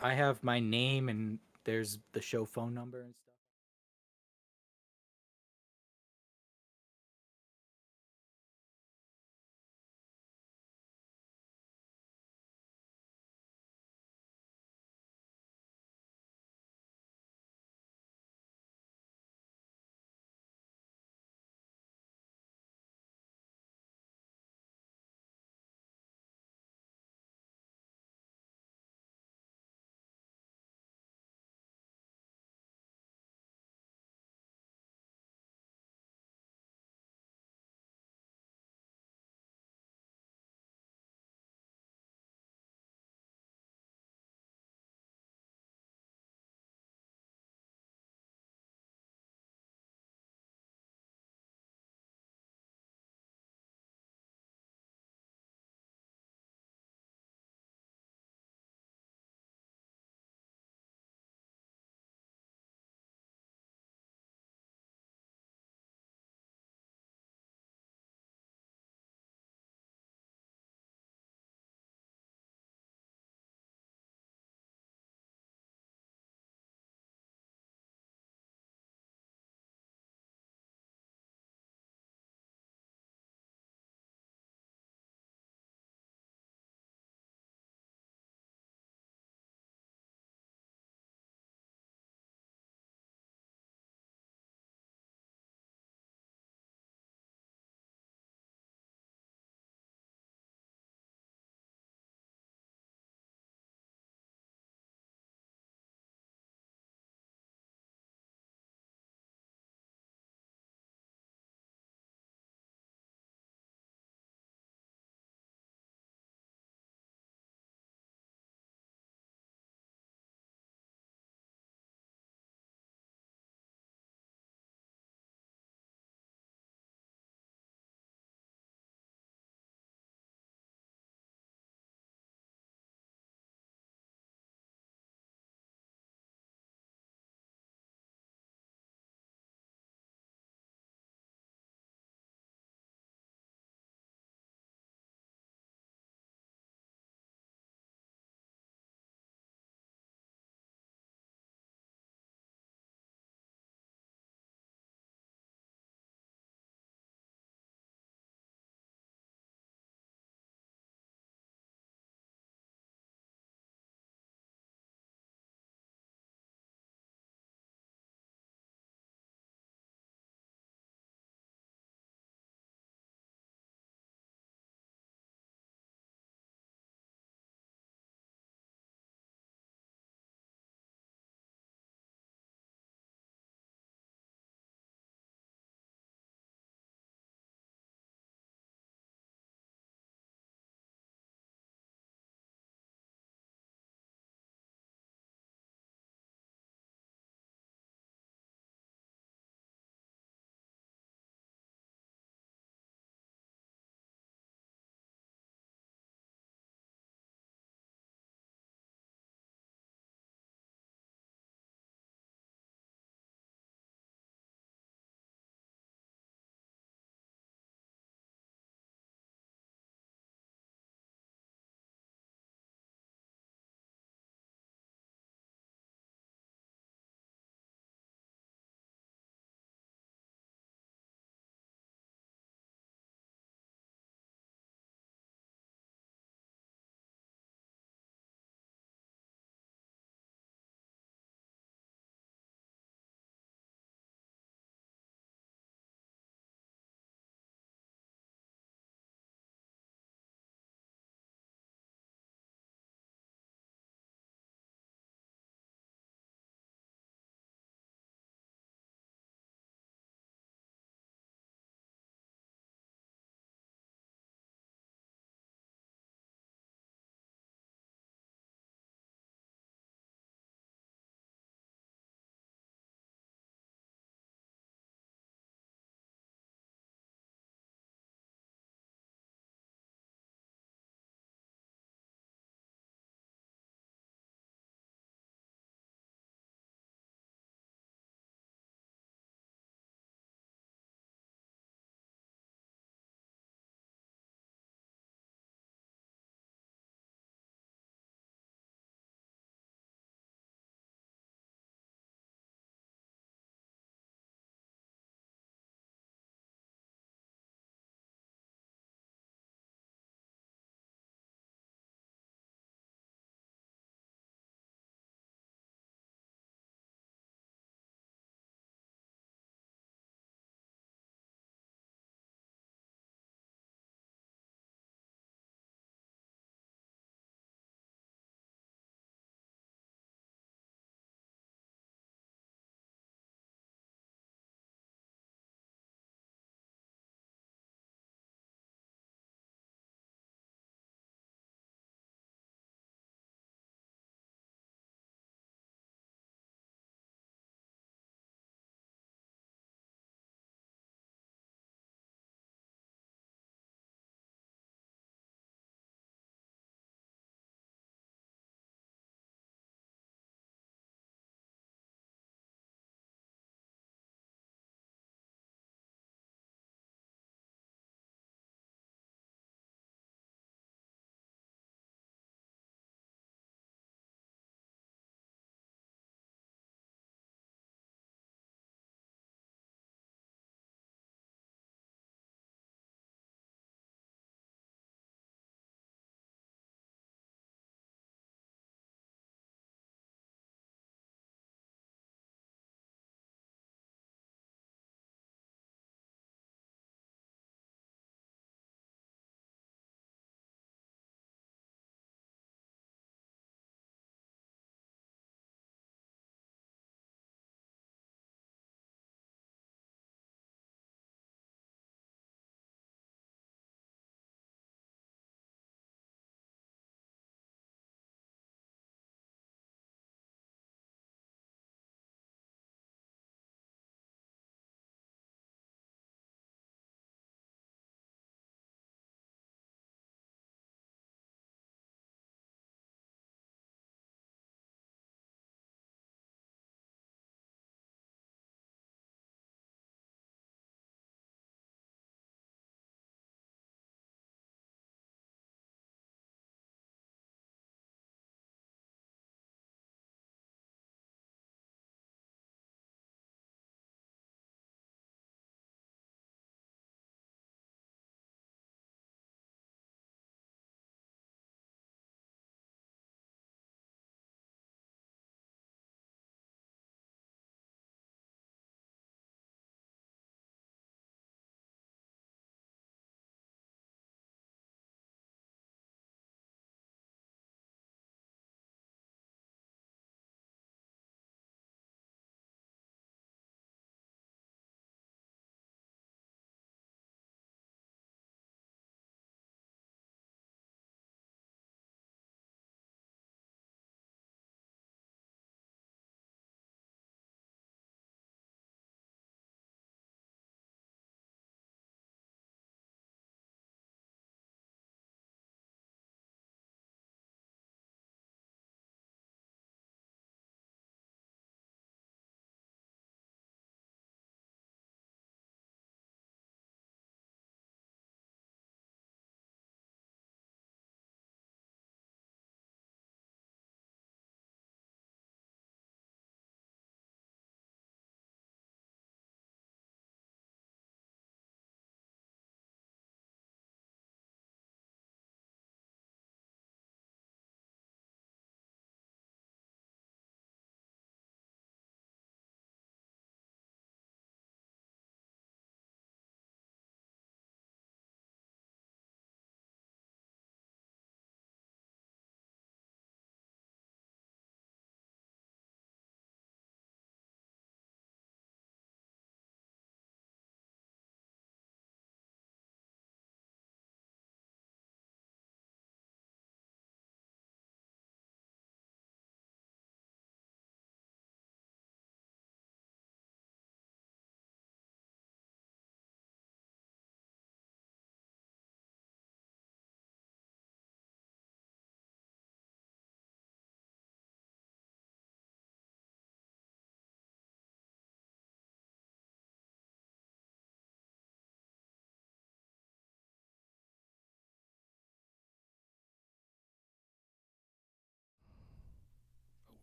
I have my name and there's the show phone number and stuff.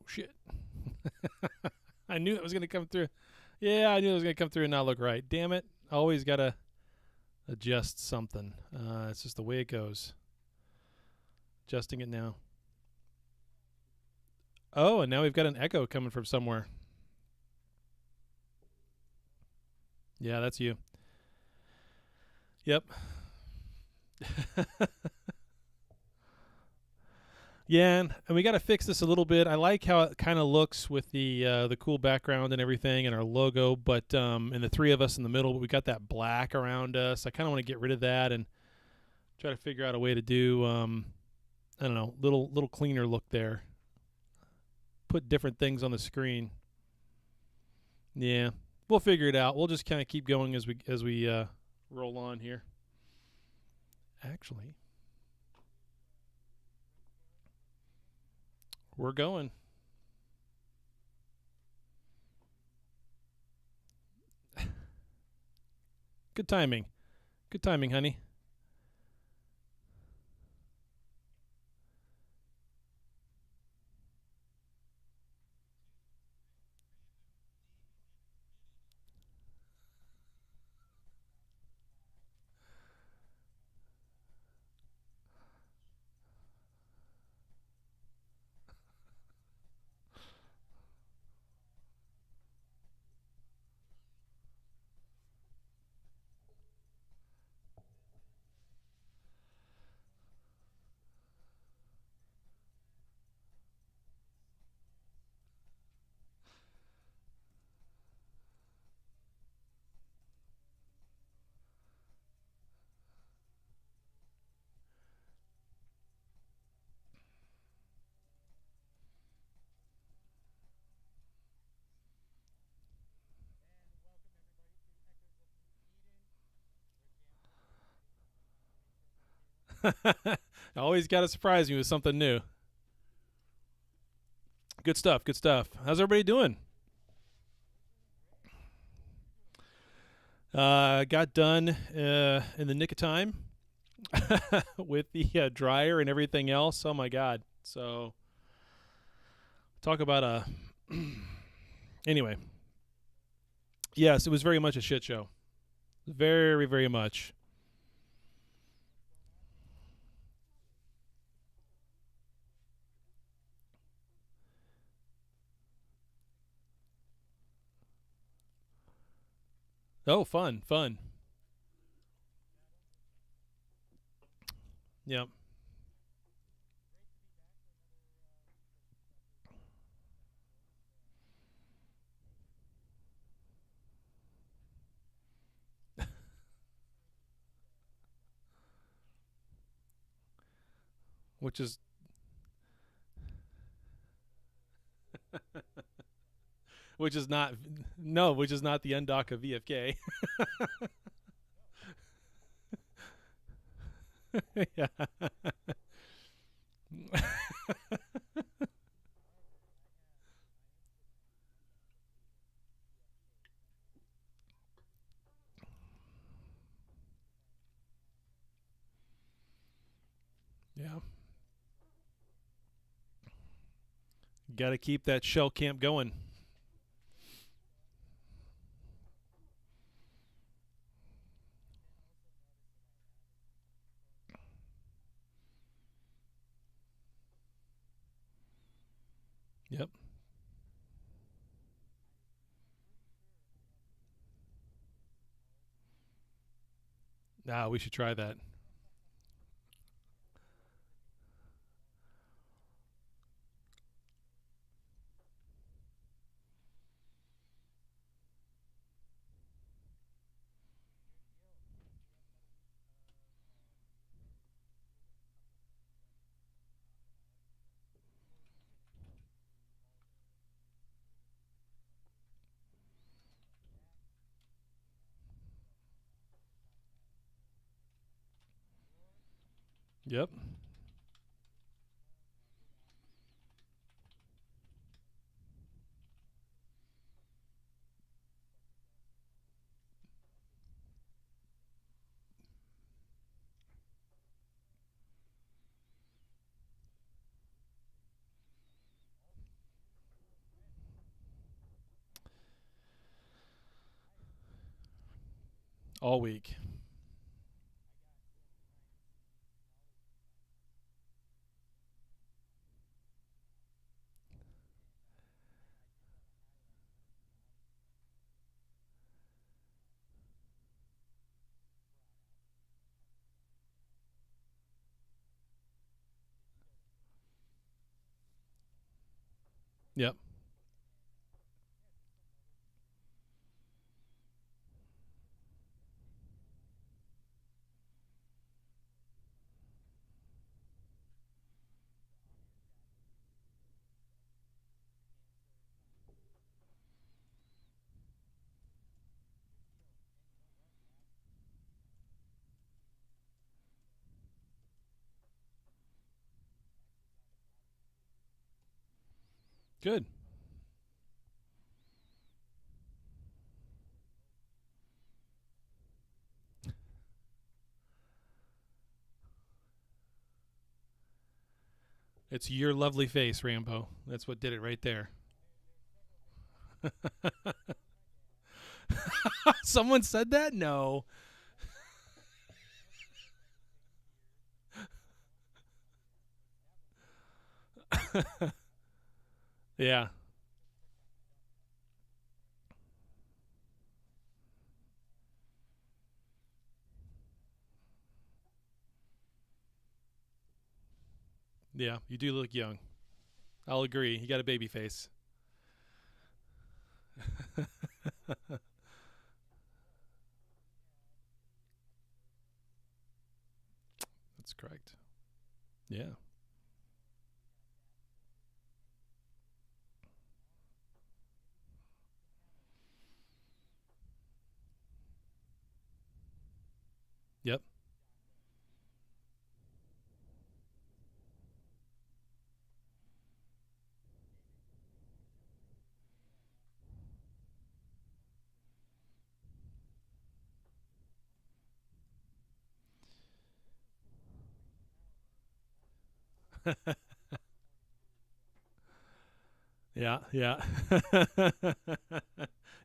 shit. I knew that was going to come through. Yeah, I knew it was going to come through and not look right. Damn it. Always got to adjust something. It's just the way it goes. Adjusting it now. Oh, and now we've got an echo coming from somewhere. Yeah, that's you. Yep. Yeah, and we got to fix this a little bit. I like how it kind of looks with the cool background and everything and our logo, but and the three of us in the middle, but we got that black around us. I kind of want to get rid of that and try to figure out a way to do I don't know, little cleaner look there. Put different things on the screen. Yeah, we'll figure it out. We'll just kind of keep going as we roll on here. Actually, we're going. Good timing. Good timing, honey. Always got to surprise me with something new. Good stuff. Good stuff. How's everybody doing? Got done in the nick of time with the dryer and everything else. Oh my god! So talk about a anyway. Yes, it was very much a shit show. Very, very much. Oh, fun, fun. Yep. Which is which is not no, which is not the undock of VFK. Yeah. Yeah. Got to keep that shell camp going. Yep. Ah, we should try that. Yep. all week. Yep. Good. It's your lovely face, Rambo. That's what did it right there. Someone said that? No. Yeah. Yeah, you do look young. I'll agree. You got a baby face. That's correct. Yeah. Yep. Yeah, yeah.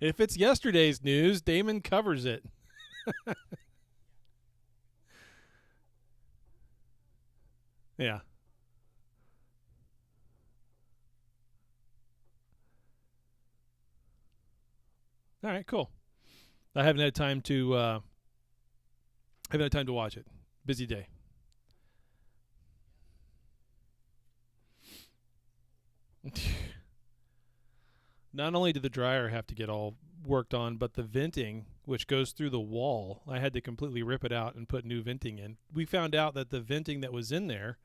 If it's yesterday's news, Damon covers it. Yeah. All right, cool. I haven't had time to watch it. Busy day. Not only did the dryer have to get all worked on, but the venting, which goes through the wall, I had to completely rip it out and put new venting in. We found out that the venting that was in there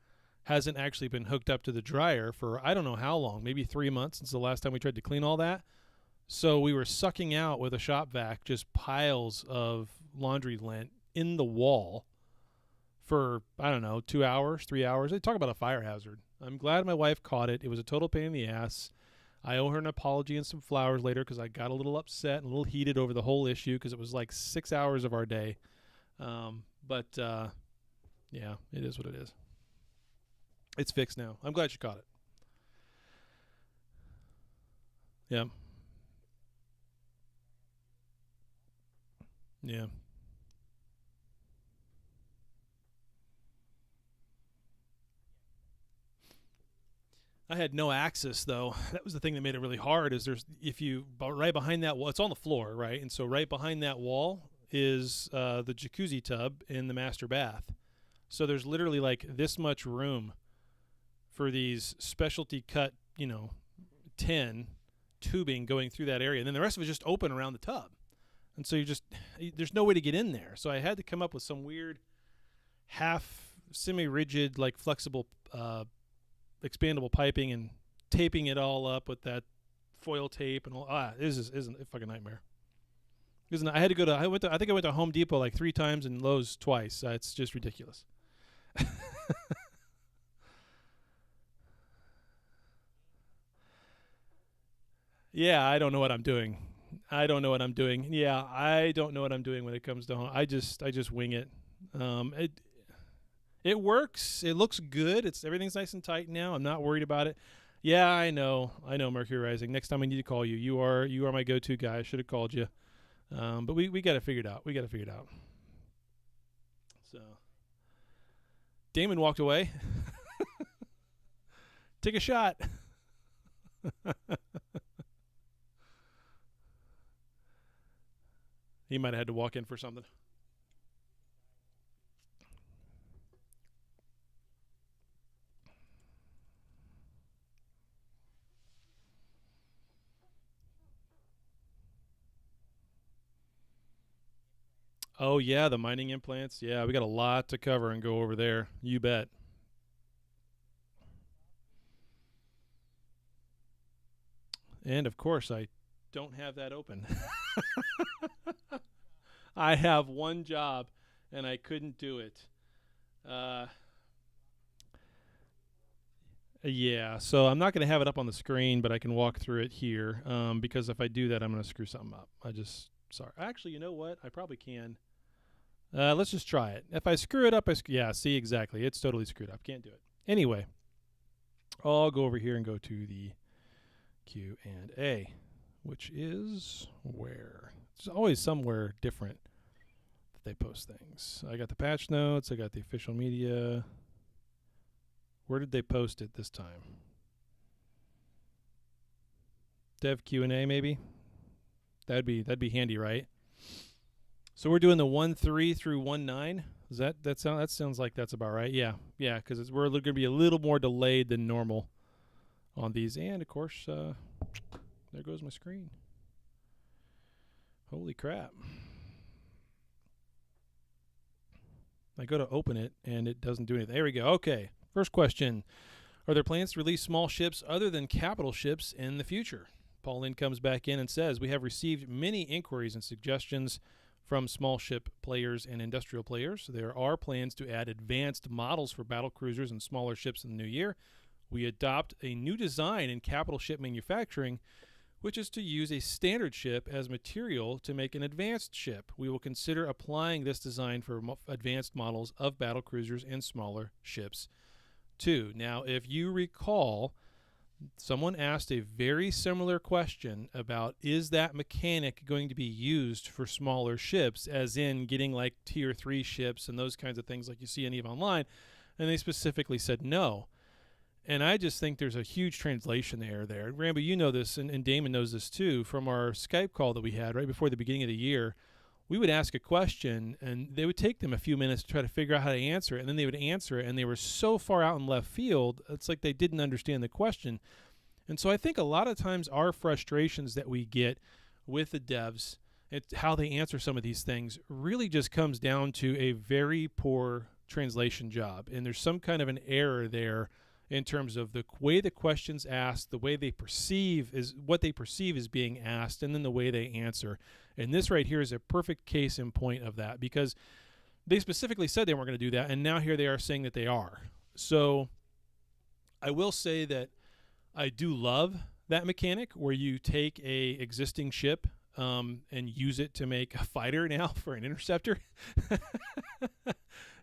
hasn't actually been hooked up to the dryer for I don't know how long, maybe 3 months since the last time we tried to clean all that. So we were sucking out with a shop vac just piles of laundry lint in the wall for, I don't know, 2 hours, 3 hours. They talk about a fire hazard. I'm glad my wife caught it. It was a total pain in the ass. I owe her an apology and some flowers later because I got a little upset and a little heated over the whole issue because it was like 6 hours of our day. But yeah, it is what it is. It's fixed now. I'm glad she caught it. Yeah. Yeah. I had no access though. That was the thing that made it really hard. Is there's if you right behind that wall, it's on the floor, right? And so right behind that wall is the jacuzzi tub in the master bath. So there's literally like this much room for these specialty cut, tin tubing going through that area, and then the rest of it is just open around the tub. And so there's no way to get in there. So I had to come up with some weird half semi-rigid, like flexible expandable piping and taping it all up with that foil tape and all. This isn't a fucking nightmare. Isn't I had to go to I think I went to Home Depot like 3 times and Lowe's twice. It's just ridiculous. Yeah, I don't know what I'm doing. I don't know what I'm doing. Yeah, I don't know what I'm doing when it comes to home. I just wing it. It works. It looks good. Everything's nice and tight now. I'm not worried about it. Yeah, I know. Mercury Rising. Next time I need to call you. You are my go-to guy. I should have called you. But we got it figured out. So Damon walked away. Take a shot. He might have had to walk in for something. Oh, yeah, the mining implants. Yeah, we got a lot to cover and go over there. You bet. And, of course, I don't have that open. I have one job, and I couldn't do it. Yeah, so I'm not going to have it up on the screen, but I can walk through it here because if I do that, I'm going to screw something up. Sorry. Actually, you know what? I probably can. Let's just try it. If I screw it up, yeah, see, exactly. It's totally screwed up. Can't do it. Anyway, I'll go over here and go to the Q&A, which is where? It's always somewhere different that they post things. I got the patch notes. I got the official media. Where did they post it this time? Dev Q&A maybe? That'd be handy, right? So we're doing the 1.3 through 1.9. That sounds like that's about right. Yeah, because we're going to be a little more delayed than normal on these. And of course, there goes my screen. Holy crap! I go to open it and it doesn't do anything. There we go. Okay, first question: are there plans to release small ships other than capital ships in the future? Pauline comes back in and says, we have received many inquiries and suggestions from small ship players and industrial players. There are plans to add advanced models for battle cruisers and smaller ships in the new year. We adopt a new design in capital ship manufacturing, which is to use a standard ship as material to make an advanced ship. We will consider applying this design for advanced models of battle cruisers and smaller ships too. Now, if you recall, someone asked a very similar question about, is that mechanic going to be used for smaller ships, as in getting like tier 3 ships and those kinds of things like you see in EVE Online, and they specifically said no. And I just think there's a huge translation error there. Rambo, you know this, and Damon knows this too, from our Skype call that we had right before the beginning of the year. We would ask a question, and they would take them a few minutes to try to figure out how to answer it, and then they would answer it, and they were so far out in left field, it's like they didn't understand the question. And so I think a lot of times our frustrations that we get with the devs, how they answer some of these things, really just comes down to a very poor translation job. And there's some kind of an error there in terms of the way the question's asked, the way they perceive is what they perceive is being asked, and then the way they answer. And this right here is a perfect case in point of that, because they specifically said they weren't going to do that, and now here they are saying that they are. So I will say that I do love that mechanic where you take a existing ship and use it to make a fighter now for an interceptor.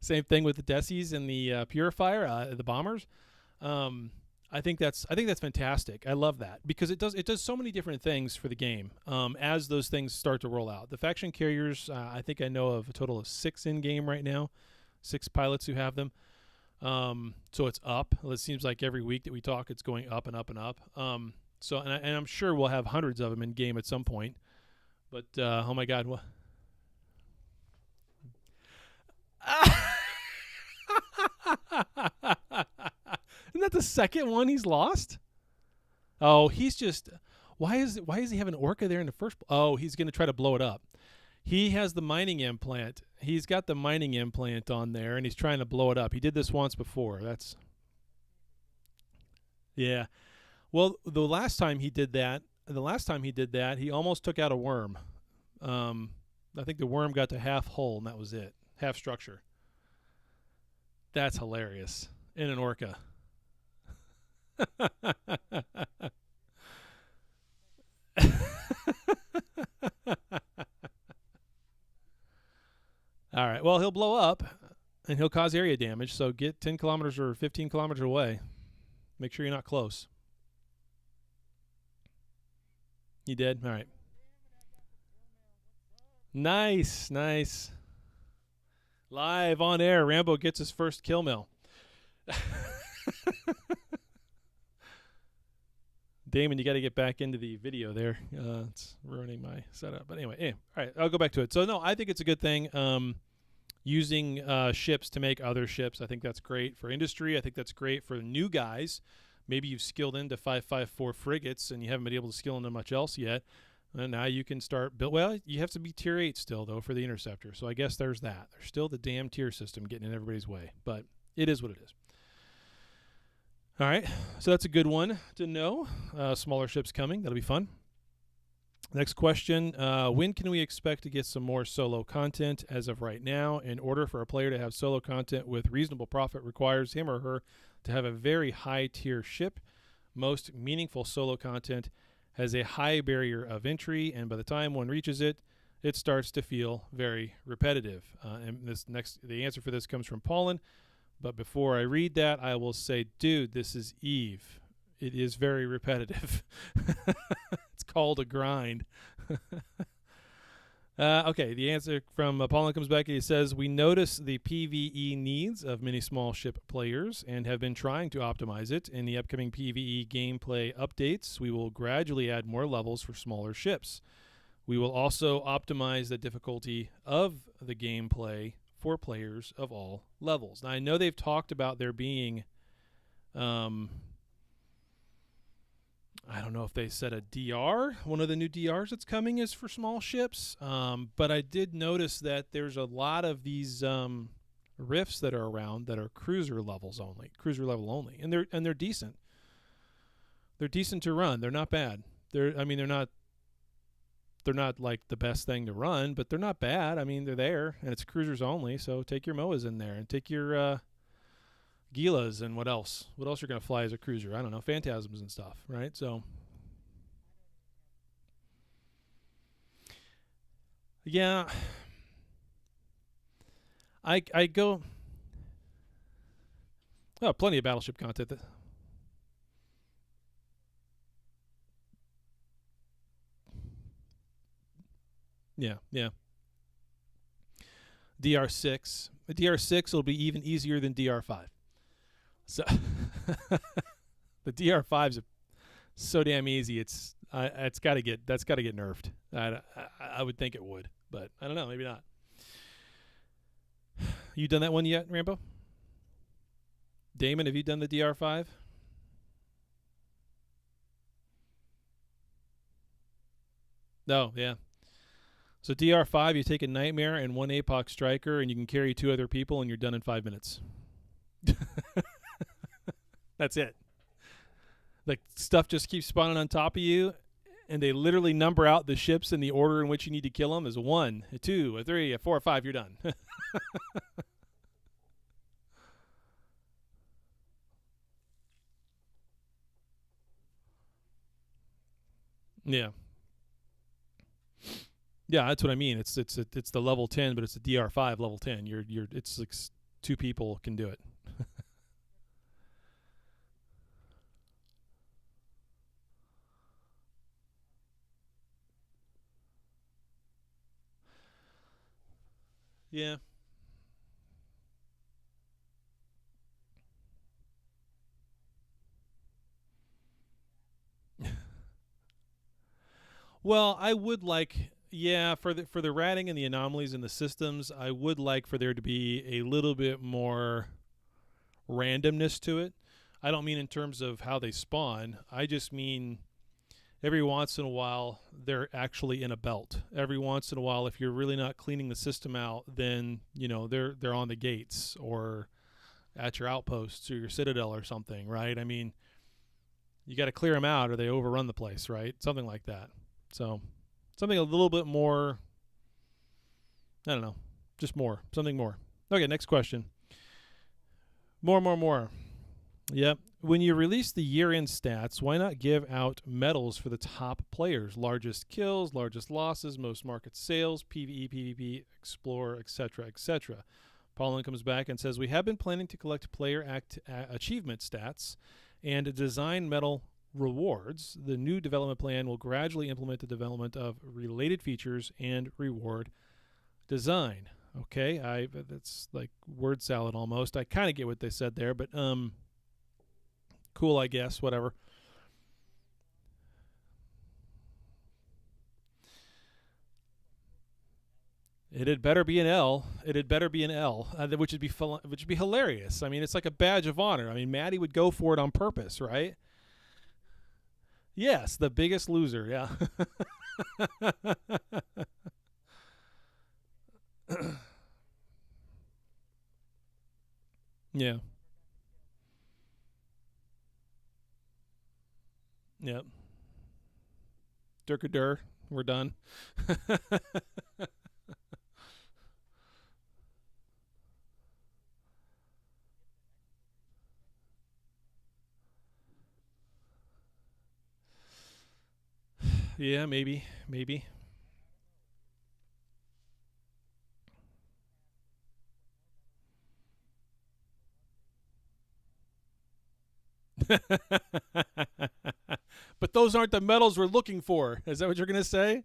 Same thing with the Desis and the Purifier, the bombers. I think that's fantastic. I love that because it does so many different things for the game as those things start to roll out. The faction carriers, I think I know of a total of 6 in game right now, 6 pilots who have them. So it's up. It seems like every week that we talk, it's going up and up and up. So I'm sure we'll have hundreds of them in game at some point. But oh my God, what? Isn't that the second one he's lost? Oh, he's just. Why is he having an orca there in the first? Oh, he's going to try to blow it up. He has the mining implant. He's got the mining implant on there, and he's trying to blow it up. He did this once before. Yeah. Well, the last time he did that, he almost took out a worm. I think the worm got to half hull, and that was it. Half structure. That's hilarious. In an orca. All right. Well, he'll blow up, and he'll cause area damage, so get 10 kilometers or 15 kilometers away. Make sure you're not close. You did? All right. Nice, nice. Live on air, Rambo gets his first kill mill. Damon, you got to get back into the video there. It's ruining my setup. But anyway, all right, I'll go back to it. So, no, I think it's a good thing using ships to make other ships. I think that's great for industry. I think that's great for new guys. Maybe you've skilled into 554 frigates and you haven't been able to skill into much else yet. And now you can start build. Well, you have to be tier 8 still, though, for the interceptor. So I guess there's that. There's still the damn tier system getting in everybody's way. But it is what it is. All right, so that's a good one to know. Smaller ships coming. That'll be fun. Next question. When can we expect to get some more solo content? As of right now, in order for a player to have solo content with reasonable profit requires him or her to have a very high tier ship. Most meaningful solo content has a high barrier of entry, and by the time one reaches it, it starts to feel very repetitive. And the answer for this comes from Paulin. But before I read that, I will say, dude, this is Eve. It is very repetitive. It's called a grind. Okay, the answer from Paulin comes back. He says, we notice the PvE needs of many small ship players and have been trying to optimize it. In the upcoming PvE gameplay updates, we will gradually add more levels for smaller ships. We will also optimize the difficulty of the gameplay for players of all levels. Now, I know they've talked about there being, I don't know if they said a DR. One of the new DRs that's coming is for small ships. But I did notice that there's a lot of these rifts that are around that are cruiser level only, and they're decent. They're decent to run. They're not bad. They're not like the best thing to run, but they're not bad. I mean, they're there, and it's cruisers only, so take your MOAs in there, and take your Gilas, and what else? What else you're going to fly as a cruiser? I don't know, Phantasms and stuff, right? So, yeah. I go... Oh, plenty of battleship content. Yeah. DR6. The DR6 will be even easier than DR5. So the DR5's so damn easy. That's got to get nerfed. I would think it would, but I don't know. Maybe not. You done that one yet, Rambo? Damon, have you done the DR5? No, yeah. So DR5, you take a Nightmare and one APOC Striker, and you can carry 2 other people, and you're done in 5 minutes. That's it. Like, stuff just keeps spawning on top of you, and they literally number out the ships in the order in which you need to kill them as 1, 2, 3, 4, 5. You're done. Yeah. Yeah, that's what I mean. It's the level 10, but it's a DR5 level 10. It's like 2 people can do it. Yeah. Well, I would like, yeah, for the ratting and the anomalies in the systems, I would like for there to be a little bit more randomness to it. I don't mean in terms of how they spawn. I just mean every once in a while they're actually in a belt. Every once in a while, if you're really not cleaning the system out, then they're on the gates or at your outposts or your citadel or something, right? I mean, you got to clear them out or they overrun the place, right? Something like that. So something a little bit more, I don't know, just more, something more. Okay, next question. More. Yep. When you release the year-end stats, why not give out medals for the top players? Largest kills, largest losses, most market sales, PvE, PvP, Explorer, etc., etc. Paulin comes back and says, we have been planning to collect player achievement stats and a design medal rewards, the new development plan will gradually implement the development of related features and reward design. Okay, that's like word salad almost. I kind of get what they said there, but cool, I guess, whatever. It had better be an L. It had better be an L, which would be hilarious. I mean, it's like a badge of honor. I mean, Maddie would go for it on purpose, right? Yes, the biggest loser. Yeah. Yeah. Yep. Durkadur. We're done. Yeah, maybe. Maybe. But those aren't the medals we're looking for. Is that what you're going to say?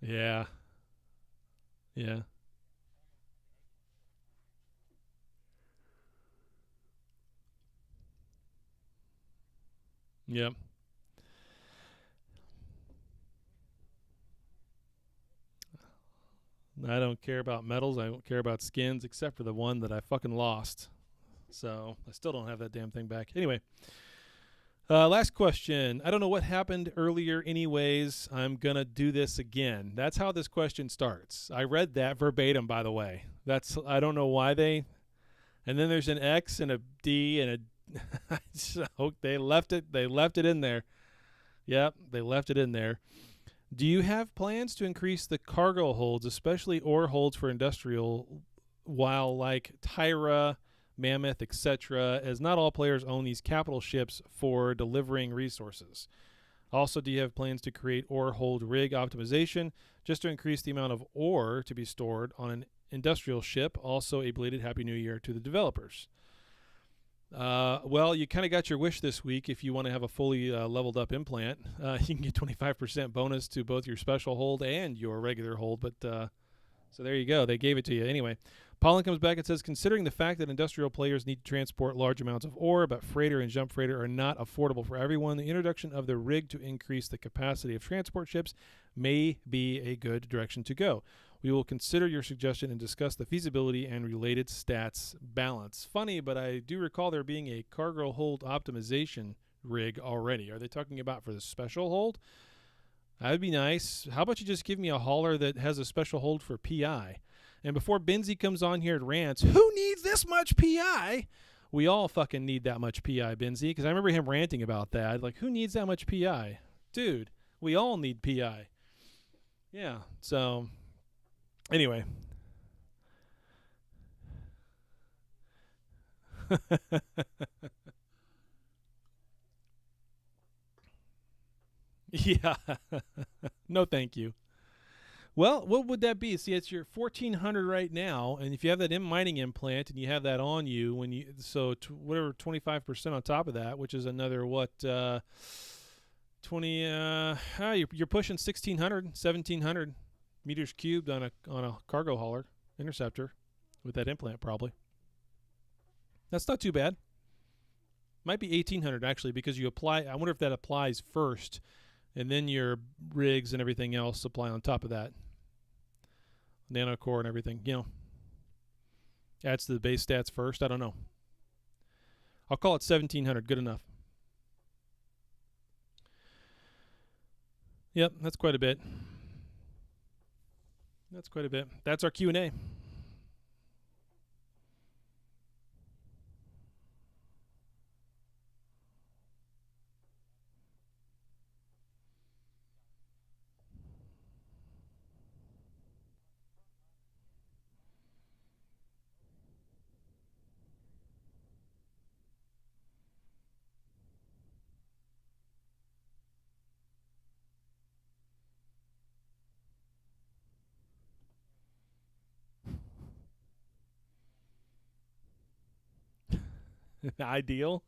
Yeah. Yeah. Yep. I don't care about medals. I don't care about skins, except for the one that I fucking lost. So I still don't have that damn thing back. Anyway, last question. I don't know what happened earlier, anyways. I'm going to do this again. That's how this question starts. I read that verbatim, by the way. I don't know why and then there's an X and a D and a, so they left it in there. Yep, they left it in there. Do you have plans to increase the cargo holds, especially ore holds for industrial, while like Tyra, Mammoth, etc., as not all players own these capital ships for delivering resources? Also, do you have plans to create ore hold rig optimization just to increase the amount of ore to be stored on an industrial ship? Also, a belated Happy New Year to the developers. Well, you kind of got your wish this week. If you want to have a fully leveled up implant, you can get 25% bonus to both your special hold and your regular hold. But so there you go. They gave it to you. Anyway, Pollen comes back and says, considering the fact that industrial players need to transport large amounts of ore, but freighter and jump freighter are not affordable for everyone, the introduction of the rig to increase the capacity of transport ships may be a good direction to go. We will consider your suggestion and discuss the feasibility and related stats balance. Funny, but I do recall there being a cargo hold optimization rig already. Are they talking about for the special hold? That would be nice. How about you just give me a hauler that has a special hold for PI? And before Benzie comes on here and rants, who needs this much PI? We all fucking need that much PI, Benzie, because I remember him ranting about that. Like, who needs that much PI? Dude, we all need PI. Yeah, so anyway. Yeah. No, thank you. Well, what would that be? See, it's your 1400 right now, and if you have that mining implant and you have that on you, whatever 25% on top of that, which is another 20 you're pushing 1600, 1700 meters cubed on a cargo hauler interceptor with that implant probably. That's not too bad. Might be 1800 actually, because you apply. I wonder if that applies first, and then your rigs and everything else apply on top of that. Nanocore and everything, adds to the base stats first. I don't know. I'll call it 1700. Good enough. Yep, that's quite a bit. That's our Q&A. Ideal.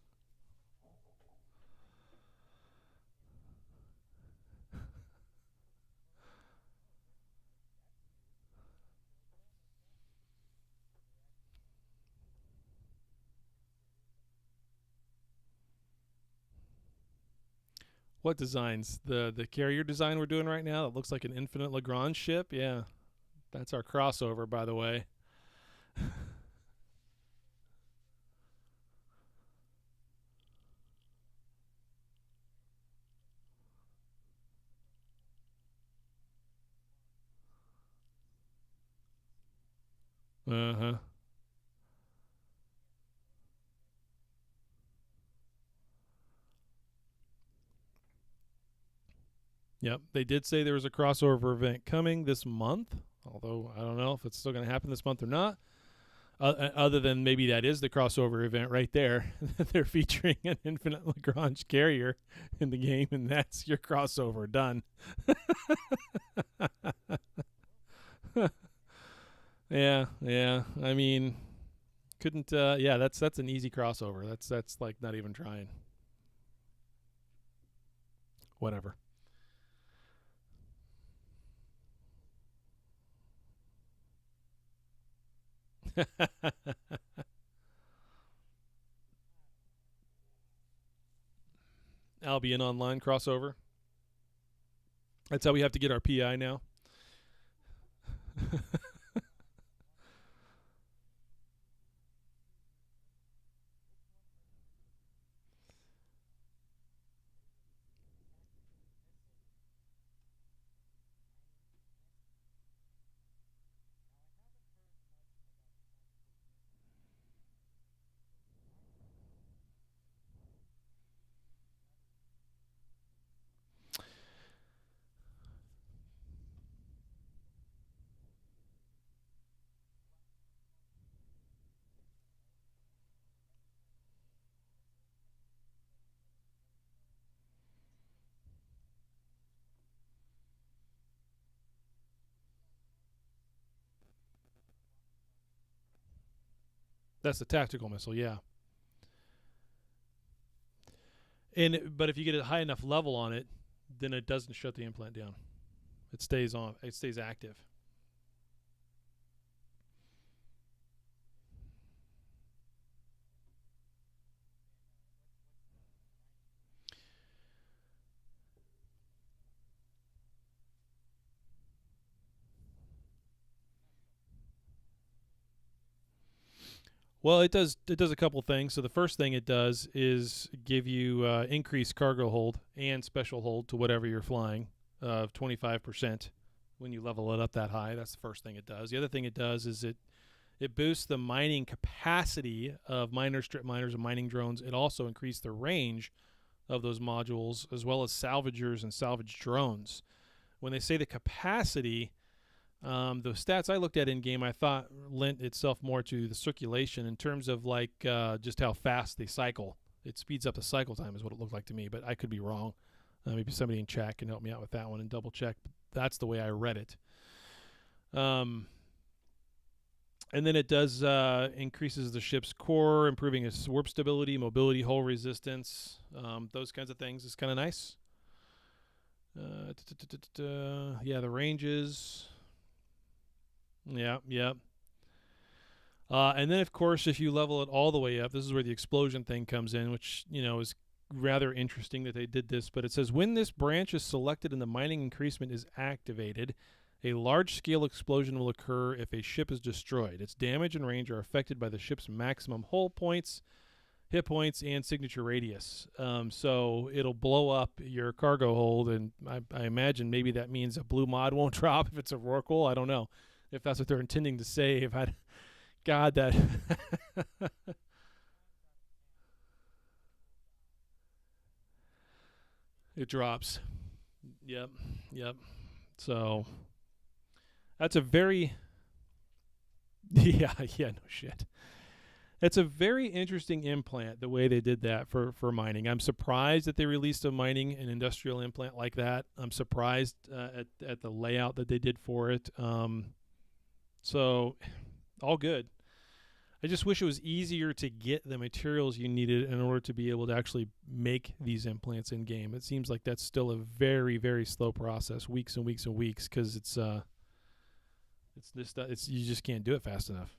What designs? The carrier design we're doing right now that looks like an infinite Lagrange ship? Yeah. That's our crossover, by the way. Uh-huh. Yep. They did say there was a crossover event coming this month, although I don't know if it's still going to happen this month or not. Other than maybe that is the crossover event right there. They're featuring an infinite Lagrange carrier in the game, and that's your crossover done. Yeah. I mean, couldn't. Yeah, that's an easy crossover. That's like not even trying. Whatever. Albion Online crossover. That's how we have to get our PI now. That's the tactical missile, yeah. But if you get a high enough level on it, then it doesn't shut the implant down. It stays on. It stays active. Well, it does. It does a couple things. So the first thing it does is give you increased cargo hold and special hold to whatever you're flying of 25% when you level it up that high. That's the first thing it does. The other thing it does is it boosts the mining capacity of miners, strip miners, and mining drones. It also increased the range of those modules as well as salvagers and salvage drones. When they say the capacity, the stats I looked at in game, I thought lent itself more to the circulation in terms of like just how fast they cycle. It speeds up the cycle time, is what it looked like to me, but I could be wrong. Maybe somebody in chat can help me out with that one and double check. That's the way I read it. And then it does increases the ship's core, improving its warp stability, mobility, hull resistance, those kinds of things. It's kind of nice. Yeah, the ranges. Yeah. And then, of course, if you level it all the way up, this is where the explosion thing comes in, which, is rather interesting that they did this. But it says, when this branch is selected and the mining increasement is activated, a large-scale explosion will occur if a ship is destroyed. Its damage and range are affected by the ship's maximum hull points, hit points, and signature radius. So it'll blow up your cargo hold, and I imagine maybe that means a blue mod won't drop if it's a Rorqual. I don't know if that's what they're intending to say. God, that... It drops. Yep. So that's a very... yeah, no shit. It's a very interesting implant, the way they did that for mining. I'm surprised that they released a mining and industrial implant like that. I'm surprised at the layout that they did for it. So, all good. I just wish it was easier to get the materials you needed in order to be able to actually make these implants in game. It seems like that's still a very, very slow process, weeks and weeks and weeks, because it's you just can't do it fast enough.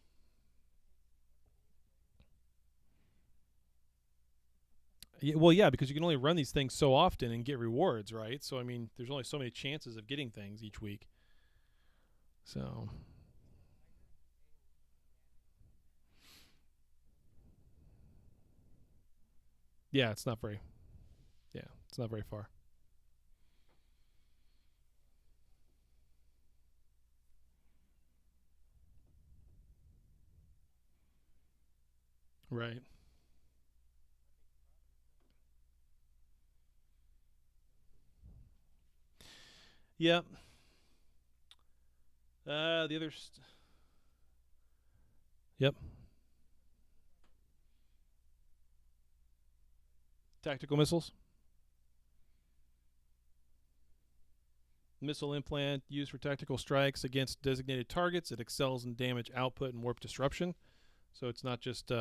Yeah, well, yeah, because you can only run these things so often and get rewards, right? So I mean, there's only so many chances of getting things each week. So. Yeah, it's not very. Yeah, it's not very far. Right. Yep. The others. Yep. Tactical missiles. Missile implant used for tactical strikes against designated targets. It excels in damage output and warp disruption. So it's not just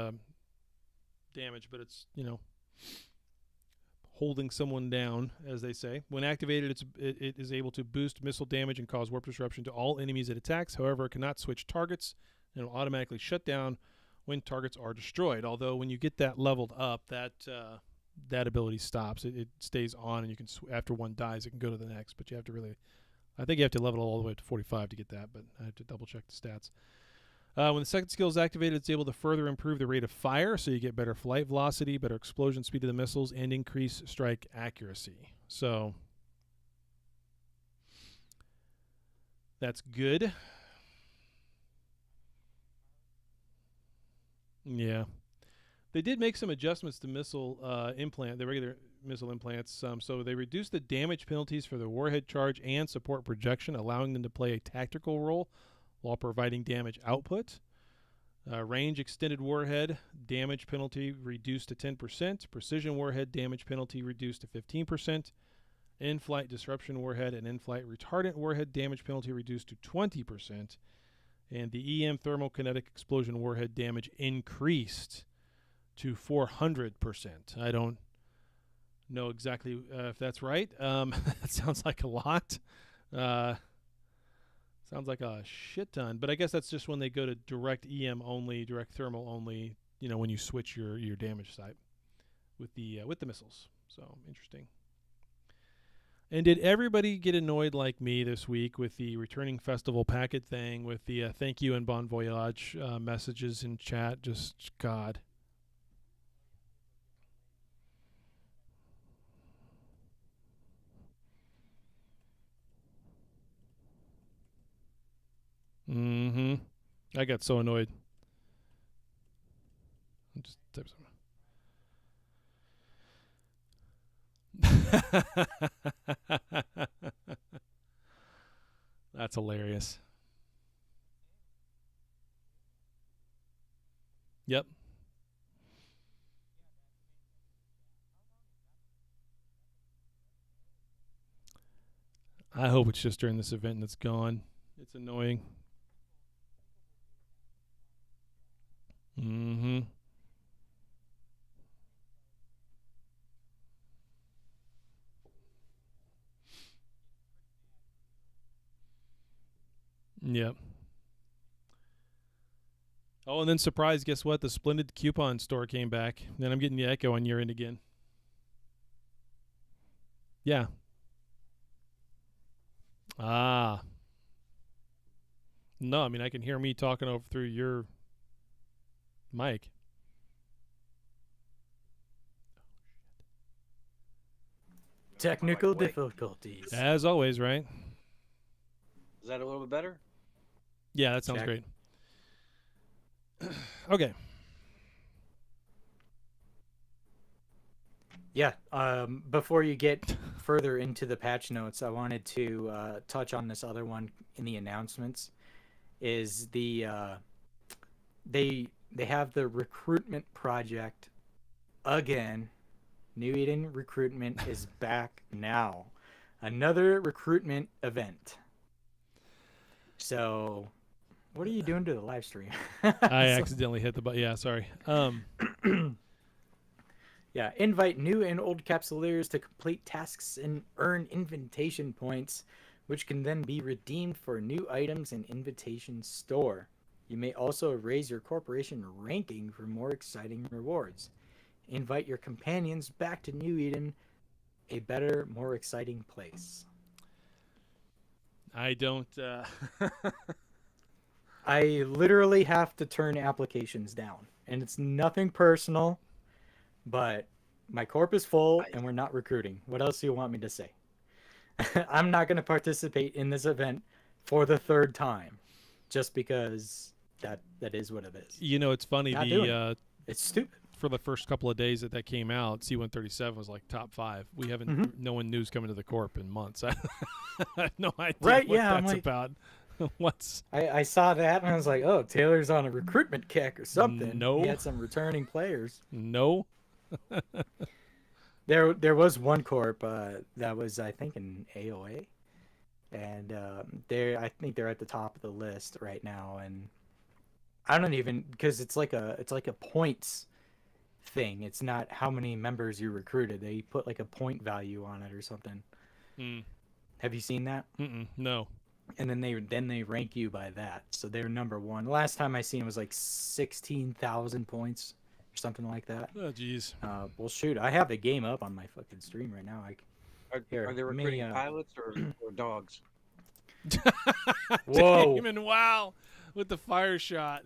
damage, but it's, holding someone down, as they say. When activated, it is able to boost missile damage and cause warp disruption to all enemies it attacks. However, it cannot switch targets and will automatically shut down when targets are destroyed. Although when you get that leveled up, that ability stops. It stays on, and you can after one dies, it can go to the next. But you have to I think you have to level it all the way up to 45 to get that. But I have to double check the stats. When the second skill is activated, it's able to further improve the rate of fire, so you get better flight velocity, better explosion speed of the missiles, and increase strike accuracy. So that's good. Yeah. They did make some adjustments to the regular missile implants. So they reduced the damage penalties for the warhead charge and support projection, allowing them to play a tactical role while providing damage output. Range extended warhead damage penalty reduced to 10%. Precision warhead damage penalty reduced to 15%. In-flight disruption warhead and in-flight retardant warhead damage penalty reduced to 20%. And the EM thermokinetic explosion warhead damage increased to 400%. I don't know exactly if that's right. That sounds like a lot. Sounds like a shit ton, but I guess that's just when they go to direct EM only, direct thermal only. When you switch your damage site with the missiles. So interesting. And did everybody get annoyed like me this week with the returning festival packet thing, with the thank you and bon voyage messages in chat? Just God. Mm-hmm. I got so annoyed. I'll just type something. That's hilarious. Yep. I hope it's just during this event and it's gone. It's annoying. Mm-hmm. Yep. Oh, and then surprise, guess what? The Splendid coupon store came back. Then I'm getting the echo on your end again. Yeah. Ah. No, I mean, I can hear me talking over through your mic. Technical difficulties. As always, right? Is that a little bit better? Yeah, that sounds Check. great. Okay. Yeah. Before you get further into the patch notes, I wanted to touch on this other one in the announcements. Is the they have the recruitment project again. New Eden recruitment is back now. Another recruitment event. So What are you doing to the live stream? I accidentally hit the button. Yeah, sorry. Yeah, invite new and old capsuleers to complete tasks and earn invitation points, which can then be redeemed for new items in Invitation Store. You may also raise your corporation ranking for more exciting rewards. Invite your companions back to New Eden, a better, more exciting place. I don't. I literally have to turn applications down, and it's nothing personal, but my corp is full and we're not recruiting. What else do you want me to say? I'm not going to participate in this event for the third time just because that is what it is. You know, it's funny. Not doing It's stupid. For the first couple of days that came out, C-137 was like top 5. We haven't. No one knew's coming to the corp in months. I have no idea Right, what yeah, I'm that's like- about. What's I saw that and I was like, oh, Taylor's on a recruitment kick or something. No. He had some returning players. no? There was one corp that was, I think, in AOA, and I think they're at the top of the list right now, and I don't even, because it's like a points thing. It's not how many members you recruited. They put like a point value on it or something. Mm. Have you seen that? No. And then they rank you by that. So they're number one. Last time I seen it was like 16,000 points or something like that. Oh, jeez. Well, shoot, I have the game up on my fucking stream right now. Are Here, they let me, recruiting pilots or dogs? Whoa. Damon, wow, with the fire shot.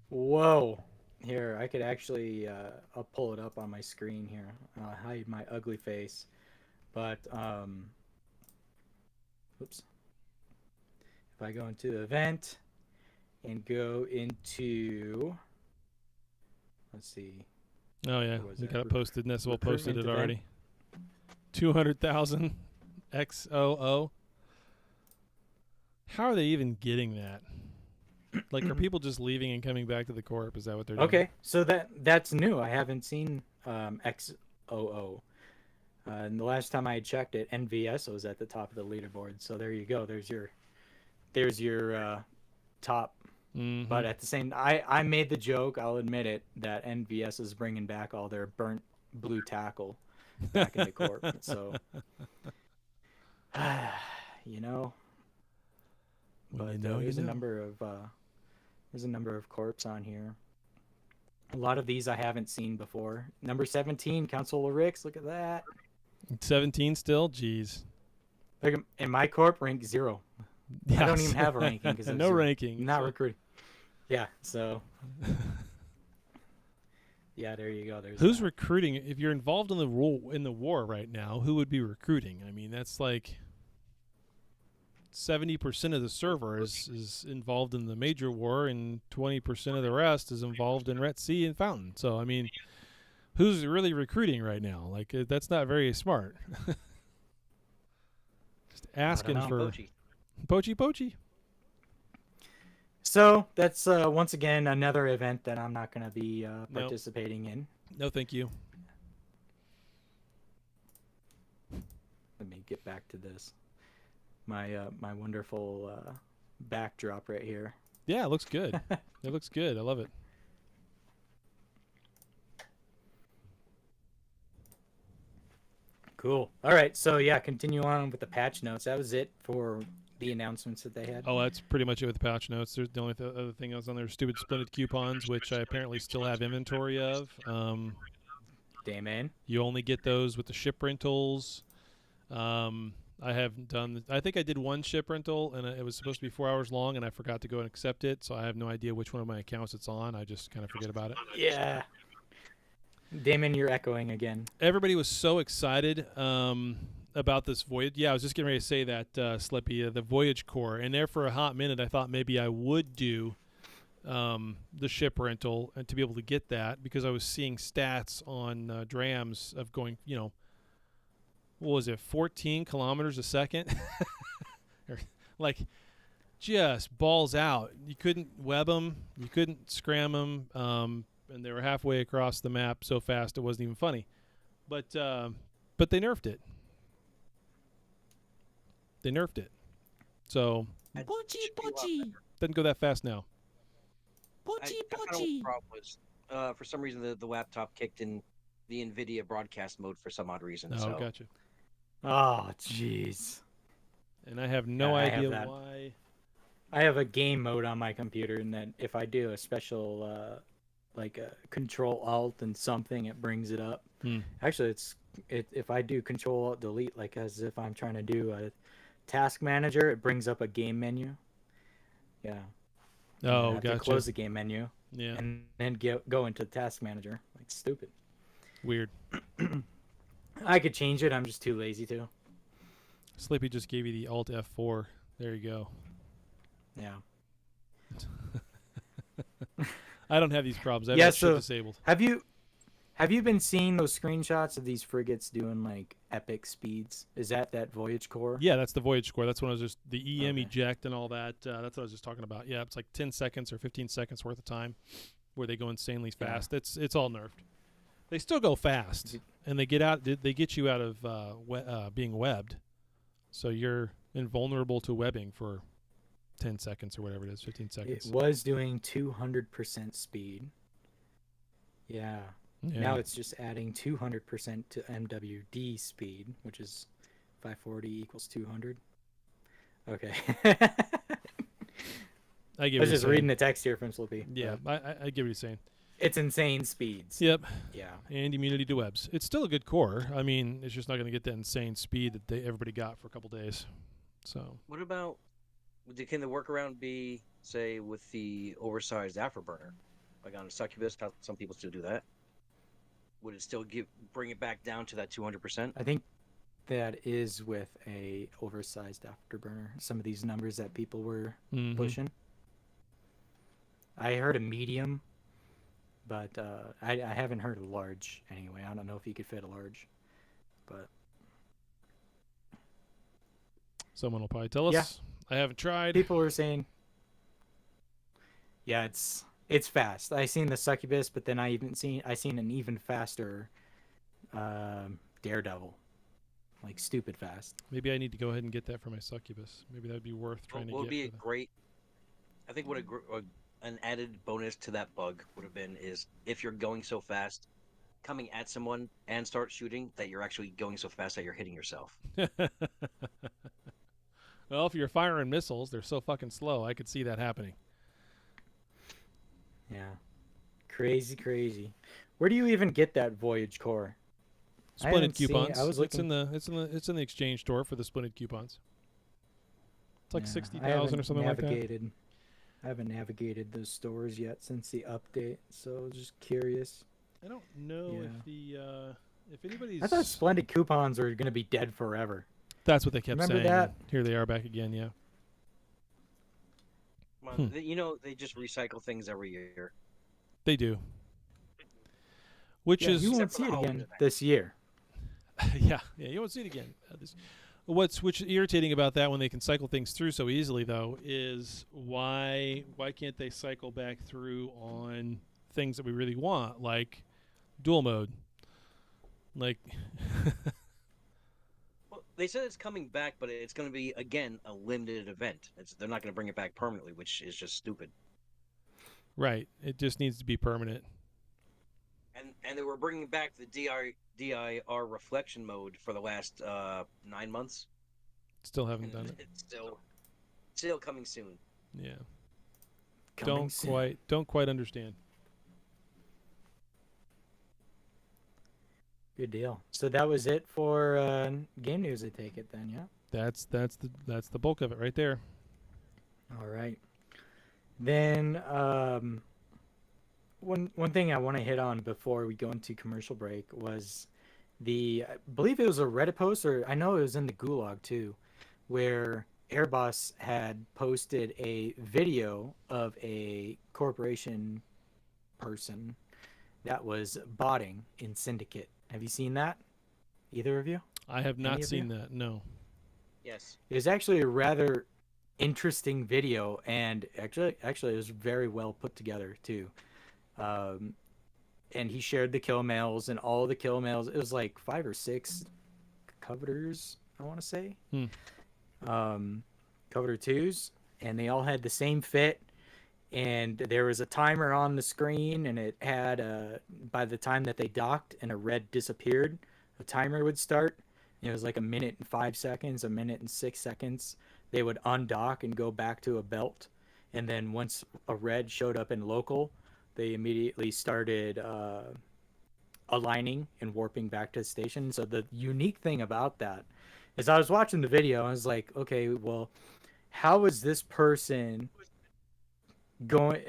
Whoa. Here, I could actually, I'll pull it up on my screen here. I'll hide my ugly face. But, oops. If I go into event and go into, let's see. Oh yeah, What was we that? got it posted. Nessel posted it Recruitment already. 200,000 XOO. How are they even getting that? Like, are people just leaving and coming back to the corp? Is that what they're doing? Okay, so that's new. I haven't seen XOO. And the last time I checked it, NVS was at the top of the leaderboard. So there you go. There's your top. Mhm. But at the same, I made the joke. I'll admit it that NVS is bringing back all their burnt blue tackle back in the corp. So, you know. When But you know, there's you a know. number of corps on here. A lot of these I haven't seen before. Number 17, Council of Ricks. Look at that. 17 still? Jeez. Look, in my corp, rank 0. I don't even have a ranking because no ranking. Not recruiting. Yeah. So. Yeah, there you go. There's Who's that. recruiting? If you're involved in the war right now, who would be recruiting? I mean, that's like 70% of the server is involved in the major war, and 20% of the rest is involved in Ret Sea and Fountain. So, I mean, who's really recruiting right now? Like, that's not very smart. Just asking know. for Poachy. poachy. So that's once again another event that I'm not going to be participating in. No, thank you. Let me get back to this. My my wonderful backdrop right here. Yeah, it looks good. It looks good. I love it. Cool. All right. So yeah, continue on with the patch notes. That was it for the announcements that they had. Oh, that's pretty much it with the patch notes. There's the only other thing that was on there, stupid splendid coupons, which I apparently still have inventory of. Damn, man. You only get those with the ship rentals. I haven't done. I think I did one ship rental, and it was supposed to be 4 hours long, and I forgot to go and accept it. So I have no idea which one of my accounts it's on. I just kind of forget about it. Yeah. Damon, you're echoing again. Everybody was so excited about this voyage. Yeah, I was just getting ready to say that, Slippy, the Voyage Core. And there for a hot minute, I thought maybe I would do the ship rental and to be able to get that, because I was seeing stats on Drams of going, what was it, 14 kilometers a second? Or, like, just balls out. You couldn't web them. You couldn't scram them. And they were halfway across the map so fast it wasn't even funny. But they nerfed it. So Poachy. Doesn't go that fast now. I found out what the problem was. For some reason, the laptop kicked in the NVIDIA broadcast mode for some odd reason. Oh, so gotcha. Oh, jeez. And I have no I have idea that. why. I have a game mode on my computer, and then if I do a special, like a Control Alt and something, it brings it up. Hmm. Actually, if I do Control Alt Delete, like as if I'm trying to do a task manager, it brings up a game menu. Yeah. And I Oh, have to gotcha. close the game menu Yeah, and then go into the task manager. Like stupid. weird. I could change it. I'm just too lazy to. Sleepy just gave you the Alt F4. There you go. Yeah. I don't have these problems. I have Yeah, that shit so- disabled. Have you been seeing those screenshots of these frigates doing like epic speeds? Is that Voyage Core? Yeah, that's the voyage score. That's when I was just the EM Okay. eject and all that. That's what I was just talking about. Yeah, it's like 10 seconds or 15 seconds worth of time where they go insanely Yeah. fast. It's all nerfed. They still go fast, and they get you out of being webbed, so you're invulnerable to webbing for 10 seconds or whatever it is, 15 It seconds. was doing 200% speed. Yeah. Yeah. Now it's just adding 200% to MWD speed, which is 540 equals 200. Okay. I get I what was you're just reading saying. the text here from Slippy. Yeah, I get what you're saying. It's insane speeds. Yep, Yeah. and immunity to webs. It's still a good core. I mean, it's just not going to get that insane speed that everybody got for a couple days. So what about? Can the workaround be, say, with the oversized afterburner, like on a Succubus? How some people still do that. Would it still bring it back down to that 200%? I think that is with a oversized afterburner. Some of these numbers that people were mhm. pushing. I heard a medium, but I haven't heard a large anyway. I don't know if you could fit a large, but Someone will probably tell us. Yeah. I haven't tried. people were saying, yeah, it's fast. I seen the Succubus, but then I seen an even faster Daredevil, like stupid fast. Maybe I need to go ahead and get that for my Succubus. Maybe that'd be worth trying What would to be get. a great? I think what an added bonus to that bug would have been is if you're going so fast, coming at someone and start shooting, that you're actually going so fast that you're hitting yourself. Well, if you're firing missiles, they're so fucking slow. I could see that happening. Yeah, crazy. Where do you even get that Voyage Core? I Splinted haven't seen- coupons. I was It's looking- in the exchange store for the splinted coupons. It's like Yeah, 60,000 or something like that. I haven't navigated those stores yet since the update, so I was just curious. I don't know Yeah. if anybody's. I thought Splendid coupons are gonna be dead forever. That's what they kept Remember saying. that? and Here they are back again. Yeah. Well, Hmm. they just recycle things every year. They do. Which Yeah, is you won't Except for see the it Halloween again event. this year. yeah, you won't see it again. What's irritating about that when they can cycle things through so easily though is why can't they cycle back through on things that we really want like dual mode? Like Well, they said it's coming back, but it's going to be again a limited event. They're not going to bring it back permanently, which is just stupid. right, it just needs to be permanent. And they were bringing back the DIR reflection mode for the last 9 months. Still haven't done it. It's still coming soon. Yeah. Coming soon. Don't quite understand. Good deal. So that was it for game news. I take it then, yeah. That's the bulk of it right there. All right. Then one thing I want to hit on before we go into commercial break was I believe it was a Reddit post, or I know it was in the Gulag too, where Airbus had posted a video of a corporation person that was botting in Syndicate. Have you seen that? Either of you? I have not Any of seen you? that. No. Yes. It was actually a rather interesting video, and actually it was very well put together too. And he shared the kill mails and all the kill mails. It was like 5 or 6 covetors, I want to say. Covetor 2s, and they all had the same fit. And there was a timer on the screen, and it had by the time that they docked and a red disappeared, a timer would start. It was like a minute and 5 seconds, a minute and 6 seconds. They would undock and go back to a belt, and then once a red showed up in local, they immediately started aligning and warping back to the station. So the unique thing about that is, I was watching the video, I was like, okay, well, how is this person going,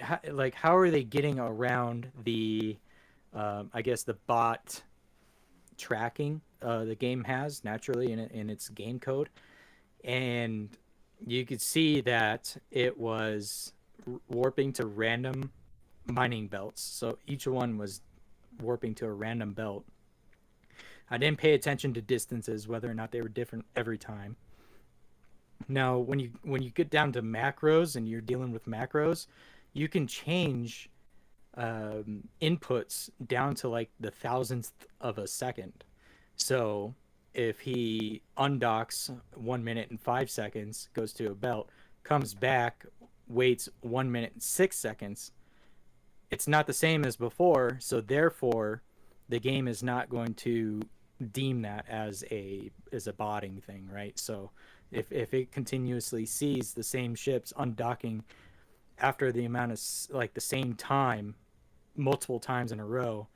how are they getting around the I guess the bot tracking the game has naturally in its game code? And you could see that it was warping to random mining belts, so each one was warping to a random belt. I didn't pay attention to distances, whether or not they were different every time. Now, when you get down to macros and you're dealing with macros, you can change inputs down to like the thousandth of a second. So if he undocks 1 minute and 5 seconds, goes to a belt, comes back, waits 1 minute and 6 seconds, it's not the same as before. So therefore, the game is not going to deem that as a botting thing, right? So if it continuously sees the same ships undocking after the amount of like the same time multiple times in a row,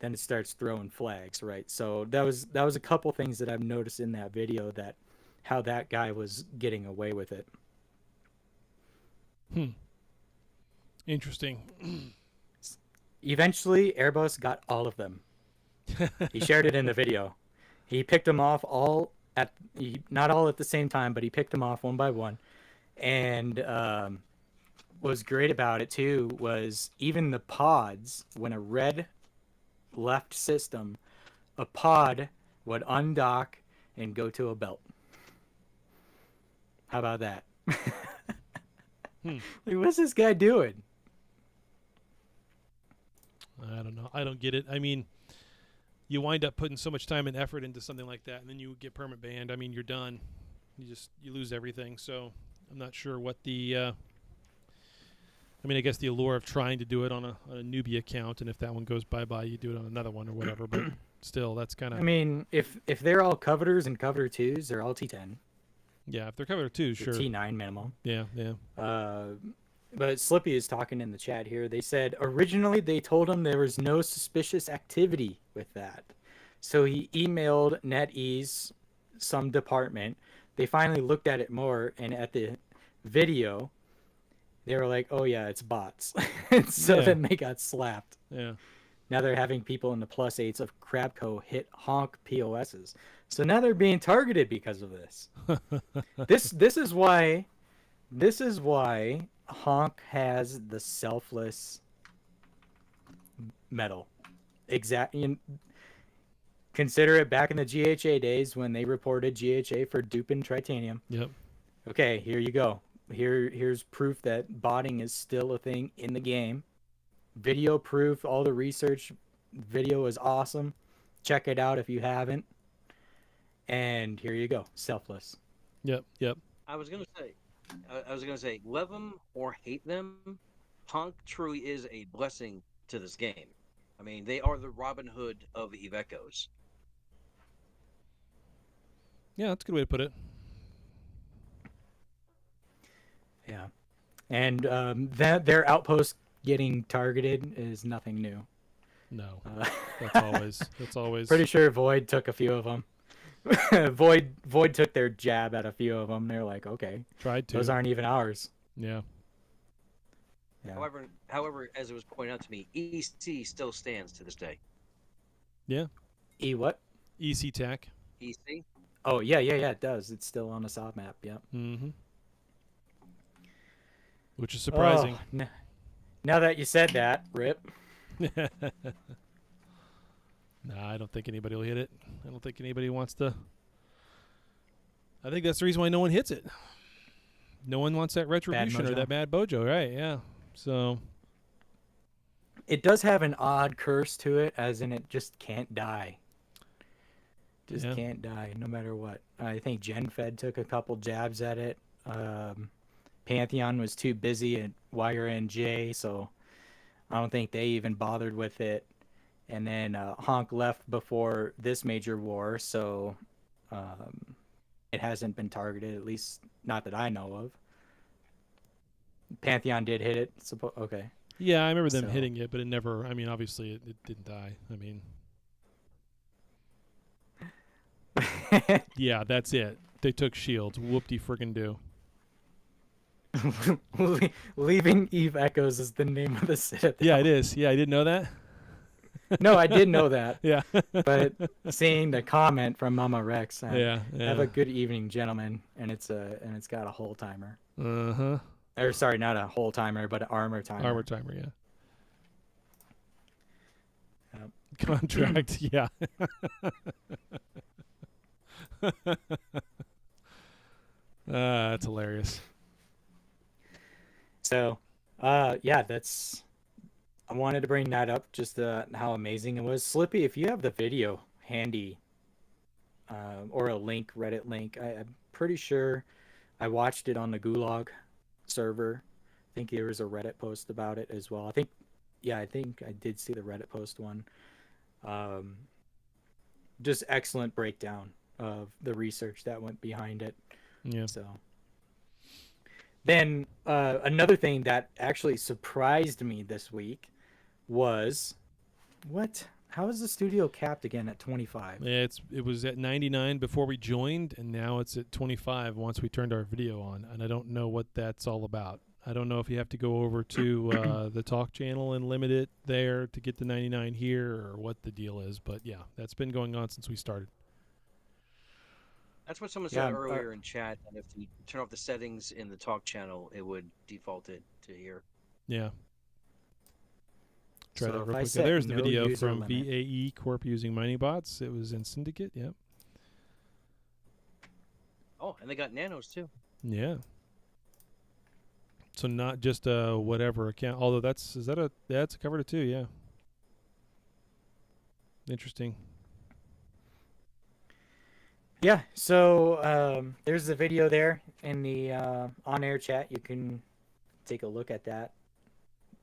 then it starts throwing flags, right? So that was a couple things that I've noticed in that video, that how that guy was getting away with it. Interesting. Eventually, Airbus got all of them. He shared it in the video. He picked them off all not all at the same time, but he picked them off one by one. And what was great about it too was even the pods, when a red left system, a pod would undock and go to a belt. How about that? Like, what's this guy doing? I don't know. I don't get it. I mean, you wind up putting so much time and effort into something like that, and then you get permanent banned. I mean, you're done. You lose everything. So I'm not sure what the. I mean, I guess the allure of trying to do it on a newbie account, and if that one goes bye-bye, you do it on another one or whatever. But still, that's kind of. I mean, if they're all coveters and coveter 2s, they're all T10. Yeah, if they're coveter 2, sure. T9 minimum. Yeah, yeah. But Slippy is talking in the chat here. They said originally they told him there was no suspicious activity with that. So he emailed NetEase, some department. They finally looked at it more, and at the video, they were like, oh yeah, it's bots. And so then they got slapped. Yeah. Now they're having people in the +8s of Crabco hit honk POSs. So now they're being targeted because of this. This is why Honk has the selfless medal. Consider it back in the GHA days when they reported GHA for duping Tritanium. Yep. Okay, here you go. Here's proof that botting is still a thing in the game. Video proof, all the research video is awesome. Check it out if you haven't. And here you go, selfless. Yep. I was gonna say, love them or hate them, Honk truly is a blessing to this game. I mean, they are the Robin Hood of the Ivecos. Yeah, that's a good way to put it. Yeah, and that their outpost getting targeted is nothing new. No, that's always. Pretty sure Void took a few of them. Void took their jab at a few of them. They're like, okay, tried to. Those aren't even ours. Yeah. However, as it was pointed out to me, EC still stands to this day. Yeah. E what? EC TAC. EC. Oh yeah, it does. It's still on the soft map. Yep. Mm-hmm. Which is surprising. Oh, now that you said that, rip. Nah, I don't think anybody will hit it. I don't think anybody wants to. I think that's the reason why no one hits it. No one wants that retribution or that bad Bojo, right? Yeah. So. It does have an odd curse to it, as in it just can't die. Can't die, no matter what. I think GenFed took a couple jabs at it. Pantheon was too busy at YRNJ, so I don't think they even bothered with it. And then Honk left before this major war, so it hasn't been targeted, at least not that I know of. Pantheon did hit it. Okay. Yeah, I remember them So- hitting it, but it never. I mean, obviously, it didn't die. I mean, yeah, that's it. They took shields. Whoop-de friggin' do. Leaving Eve Echoes is the name of the citadel. Yeah, it is. Yeah, I didn't know that. No, I did know that, Yeah. but seeing the comment from Mama Rex, Yeah. have a Yeah. good evening, gentlemen, and it's got a whole timer. Uh huh. Or sorry, not a whole timer, but an armor timer. Armor timer. Yeah. Yep. Contract. Yeah. That's hilarious. So, yeah, that's. I wanted to bring that up, just how amazing it was. Slippy, if you have the video handy, or a link, Reddit link, I'm pretty sure I watched it on the Gulag server. I think there was a Reddit post about it as well. I think I did see the Reddit post one. Just excellent breakdown of the research that went behind it. Yeah. So then another thing that actually surprised me this week was how is the studio capped again at 25? Yeah, it was at 99 before we joined, and now it's at 25 once we turned our video on, and I don't know what that's all about. I don't know if you have to go over to the talk channel and limit it there to get to 99 here, or what the deal is, but yeah, that's been going on since we started. That's what someone Yeah, said earlier in chat. And if you turn off the settings in the talk channel, it would default it to here. Yeah. Try So that if real I quick. set There's the no video user from limit- VAE Corp using mining bots. It was in Syndicate. Yep. Oh, and they got nanos too. Yeah. So not just a whatever account. Although that's a cover to two. Yeah. Interesting. Yeah, so there's the video there in the on-air chat. You can take a look at that.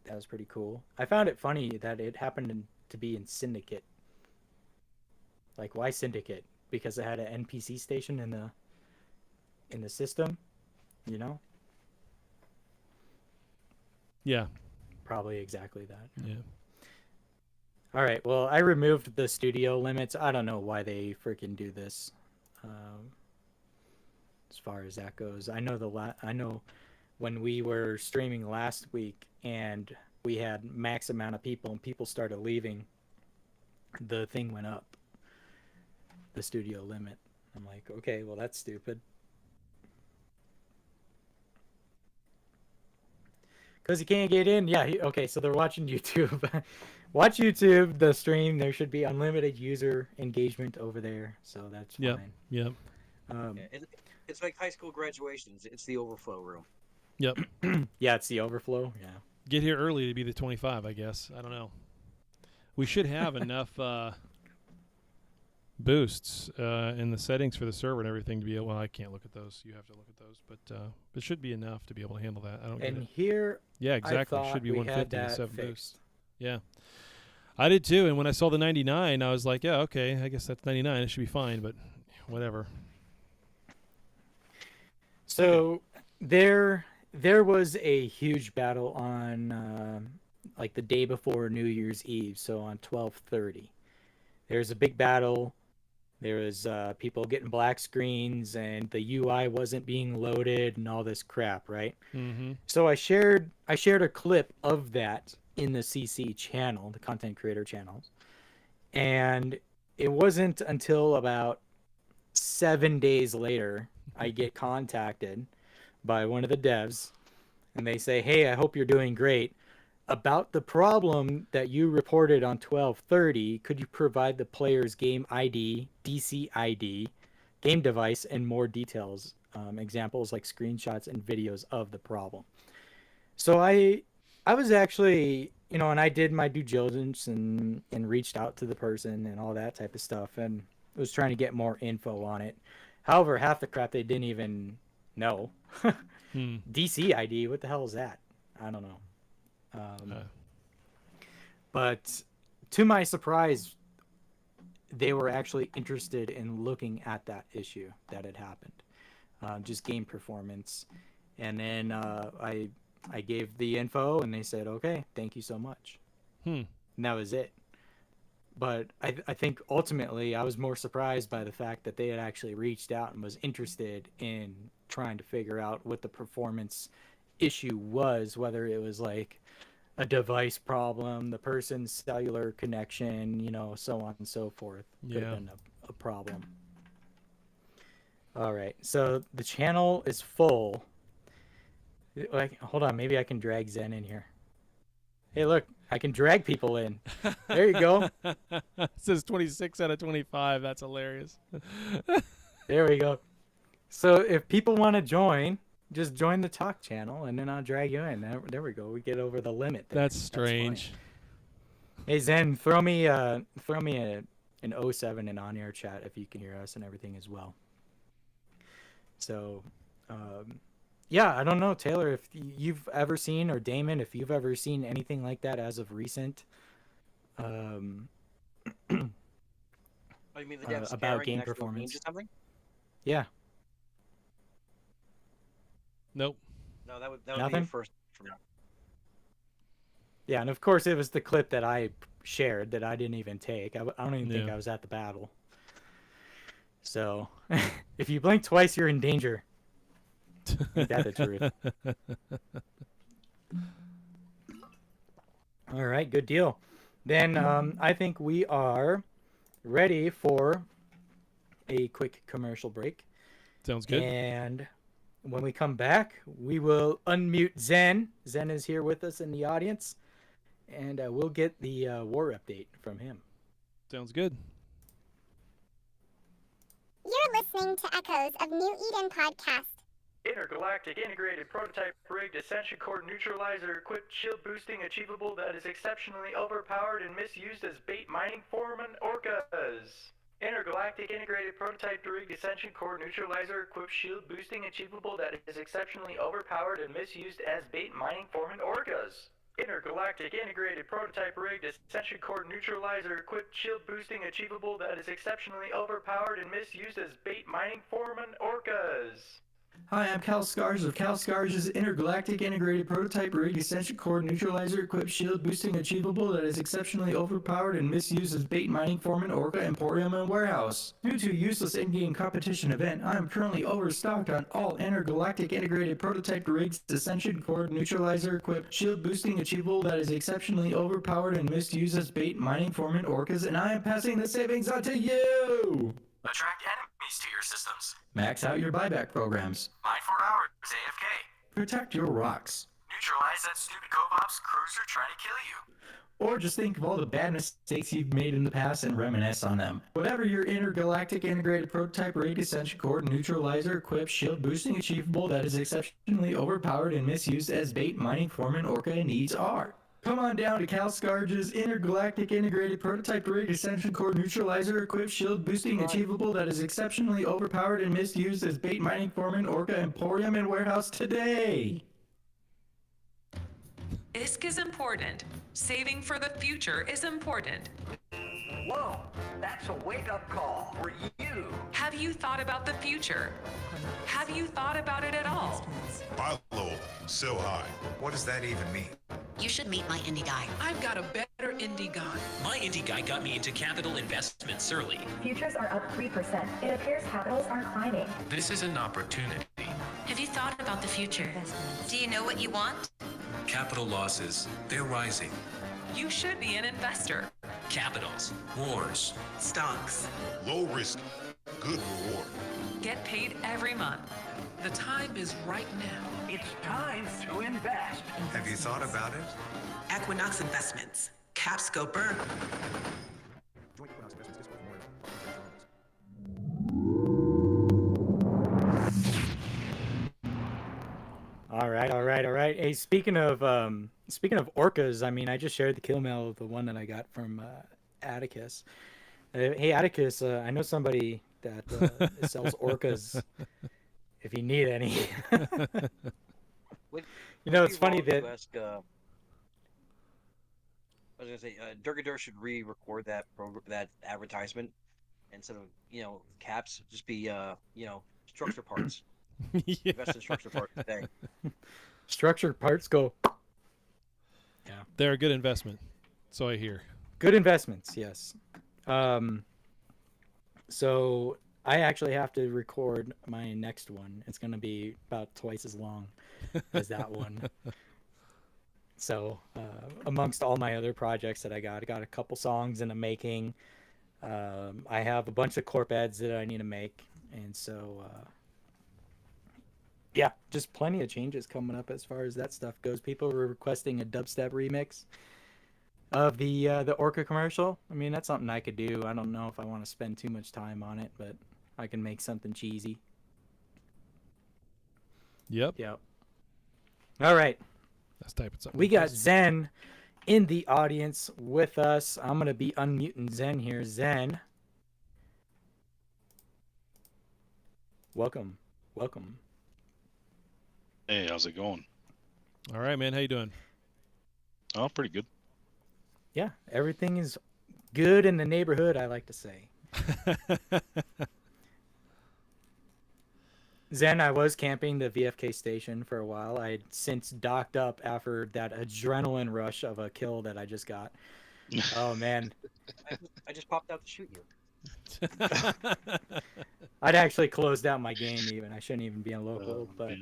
That was pretty cool. I found it funny that it happened to be in Syndicate. Like, why Syndicate? Because it had an NPC station in the system, you know? Yeah. Probably exactly that. Yeah. All right, well, I removed the studio limits. I don't know why they freaking do this. As far as that goes, I know when we were streaming last week and we had max amount of people and people started leaving, the thing went up, the studio limit. I'm like, okay, well, that's stupid. Because you can't get in. Yeah, okay, so they're watching YouTube. Watch YouTube, the stream. There should be unlimited user engagement over there, so that's Yep. fine. Yep. Yeah, it's like high school graduations. It's the overflow room. Yep. Yeah, it's the overflow. Yeah. Get here early to be the 25, I guess. I don't know. We should have enough boosts in the settings for the server and everything to be able. Well, I can't look at those. You have to look at those, but it should be enough to be able to handle that. I don't get And it. here, Yeah, exactly. I It thought should be we 150 had and that 7 fixed. boosts. Yeah. I did too, and when I saw the 99, I was like, yeah, okay, I guess that's 99. It should be fine, but whatever. So there was a huge battle on like the day before New Year's Eve, so on 12/30. There's a big battle. There was people getting black screens and the UI wasn't being loaded and all this crap, right? Mm-hmm. So I shared a clip of that in the CC channel, the content creator channels. And it wasn't until about 7 days later I get contacted by one of the devs and they say, "Hey, I hope you're doing great. About the problem that you reported on 12/30, could you provide the player's game ID, DC ID, game device, and more details, examples like screenshots and videos of the problem?" So I was actually, and I did my due diligence and reached out to the person and all that type of stuff and was trying to get more info on it. However, half the crap they didn't even no. Hmm. DC ID, what the hell is that? I don't know. But to my surprise, they were actually interested in looking at that issue that had happened, just game performance. And then I gave the info, and they said, okay, thank you so much. Hmm. And that was it. But I think ultimately I was more surprised by the fact that they had actually reached out and was interested in trying to figure out what the performance issue was, whether it was like a device problem, the person's cellular connection, so on and so forth. Could have Yeah. been a problem. All right, so the channel is full. Like, hold on, maybe I can drag Zen in here. Hey, look, I can drag people in. There you go. It says 26 out of 25. That's hilarious. There we go. So if people want to join, just join the talk channel, and then I'll drag you in. There we go. We get over the limit there. That's strange. Fine. Hey Zen, throw me an 07 in on-air chat if you can hear us and everything as well. So, yeah, I don't know, Taylor, if you've ever seen, or Damon, if you've ever seen anything like that as of recent. Oh, you mean the damn About scaring game next to a performance. range or something? Yeah. Nope. No, that would be Nothing? your first. For now. Yeah, and of course it was the clip that I shared that I didn't even take. I don't even think Yeah. I was at the battle. So, if you blink twice, you're in danger. Ain't that the truth? All right, good deal. Then I think we are ready for a quick commercial break. Sounds good. And when we come back, we will unmute Zen. Zen is here with us in the audience, and we'll get the war update from him. Sounds good. You're listening to Echoes of New Eden Podcast. Intergalactic integrated prototype rigged ascension core neutralizer equipped shield boosting achievable that is exceptionally overpowered and misused as bait mining foreman orcas. Intergalactic integrated prototype rigged ascension core neutralizer equipped shield boosting achievable that is exceptionally overpowered and misused as bait mining foreman orcas. Intergalactic integrated prototype rigged ascension core neutralizer equipped shield boosting achievable that is exceptionally overpowered and misused as bait mining foreman orcas. Hi, I'm Cal Scars of Cal Scars' Intergalactic Integrated Prototype Rigged Ascension Core Neutralizer Equipped Shield Boosting Achievable that is exceptionally overpowered and misused as bait mining foreman Orca Emporium and Warehouse. Due to a useless in-game competition event, I am currently overstocked on all Intergalactic Integrated Prototype Rigged Ascension Core Neutralizer Equipped Shield Boosting Achievable that is exceptionally overpowered and misused as bait mining foreman Orcas, and I am passing the savings on to you! Attract enemies to your systems. Max out your buyback programs. Mine 4 hours AFK. Protect your rocks. Neutralize that stupid co-ops cruiser trying to kill you. Or just think of all the bad mistakes you've made in the past and reminisce on them. Whatever your intergalactic integrated prototype rigged ascension core neutralizer equipped shield boosting achievable that is exceptionally overpowered and misused as bait mining foreman orca needs are. Come on down to Cal Scarge's intergalactic integrated prototype rigged ascension core neutralizer equipped shield boosting achievable that is exceptionally overpowered and misused as bait mining foreman orca emporium and warehouse today. ISK is important. Saving for the future is important. Whoa, that's a wake-up call for you. Have you thought about the future? Have you thought about it at all? Buy low, sell high. What does that even mean? You should meet my indie guy. I've got a better indie guy. My indie guy got me into capital investments early. Futures are up 3%. It appears capitals are climbing. This is an opportunity. Have you thought about the future? Do you know what you want? Capital losses, they're rising. You should be an investor. Capitals, wars, Stocks. Low risk, good reward. Get paid every month. The time is right now. It's time to invest. Have you thought about it? Equinox Investments. Capscoper. All right. Hey, speaking of orcas, I mean, I just shared the kill mail of the one that I got from Atticus. Hey, Atticus, I know somebody that sells orcas. if you need any. Would- You know, would it's be funny wrong to that ask, I was gonna say, Durgador should re-record that advertisement instead of caps, just be structure parts. Invest in structure parts today. structured parts go They're a good investment, so I hear. good investments. Yes. So I actually have to record my next one. It's going to be about twice as long as that one. So amongst all my other projects that I got a couple songs in the making. I have a bunch of corp ads that I need to make, and so yeah, just plenty of changes coming up as far as that stuff goes. People were requesting a dubstep remix of the Orca commercial. I mean, that's something I could do. I don't know if I want to spend too much time on it, but I can make something cheesy. Yep. Yep. All right. Let's type it something. We got Zen in the audience with us. I'm going to be unmuting Zen here. Zen. Welcome. Welcome. Hey, how's it going? All right, man. How you doing? Oh, pretty good. Yeah, everything is good in the neighborhood, I like to say. Zen, I was camping the VFK station for a while. I had since docked up after that adrenaline rush of a kill that I just got. Oh, man. I just popped out to shoot you. I'd actually closed out my game even. I shouldn't even be in local, but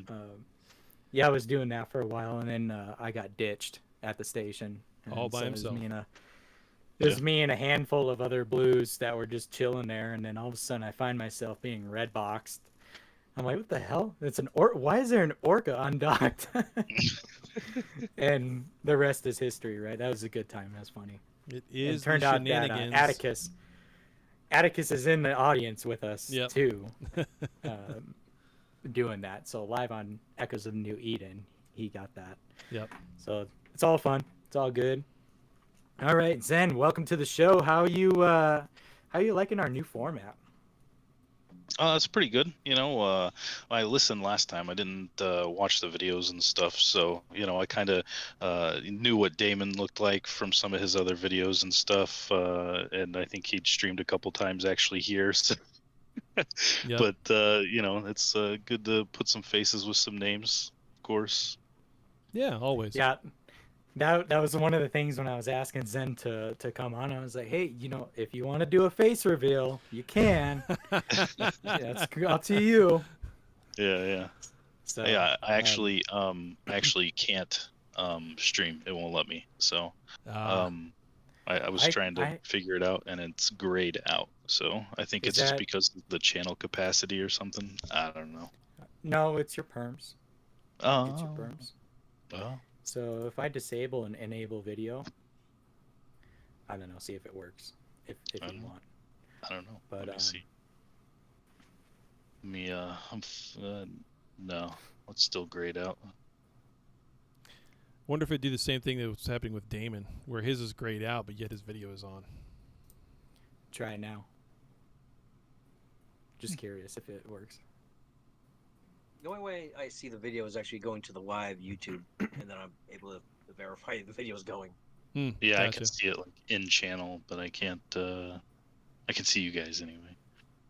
yeah, I was doing that for a while, and then I got ditched at the station. All by himself. It was me and a handful of other blues that were just chilling there, and then all of a sudden I find myself being red boxed. I'm like, what the hell? It's an why is there an orca undocked? And the rest is history, right? That was a good time. That was funny. It is. It turned the out that shenanigans. Atticus is in the audience with us Yep. too, doing that. So live on Echoes of New Eden, he got that. Yep. So it's all fun. It's all good. All right, Zen, welcome to the show. How you liking our new format? It's pretty good. I listened last time. I didn't watch the videos and stuff, so I kind of knew what Damon looked like from some of his other videos and stuff. And I think he'd streamed a couple times actually here. So. Yep. But it's good to put some faces with some names, of course. Yeah, always. Yeah. That was one of the things when I was asking Zen to come on. I was like, hey, if you want to do a face reveal, you can. That's up to you. Yeah. So yeah, I actually can't stream. It won't let me. So I was trying to figure it out, and it's grayed out. So I think it's just because of the channel capacity or something. I don't know. No, it's your perms. Oh. It's your perms. Oh. So if I disable and enable video, I don't know. See if it works. If you want. I don't know. But let me see. No, it's still grayed out. Wonder if it'd do the same thing that was happening with Damon, where his is grayed out, but yet his video is on. Try it now. Just curious if it works. The only way I see the video is actually going to the live YouTube, and then I'm able to verify the video is going. Yeah, gotcha. I can see it like in channel, but I can't. I can see you guys anyway.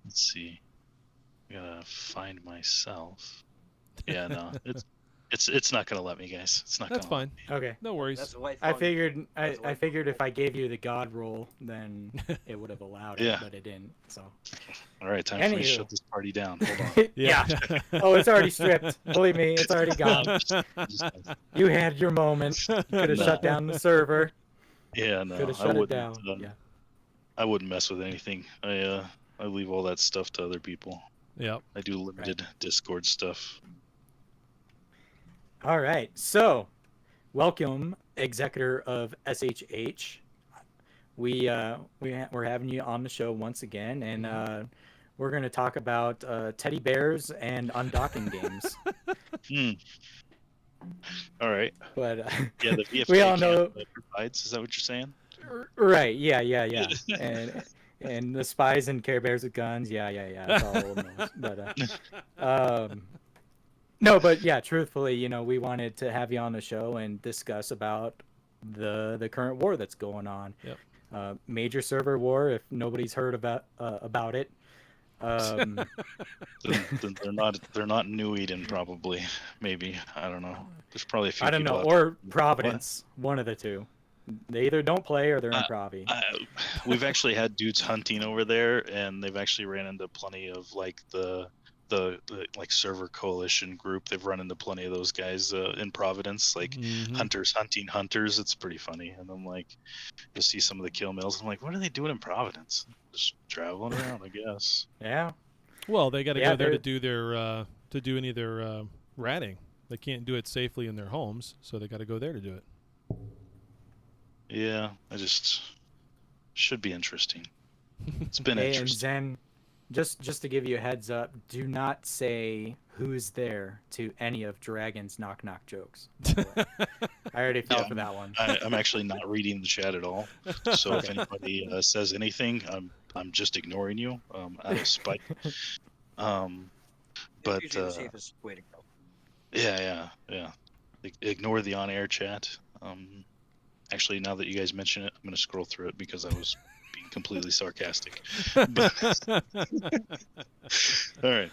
Let's see. I gotta find myself. Yeah, no, it's not gonna let me, guys. It's not. That's gonna fine. Okay. No worries. That's life. I figured if I gave you the God roll, then it would have allowed it, Yeah. but it didn't. So. All right, time for me to Anywho. shut this party down. Hold on. Yeah. Oh, it's already stripped. Believe me, it's already gone. You had your moment. You could have shut down the server. Yeah, no, Could have I shut it wouldn't. down. Yeah. I wouldn't mess with anything. I leave all that stuff to other people. Yep. I do limited Discord stuff. All right. So, welcome, executor of SHH. We're having you on the show once again, and we're going to talk about teddy bears and undocking games. All right. But Yeah, the VFK we all know. provides. Is that what you're saying? Right. Yeah. And the spies and Care Bears with guns. Yeah. That's all old news. But No, but yeah, truthfully, you know, we wanted to have you on the show and discuss about the current war that's going on. Yep. Major server war. If nobody's heard about it, then they're not New Eden, probably. Maybe, I don't know. There's probably a few. I don't people know, out or Providence, one of the two. They either don't play or they're in there. Provi. We've actually had dudes hunting over there, and they've actually ran into plenty of like the like server coalition group. They've run into plenty of those guys in Providence, like hunters hunting hunters. It's pretty funny. And I'm like, you'll see some of the kill mills. I'm like, what are they doing in Providence? Just traveling around, I guess. Yeah. Well, they got to go there they're- to do their to do any of their ratting. They can't do it safely in their homes, so they got to go there to do it. Yeah, I just should be interesting. It's been Hey, and interesting. Zen, just to give you a heads up, do not say who's there to any of Dragon's knock knock jokes. I already fell Yeah, for that one. I'm actually not reading the chat at all. So if anybody says anything, I'm just ignoring you out of spite. But usually the safest way to go. yeah. Ignore the on-air chat. Actually, now that you guys mention it, I'm going to scroll through it because I was being completely sarcastic. But... all right.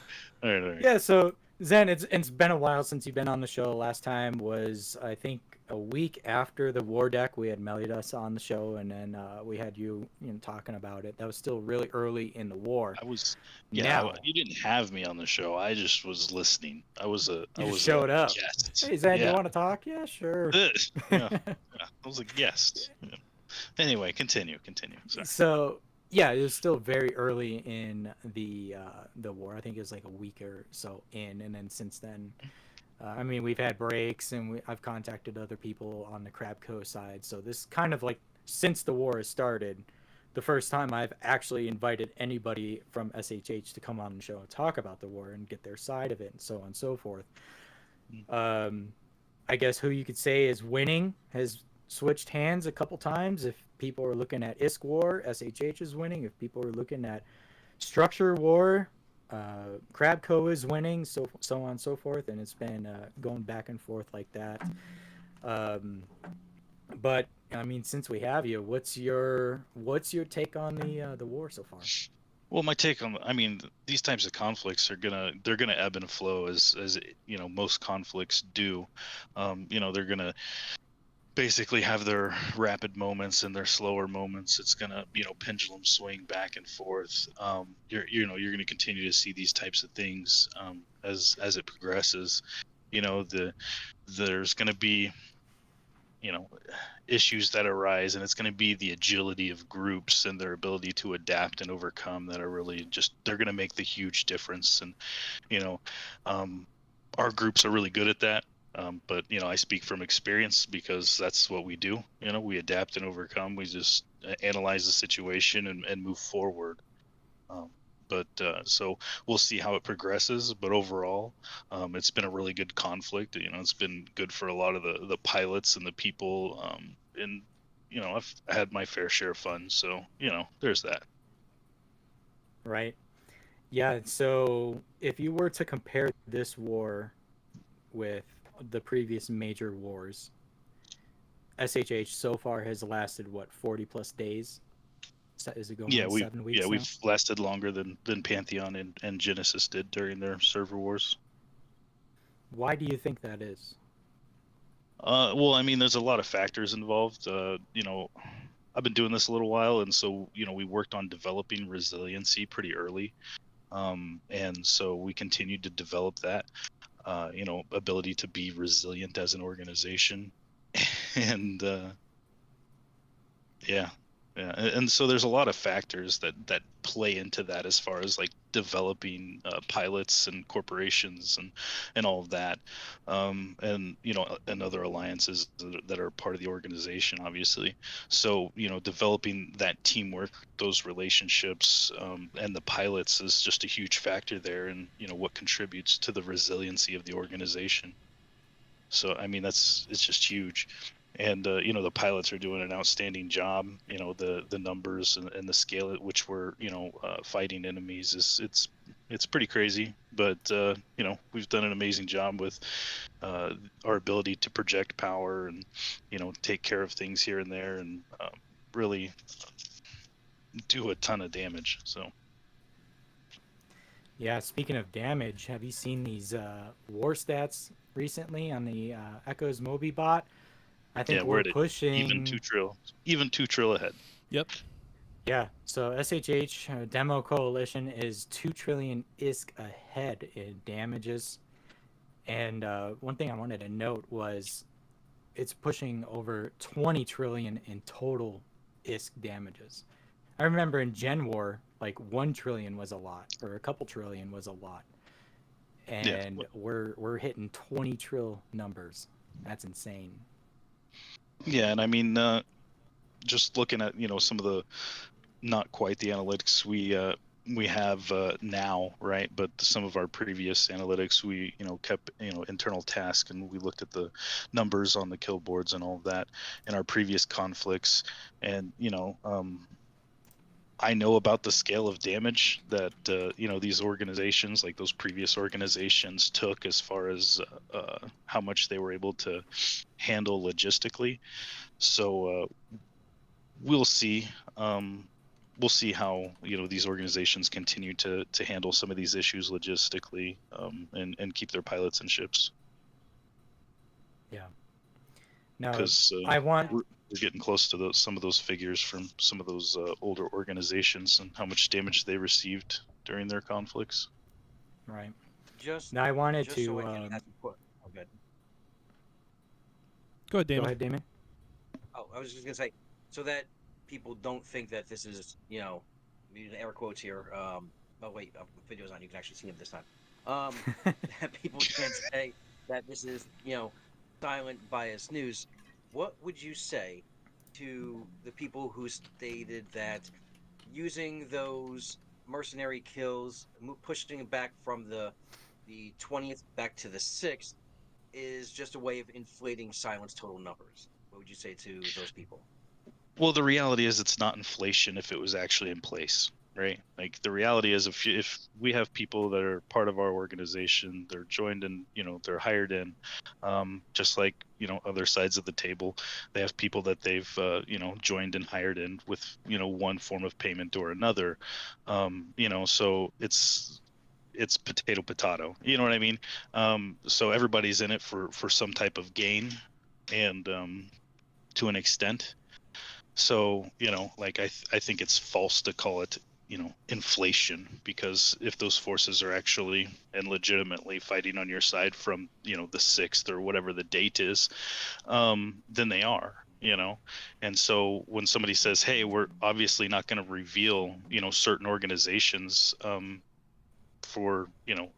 Yeah, so Zen, it's been a while since you've been on the show. Last time was, I think, a week after the war deck. We had Meliodas on the show, and then we had you talking about it. That was still really early in the war. I was, Now, you didn't have me on the show. I just was listening. I was showed up. guest. Hey, Zen, Yeah. you want to talk? Yeah, sure. Yeah, I was a guest. Yeah. Anyway, continue. Sorry. So yeah, it was still very early in the war. I think it was like a week or so in, and then since then, I mean, we've had breaks, and I've contacted other people on the Crabco side. So this kind of like since the war has started, the first time I've actually invited anybody from SHH to come on the show and talk about the war and get their side of it, and so on and so forth. I guess who you could say is winning has switched hands a couple times. If people are looking at ISK war, SHH is winning. If people are looking at structure war, Crabco is winning, so on and so forth, and it's been going back and forth like that. But I mean, since we have you, what's your take on the war so far? Well, my take on, I mean, these types of conflicts they're gonna ebb and flow as most conflicts do. They're gonna basically have their rapid moments and their slower moments. It's gonna pendulum swing back and forth. You're gonna continue to see these types of things as it progresses. There's gonna be issues that arise, and it's going to be the agility of groups and their ability to adapt and overcome that are really they're going to make the huge difference. And our groups are really good at that, but I speak from experience because that's what we do. We adapt and overcome. We just analyze the situation and move forward. So we'll see how it progresses. But overall, it's been a really good conflict. It's been good for a lot of the pilots and the people. And I've had my fair share of fun. So there's that. Right. Yeah. So if you were to compare this war with the previous major wars, SHH so far has lasted 40 plus days. Is it going on 7 weeks? Yeah, now? we've lasted longer than Pantheon and Genesis did during their server wars. Why do you think that is? Well, I mean, there's a lot of factors involved. I've been doing this a little while, and so we worked on developing resiliency pretty early, and so we continued to develop that. Ability to be resilient as an organization, and and so there's a lot of factors that play into that as far as like developing pilots and corporations and all of that, and other alliances that are part of the organization, obviously. So developing that teamwork, those relationships, and the pilots is just a huge factor there, and what contributes to the resiliency of the organization. So I mean, it's just huge. And the pilots are doing an outstanding job. The numbers and the scale at which we're fighting enemies it's pretty crazy, but you know, we've done an amazing job with our ability to project power and, you know, take care of things here and there, and really do a ton of damage. So Yeah, speaking of damage, have you seen these war stats recently on the Echoes Moby bot? I think we're pushing even 2 trill ahead. Yep. Yeah, so SHH Demo Coalition is 2 trillion ISK ahead in damages. And one thing I wanted to note was it's pushing over 20 trillion in total ISK damages. I remember in Gen War, like 1 trillion was a lot, or a couple trillion was a lot. And we're hitting 20 trill numbers. That's insane. Yeah, and I mean, just looking at, you know, some of the, not quite the analytics we have now, right? But some of our previous analytics, we, you know, kept, you know, internal task, and we looked at the numbers on the kill boards and all of that in our previous conflicts. And, you know, I know about the scale of damage that, you know, these organizations, like those previous organizations, took as far as how much they were able to handle logistically. So we'll see. We'll see how, you know, these organizations continue to handle some of these issues logistically, and keep their pilots and ships. Yeah. Now, because we're getting close to some of those figures from some of those older organizations and how much damage they received during their conflicts. Right. Just now, I wanted to. So I can good. Go ahead, Damon. Go ahead, Damon. Oh, I was just gonna say, so that people don't think that this is, you know, using air quotes here. Oh wait, video's on. You can actually see him this time. That people can't say that this is, you know, silent bias news. What would you say to the people who stated that using those mercenary kills, pushing it back from the 20th back to the 6th, is just a way of inflating Silent's total numbers? What would you say to those people? Well, the reality is it's not inflation if it was actually in place, right? Like, the reality is if we have people that are part of our organization, they're joined in, you know, they're hired in, just like, you know, other sides of the table, they have people that they've, you know, joined and hired in with, you know, one form of payment or another, you know, so it's potato, you know what I mean? So everybody's in it for some type of gain, and to an extent. So, you know, like, I think it's false to call it, you know, inflation, because if those forces are actually and legitimately fighting on your side from, you know, the 6th or whatever the date is, then they are, you know. And so when somebody says, hey, we're obviously not going to reveal, you know, certain organizations for, you know,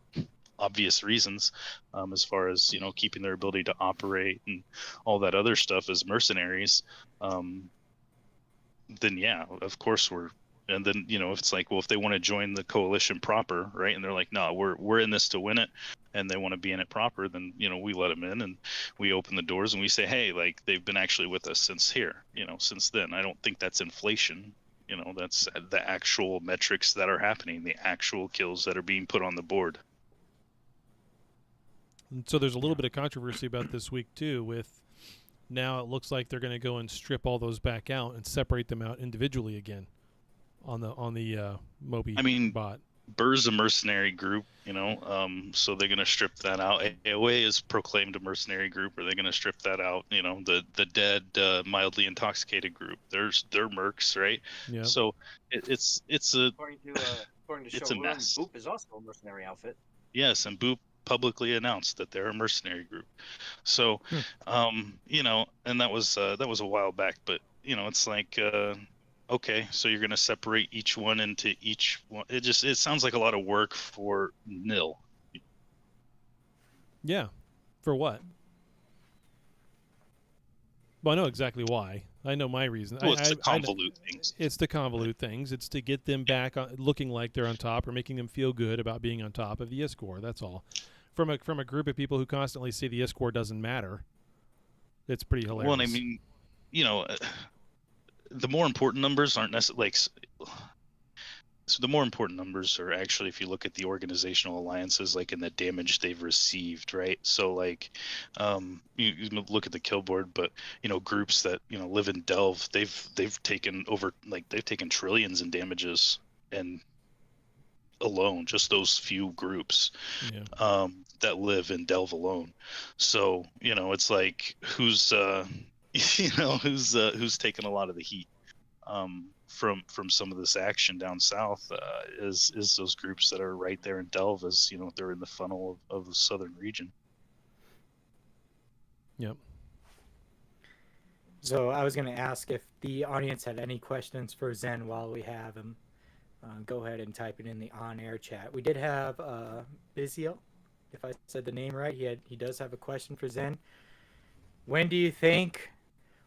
obvious reasons, as far as, you know, keeping their ability to operate and all that other stuff as mercenaries, then yeah, of course and then, you know, if it's like, well, if they want to join the coalition proper, right, and they're like, no, we're in this to win it, and they want to be in it proper, then, you know, we let them in and we open the doors and we say, hey, like, they've been actually with us since then. I don't think that's inflation. You know, that's the actual metrics that are happening, the actual kills that are being put on the board. And so there's a little bit of controversy about this week too, with now it looks like they're going to go and strip all those back out and separate them out individually again on the Moby bot. Burr's a mercenary group, you know, so they're going to strip that out. AOA is proclaimed a mercenary group. Are they going to strip that out? You know, the dead, mildly intoxicated group, they're mercs, right? Yeah. So it's a according to it's a mess. Boop is also a mercenary outfit. Yes, and Boop publicly announced that they're a mercenary group. So, you know, and that was a while back, but, you know, it's like, okay, so you're going to separate each one into each one. It sounds like a lot of work for nil. Yeah. For what? Well, I know exactly why. I know my reason. Well, it's to convolute things. It's to convolute things. It's to get them back looking like they're on top, or making them feel good about being on top of the ISK. That's all. From a group of people who constantly say the ISK doesn't matter, it's pretty hilarious. Well, and I mean, you know, the more important numbers aren't necessarily like. so the more important numbers are actually if you look at the organizational alliances, like in the damage they've received, right? So like you look at the kill board, but groups that live in Delve, they've taken trillions in damages, and alone, just those few groups that live in Delve alone. So it's like who's taking a lot of the heat from some of this action down south is those groups that are right there in Delve, as they're in the funnel of the southern region. Yep. So I was going to ask if the audience had any questions for Zen while we have him. Go ahead and type it in the on-air chat. We did have Biziel, if I said the name right. He does have a question for Zen. When do you think,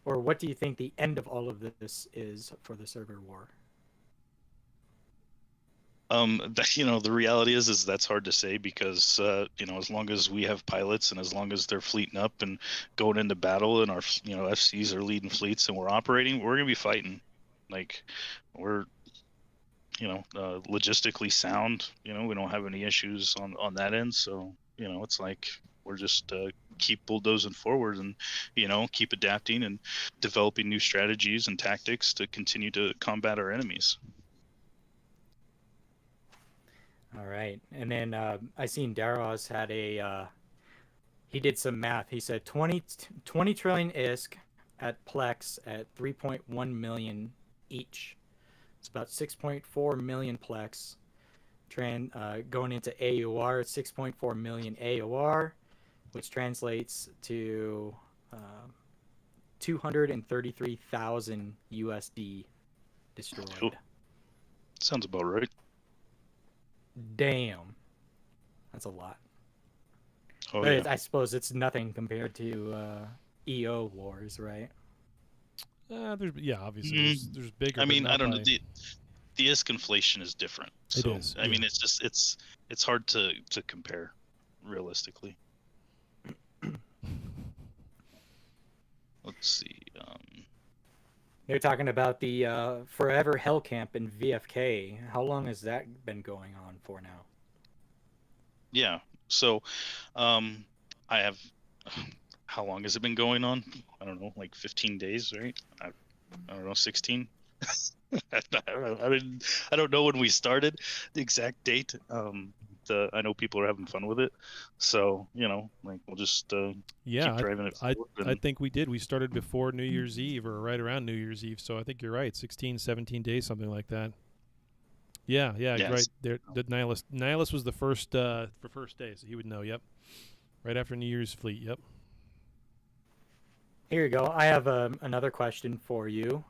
or what do you think the end of all of this is for the server war? The reality is that's hard to say, because as long as we have pilots and as long as they're fleeting up and going into battle and our FCs are leading fleets and we're operating, we're gonna be fighting. Like, we're logistically sound. We don't have any issues on that end. So it's like we're just keep bulldozing forward and keep adapting and developing new strategies and tactics to continue to combat our enemies. All right. And then I seen Daros had he did some math. He said 20 trillion ISK at Plex at 3.1 million each. It's about 6.4 million Plex. Going into AUR, it's 6.4 million AUR, which translates to 233,000 USD destroyed. Cool. Sounds about right. Damn. That's a lot. Oh, but I suppose it's nothing compared to EO wars, right? Obviously there's bigger. I mean, I don't know. The ISK inflation is different. So, it is. I mean, it's just it's hard to compare realistically. Let's see. They're talking about the Forever Hell Camp in VFK. How long has that been going on for now? Yeah. So, I have. How long has it been going on? I don't know, like 15 days, right? I don't know, 16. I don't know when we started, the exact date. I know people are having fun with it, so like we'll just keep driving it forward. I think we did. We started before New Year's Eve, or right around New Year's Eve. So I think you're right, 16, 17 days, something like that. Yeah, yes. Right. There, the Nihilus was the first day, so he would know. Yep, right after New Year's Fleet. Yep. Here you go. I have another question for you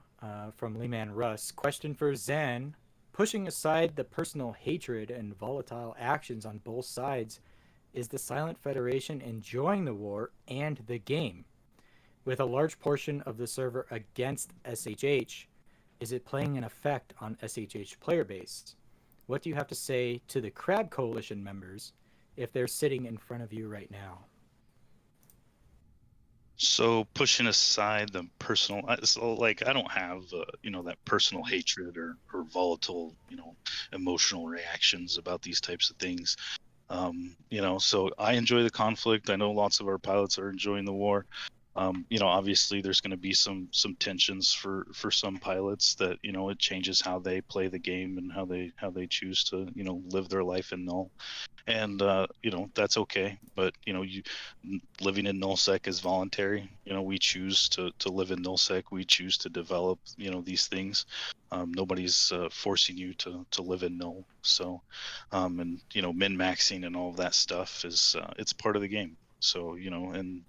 from Leeman Russ. Question for Zen. Pushing aside the personal hatred and volatile actions on both sides, is the Silent Federation enjoying the war and the game? With a large portion of the server against SHH, is it playing an effect on SHH player base? What do you have to say to the Crab Coalition members if they're sitting in front of you right now? So pushing aside the personal, so like I don't have that personal hatred or volatile emotional reactions about these types of things. So I enjoy the conflict. I know lots of our pilots are enjoying the war. Obviously there's going to be some tensions for some pilots that it changes how they play the game and how they choose to live their life in null. And that's okay, but living in nullsec is voluntary. We choose to live in nullsec. We choose to develop these things. Nobody's forcing you to live in null. So and min-maxing and all of that stuff is it's part of the game. So and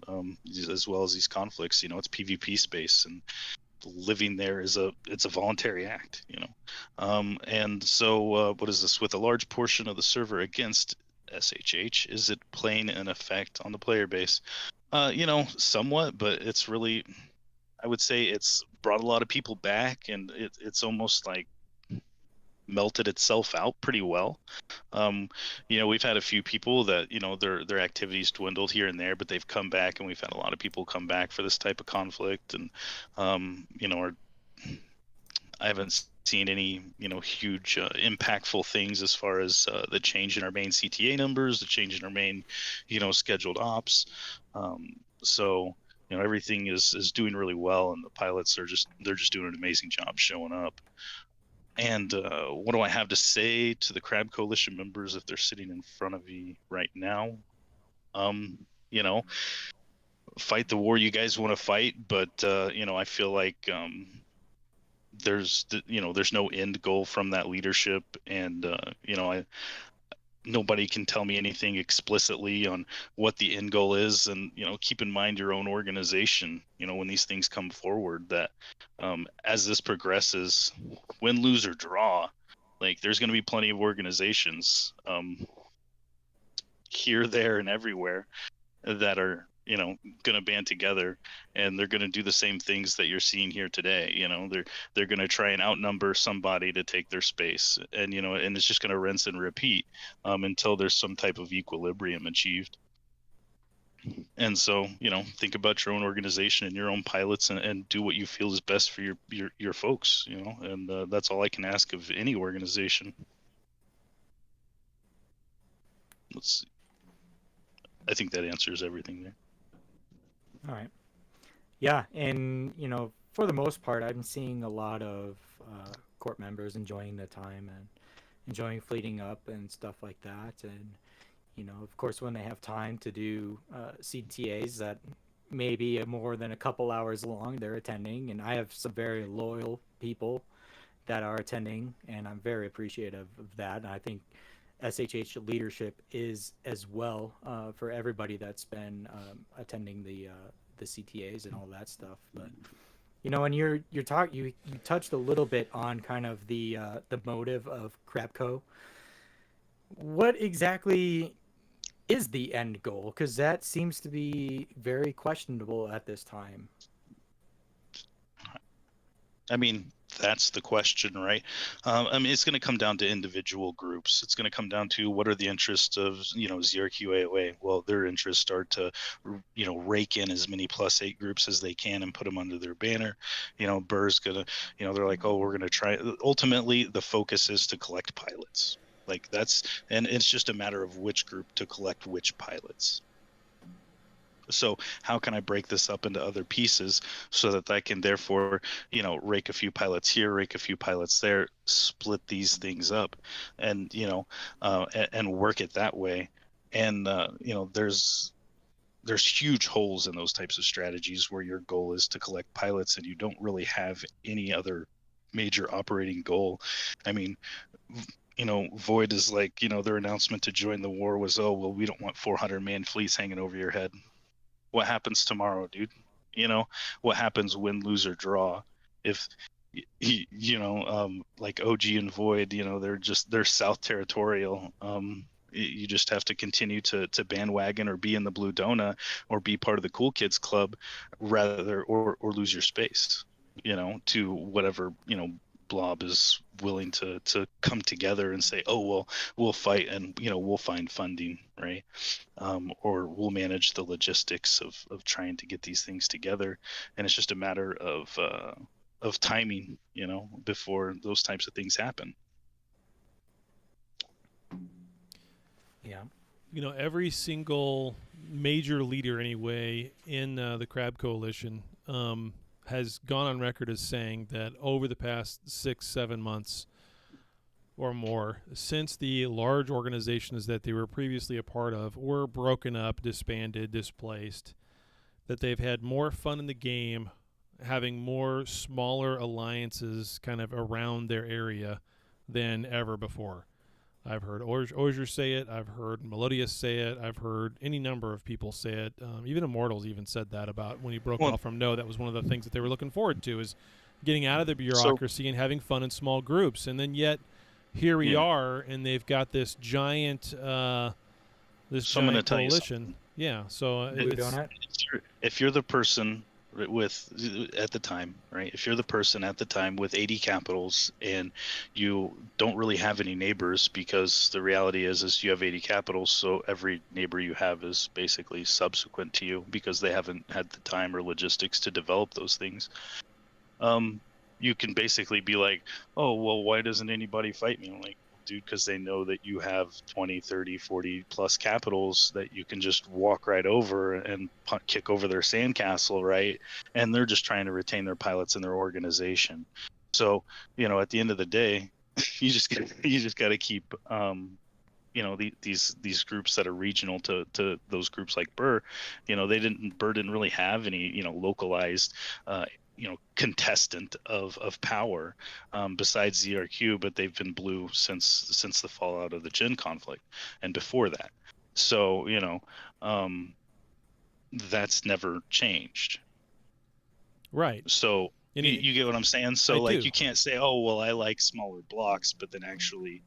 as well as these conflicts, it's PvP space, and living there it's a voluntary act. And so what is this? With a large portion of the server against SHH, is it playing an effect on the player base? Somewhat, but it's really, I would say it's brought a lot of people back, and it's almost like melted itself out pretty well. We've had a few people that their activities dwindled here and there, but they've come back, and we've had a lot of people come back for this type of conflict, and I haven't seen any, huge impactful things as far as the change in our main CTA numbers, the change in our main, scheduled ops. So, everything is doing really well, and the pilots they're just doing an amazing job showing up. And what do I have to say to the Crab Coalition members if they're sitting in front of me right now? Fight the war you guys want to fight, but I feel like there's no end goal from that leadership, and nobody can tell me anything explicitly on what the end goal is. And keep in mind your own organization, when these things come forward, that as this progresses, win, lose, or draw, like there's going to be plenty of organizations here, there, and everywhere that are going to band together, and they're going to do the same things that you're seeing here today. They're going to try and outnumber somebody to take their space, and and it's just going to rinse and repeat until there's some type of equilibrium achieved. And so think about your own organization and your own pilots, and do what you feel is best for your folks, and that's all I can ask of any organization. Let's see. I think that answers everything there. All right. Yeah, and for the most part, I'm seeing a lot of court members enjoying the time and enjoying fleeting up and stuff like that. And of course, when they have time to do CTAs that maybe more than a couple hours long, they're attending. And I have some very loyal people that are attending, and I'm very appreciative of that. And I think SHH leadership is as well, for everybody that's been attending the CTAs and all that stuff. But when you touched a little bit on kind of the motive of Crabco. What exactly is the end goal? Because that seems to be very questionable at this time. I mean, that's the question, right? It's going to come down to individual groups. It's going to come down to what are the interests of, ZRQAOA. Well, their interests are to, rake in as many +8 groups as they can and put them under their banner. Burr's going to, they're like, oh, we're going to try. Ultimately, the focus is to collect pilots. Like and it's just a matter of which group to collect which pilots. So how can I break this up into other pieces so that I can therefore, rake a few pilots here, rake a few pilots there, split these things up, and, and work it that way. And, there's huge holes in those types of strategies where your goal is to collect pilots and you don't really have any other major operating goal. I mean, Void is like, their announcement to join the war was, oh, well, we don't want 400-man fleets hanging over your head. What happens tomorrow, dude? What happens win, lose, or draw? If like OG and Void, they're South Territorial. You just have to continue to bandwagon or be in the Blue Donut or be part of the Cool Kids Club, rather or lose your space. To whatever Blob is willing to come together and say, oh, well, we'll fight and we'll find funding, right? Or we'll manage the logistics of trying to get these things together. And it's just a matter of timing, before those types of things happen. Yeah. Every single major leader anyway in the Crab Coalition has gone on record as saying that over the past 6-7 months or more, since the large organizations that they were previously a part of were broken up, disbanded, displaced, that they've had more fun in the game having more smaller alliances kind of around their area than ever before. I've heard Ozier say it. I've heard Melodious say it. I've heard any number of people say it. Even Immortals even said that about when he broke off from No. That was one of the things that they were looking forward to, is getting out of the bureaucracy and having fun in small groups. And then yet here we are, and they've got this giant coalition. Yeah. So if you're the person at the time, right? If you're the person at the time with 80 capitals and you don't really have any neighbors, because the reality is you have 80 capitals, so every neighbor you have is basically subsequent to you because they haven't had the time or logistics to develop those things. you can basically be like, oh, well, why doesn't anybody fight me? I'm like, dude, because they know that you have 20, 30, 40 plus capitals that you can just walk right over and kick over their sandcastle, right? And they're just trying to retain their pilots in their organization. So, at the end of the day, you just got to keep, these groups that are regional to those groups like Burr. Burr didn't really have any, localized, contestant of power besides ZRQ, but they've been blue since the fallout of the Jin conflict and before that. So that's never changed. Right. So you get what I'm saying? So you can't say, oh, well, I like smaller blocks, but then actually,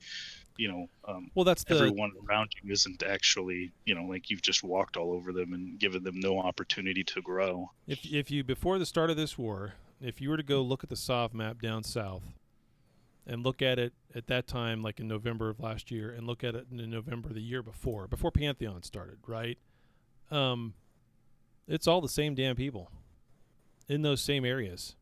well, that's everyone around you isn't actually, like you've just walked all over them and given them no opportunity to grow. If you, before the start of this war, if you were to go look at the SOV map down south and look at it at that time, like in November of last year, and look at it in November the year before Pantheon started, right? It's all the same damn people in those same areas.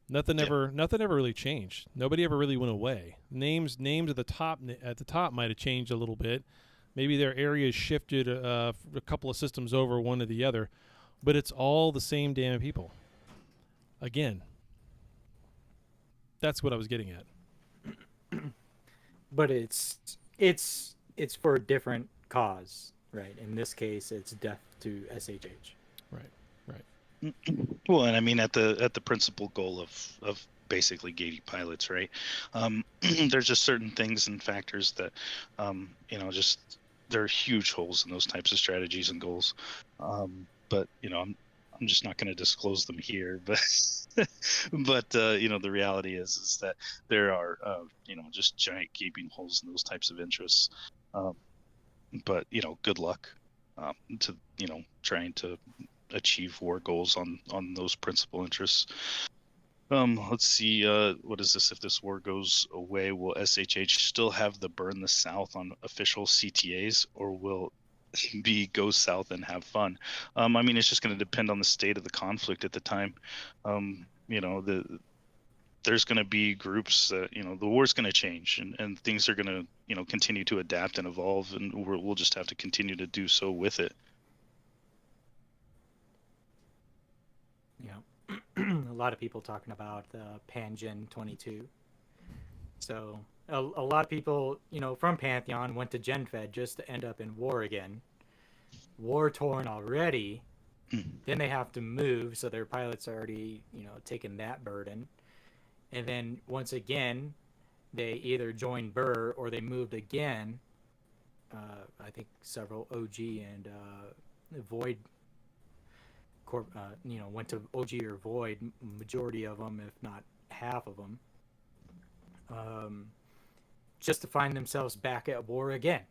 Nothing ever really changed. Nobody ever really went away. Names at the top might have changed a little bit. Maybe their areas shifted a couple of systems over one to the other, but it's all the same damn people. Again, that's what I was getting at. But it's for a different cause, right? In this case, it's death to SHH. Right. Well, and I mean at the principal goal of basically gating pilots, right? There's just certain things and factors that just there are huge holes in those types of strategies and goals. But I'm just not going to disclose them here, but the reality is that there are just giant gaping holes in those types of interests. But good luck to trying to achieve war goals on those principal interests. Let's see, what is this? If this war goes away, will SHH still have the burn the South on official CTAs, or will be go south and have fun? I mean, it's just going to depend on the state of the conflict at the time. There's going to be groups that, the war's going to change and things are going to, continue to adapt and evolve, and we'll just have to continue to do so with it. A lot of people talking about Panjin 22. So a lot of people, from Pantheon went to GenFed just to end up in war again. War torn already. Then they have to move, so their pilots are already, taking that burden. And then once again, they either joined Burr or they moved again. I think several OG and Void went to OG or Void, majority of them, if not half of them, just to find themselves back at war again.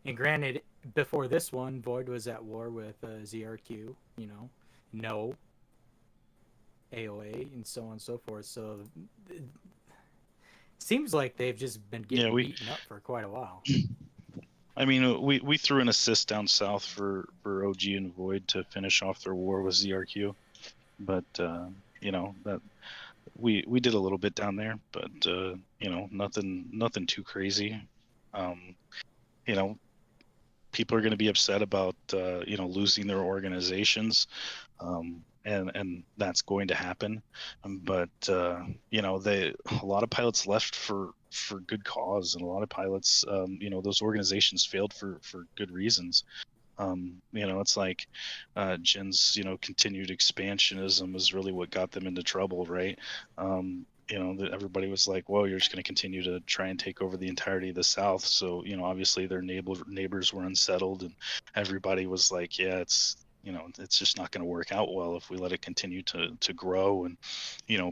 And granted, before this one, Void was at war with ZRQ, no AOA, and so on and so forth. So it seems like they've just been getting beaten up for quite a while. I mean, we threw an assist down south for OG and Void to finish off their war with ZRQ, but that we did a little bit down there, but nothing too crazy. People are going to be upset about losing their organizations, and that's going to happen. But a lot of pilots left for good cause, and a lot of pilots, those organizations failed for good reasons. It's like Jin's continued expansionism is really what got them into trouble, right? Everybody was like, well, you're just going to continue to try and take over the entirety of the South. So obviously their neighbors were unsettled, and everybody was like, yeah, it's just not going to work out well if we let it continue to grow. And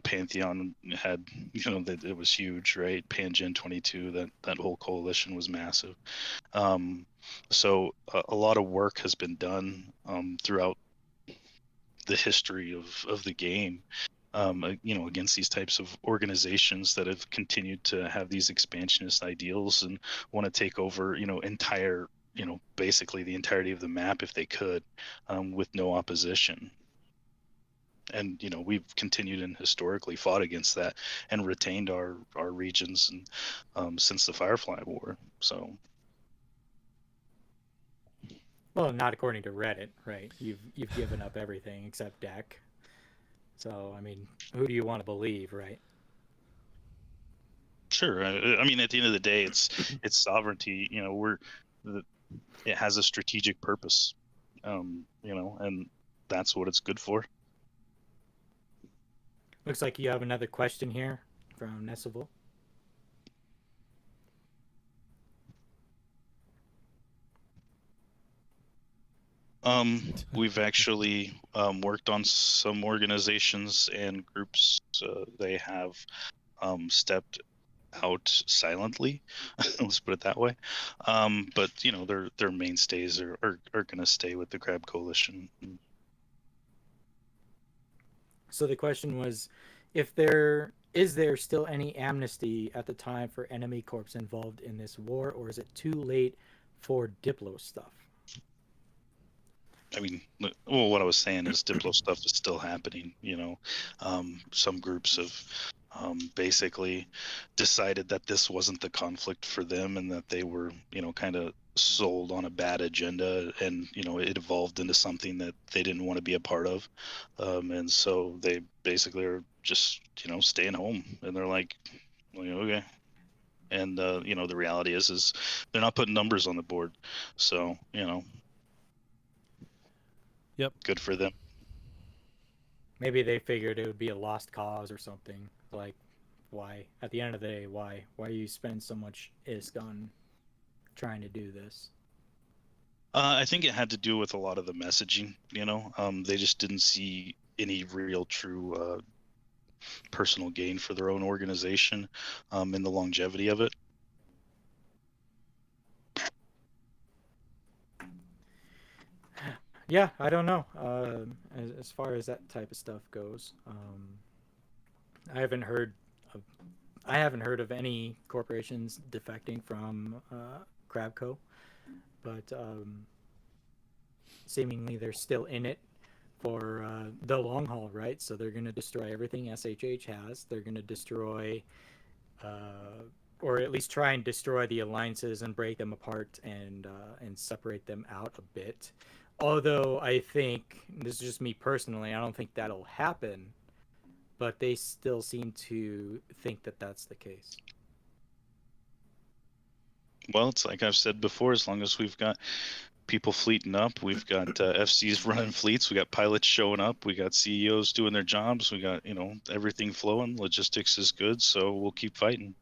Pantheon had that it was huge, right? Panjin 22, that whole coalition was massive. So a lot of work has been done throughout the history of the game, against these types of organizations that have continued to have these expansionist ideals and want to take over entire basically the entirety of the map if they could, with no opposition. and we've continued and historically fought against that and retained our regions and since the Firefly War. So, well, not according to Reddit, right? You've given up everything except deck. So I mean, who do you want to believe, right? Sure. I mean, at the end of the day, it's sovereignty. It has a strategic purpose, and that's what it's good for. Looks like you have another question here from Nessival. We've actually worked on some organizations and groups. They have stepped out silently, let's put it that way. But their mainstays are going to stay with the Crab Coalition. So the question was, is there still any amnesty at the time for enemy corps involved in this war, or is it too late for Diplo stuff? I mean, well, what I was saying is Diplo stuff is still happening. Some groups have basically decided that this wasn't the conflict for them, and that they were, kind of sold on a bad agenda, and it evolved into something that they didn't want to be a part of, and so they basically are just staying home, and they're like okay. And the reality is they're not putting numbers on the board, so Yep. Good for them. Maybe they figured it would be a lost cause or something. Like, why? At the end of the day, why? Why you spend so much ISK on trying to do this? I think it had to do with a lot of the messaging. They just didn't see any real, true personal gain for their own organization in the longevity of it. Yeah, I don't know. As far as that type of stuff goes, I haven't heard of any corporations defecting from Crabco, but seemingly they're still in it for the long haul, right? So they're going to destroy everything SHH has. They're going to destroy, or at least try and destroy the alliances and break them apart and separate them out a bit. Although I think, this is just me personally, I don't think that'll happen, but they still seem to think that that's the case. Well, it's like I've said before, as long as we've got people fleeting up, we've got FCs running fleets, we got pilots showing up, we got CEOs doing their jobs, we got, everything flowing, logistics is good, so we'll keep fighting.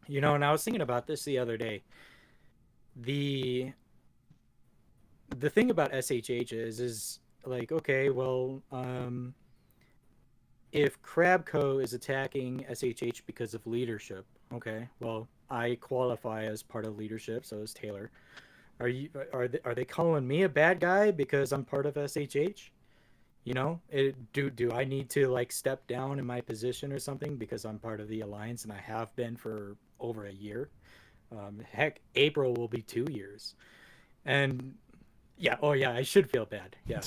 And I was thinking about this the other day. The thing about SHH is like, okay, well, if Crabco is attacking SHH because of leadership, okay, well, I qualify as part of leadership, so is Taylor. Are they calling me a bad guy because I'm part of SHH? Do I need to like step down in my position or something because I'm part of the alliance and I have been for over a year? Heck, April will be 2 years, and yeah, oh yeah, I should feel bad. Yeah.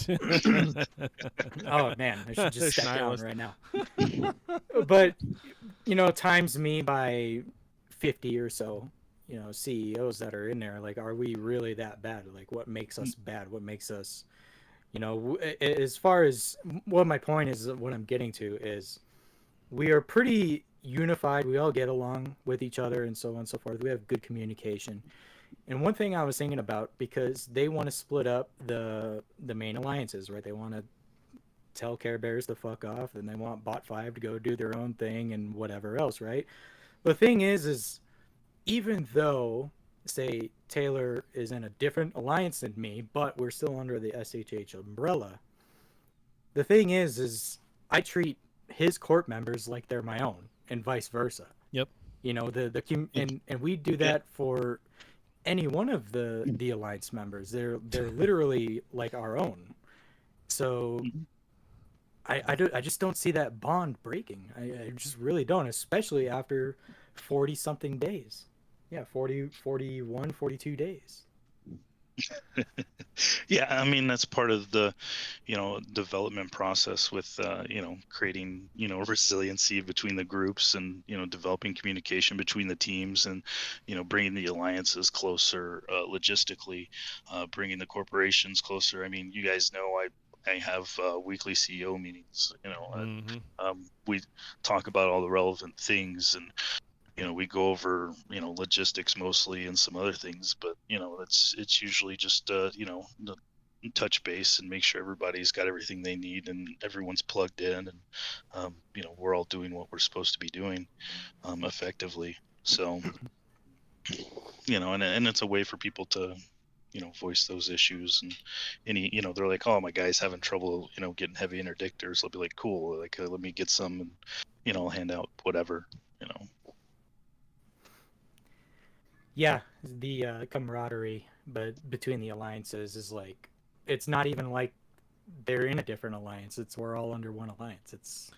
Oh man, I should just step down right now. But times me by 50 or so, CEOs that are in there. Like, are we really that bad? Like, what makes us bad? What makes us, as far as what my point is, what I'm getting to is, we are pretty unified. We all get along with each other and so on and so forth. We have good communication. And one thing I was thinking about, because they want to split up the main alliances, right? They want to tell Care Bears to fuck off, and they want Bot 5 to go do their own thing and whatever else, right? The thing is even though, say, Taylor is in a different alliance than me, but we're still under the SHH umbrella, the thing is I treat his court members like they're my own, and vice versa. Yep. And we do that for any one of the alliance members. They're literally like our own. So I just don't see that bond breaking. I just really don't, especially after 40 something days. Yeah, 40, 41, 42 days. Yeah, I mean that's part of the, development process with, creating, resiliency between the groups and, developing communication between the teams and, bringing the alliances closer, logistically, bringing the corporations closer. I mean, you guys know I have weekly CEO meetings, and we talk about all the relevant things and we go over, logistics mostly and some other things, but it's usually just the touch base and make sure everybody's got everything they need and everyone's plugged in and we're all doing what we're supposed to be doing effectively. So and it's a way for people to voice those issues and they're like, oh, my guy's having trouble getting heavy interdictors. I'll be like, cool, like let me get some and I'll hand out whatever. Yeah, the camaraderie between the alliances is like, it's not even like they're in a different alliance. It's we're all under one alliance. It's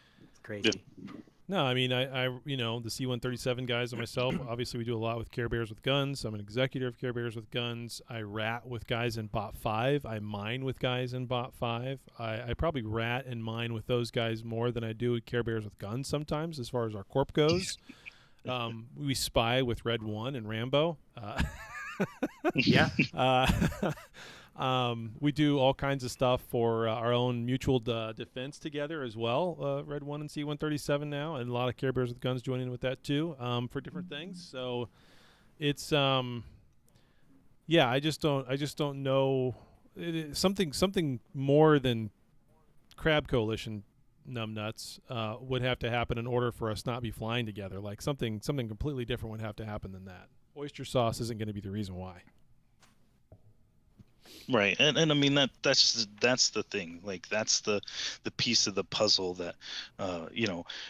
crazy. Yeah. No, I mean, I the C-137 guys and myself, obviously we do a lot with Care Bears with Guns. I'm an executor of Care Bears with Guns. I rat with guys in Bot 5. I mine with guys in Bot 5. I probably rat and mine with those guys more than I do with Care Bears with Guns sometimes as far as our corp goes. We spy with Red 1 and Rambo. Yeah. We do all kinds of stuff for our own mutual defense together as well. Red 1 and C-137 now, and a lot of Care Bears with Guns joining with that too for different things. So it's I just don't know something more than Crab Coalition numbnuts would have to happen in order for us not be flying together. Like something completely different would have to happen than that. Oyster sauce isn't going to be the reason why. Right, and I mean that's the thing. Like that's the piece of the puzzle that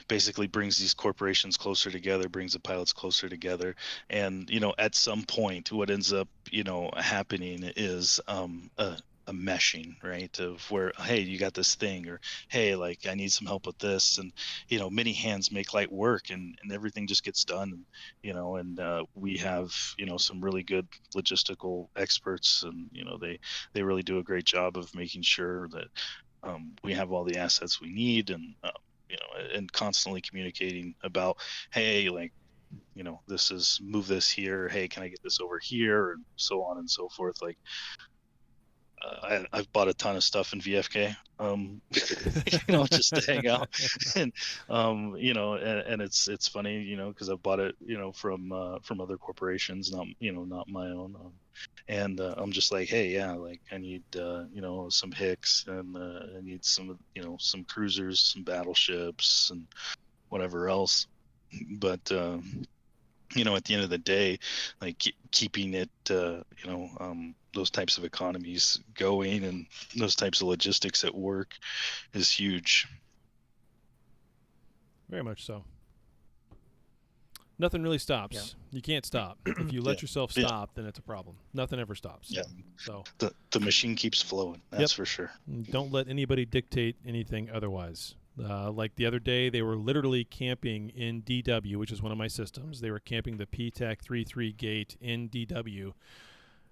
basically brings these corporations closer together, brings the pilots closer together, and at some point what ends up happening is a meshing, right, of where, hey, you got this thing, or hey, like I need some help with this, and many hands make light work, and everything just gets done, and we have some really good logistical experts, and they really do a great job of making sure that we have all the assets we need, and and constantly communicating about, hey, like this is, move this here, hey, can I get this over here, and so on and so forth. Like I've bought a ton of stuff in VFK, just to hang out, and and it's funny, because I've bought it, from other corporations, not my own, and I'm just like, hey, yeah, like I need some Hicks, and I need some some cruisers, some battleships, and whatever else, but at the end of the day, like keeping it, those types of economies going and those types of logistics at work is huge. Very much so. Nothing really stops. Yeah. You can't stop. If you let yourself stop, then it's a problem. Nothing ever stops. Yeah. So the machine keeps flowing. That's for sure. Don't let anybody dictate anything otherwise. Like the other day, they were literally camping in DW, which is one of my systems. They were camping the PTAC 33 gate in DW,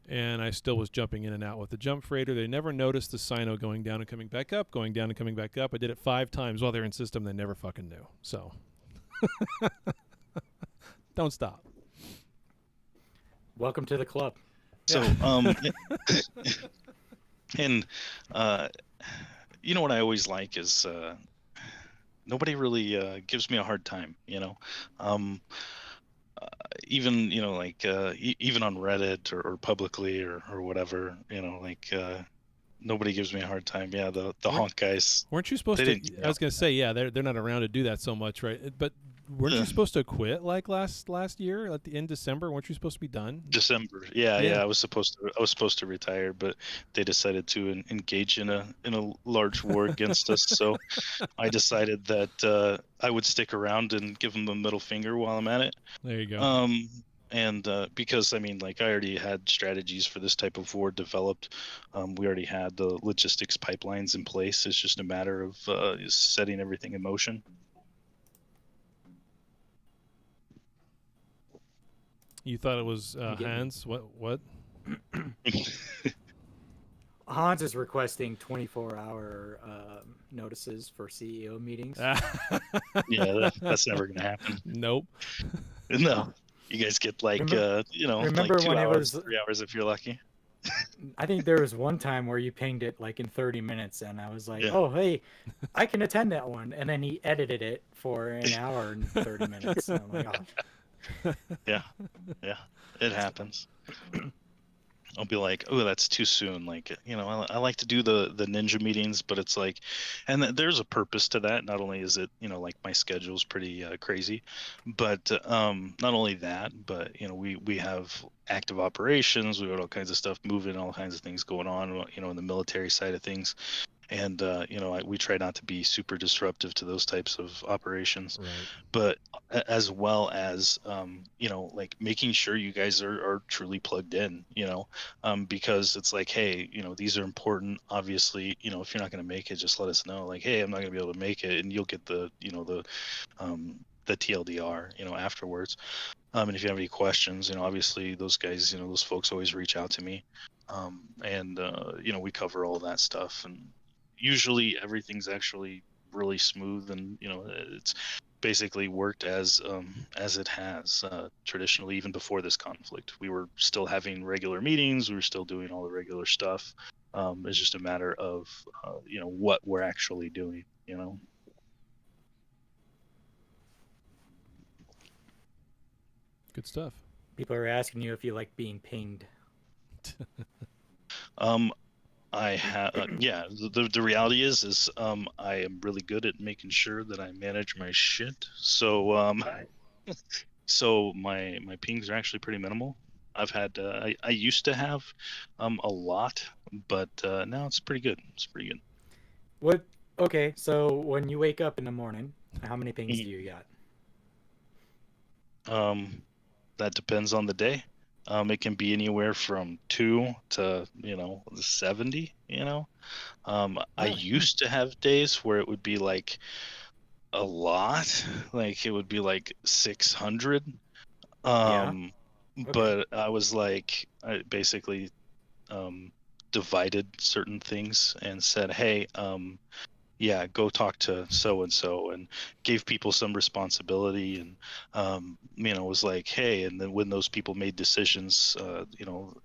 and I still was jumping in and out with the jump freighter. They never noticed the Sino going down and coming back up, going down and coming back up. I did it 5 times while they're in system. They never fucking knew. So don't stop. Welcome to the club. So, and what I always like is nobody really gives me a hard time, even even on Reddit or publicly or whatever, nobody gives me a hard time. Yeah, the honk guys. Weren't you supposed to? I was gonna say, yeah, they're not around to do that so much, right? But weren't you supposed to quit like last year in December? Weren't you supposed to be done? December, yeah. I was supposed to retire, but they decided to engage in a large war against us. So I decided that I would stick around and give them the middle finger while I'm at it. There you go. And because I already had strategies for this type of war developed. We already had the logistics pipelines in place. It's just a matter of setting everything in motion. You thought it was Hans? What? Hans is requesting 24-hour notices for CEO meetings. Yeah, that's never gonna happen. Nope. No, you guys get like remember like 2 when it hours, was- 3 hours if you're lucky. I think there was one time where you pinged it like in 30 minutes, and I was like, Yeah. "Oh, hey, I can attend that one." And then he edited it for an hour and 30 minutes. And I'm like, "Oh, Yeah, it happens. I'll be like, oh, that's too soon. Like, I like to do the ninja meetings, but it's like, and there's a purpose to that. Not only is it, like my schedule's pretty crazy, but not only that, but we have active operations. We got all kinds of stuff moving, all kinds of things going on, in the military side of things. And we try not to be super disruptive to those types of operations, Right. but as well as like making sure you guys are truly plugged in, because it's like, hey, these are important. Obviously, if you're not going to make it, just let us know. Like, hey, I'm not going to be able to make it, and you'll get the TLDR, afterwards. And if you have any questions, obviously those guys, those folks always reach out to me, and we cover all that stuff, and usually everything's actually really smooth, and it's basically worked as it has traditionally. Even before this conflict, we were still having regular meetings, we were still doing all the regular stuff. It's just a matter of what we're actually doing. Good stuff. people are asking you if you like being pinged." I have, yeah. The reality is I am really good at making sure that I manage my shit. So so my pings are actually pretty minimal. I've had I used to have a lot, but now it's pretty good. It's pretty good. What? Okay, so when you wake up in the morning, how many pings do you got? That depends on the day. It can be anywhere from 2 to 70. I used to have days where it would be like a lot, like it would be like 600. Okay. But I was like, I basically divided certain things and said, hey, yeah, go talk to so and so, and gave people some responsibility, and was like, hey, and then when those people made decisions,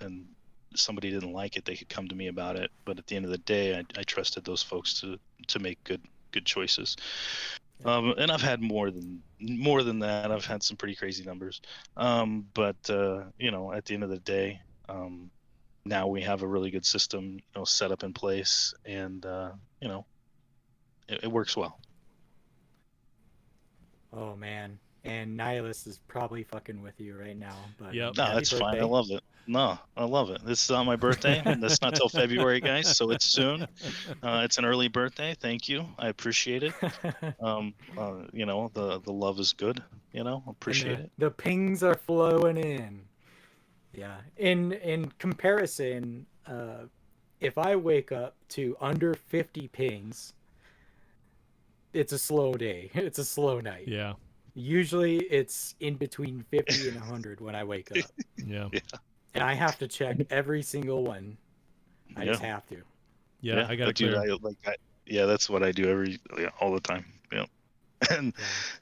and somebody didn't like it, they could come to me about it. But at the end of the day, I trusted those folks to make good choices. And I've had more than that. I've had some pretty crazy numbers. But at the end of the day, now we have a really good system, set up in place, and it works well. Oh man, and Nihilist is probably fucking with you right now. But Yep. No, happy that's fine. I birthday. love it. No, I love it. This is on my birthday, and that's not till February, guys. So it's soon. It's an early birthday. Thank you. I appreciate it. The love is good. Appreciate it. The pings are flowing in. Yeah. In comparison, if I wake up to under 50 pings, it's a slow day. It's a slow night. Yeah. Usually it's in between 50 and 100 when I wake up. Yeah. And I have to check every single one. I just have to. Yeah, I got to clear. Yeah, that's what I do all the time. Yeah. And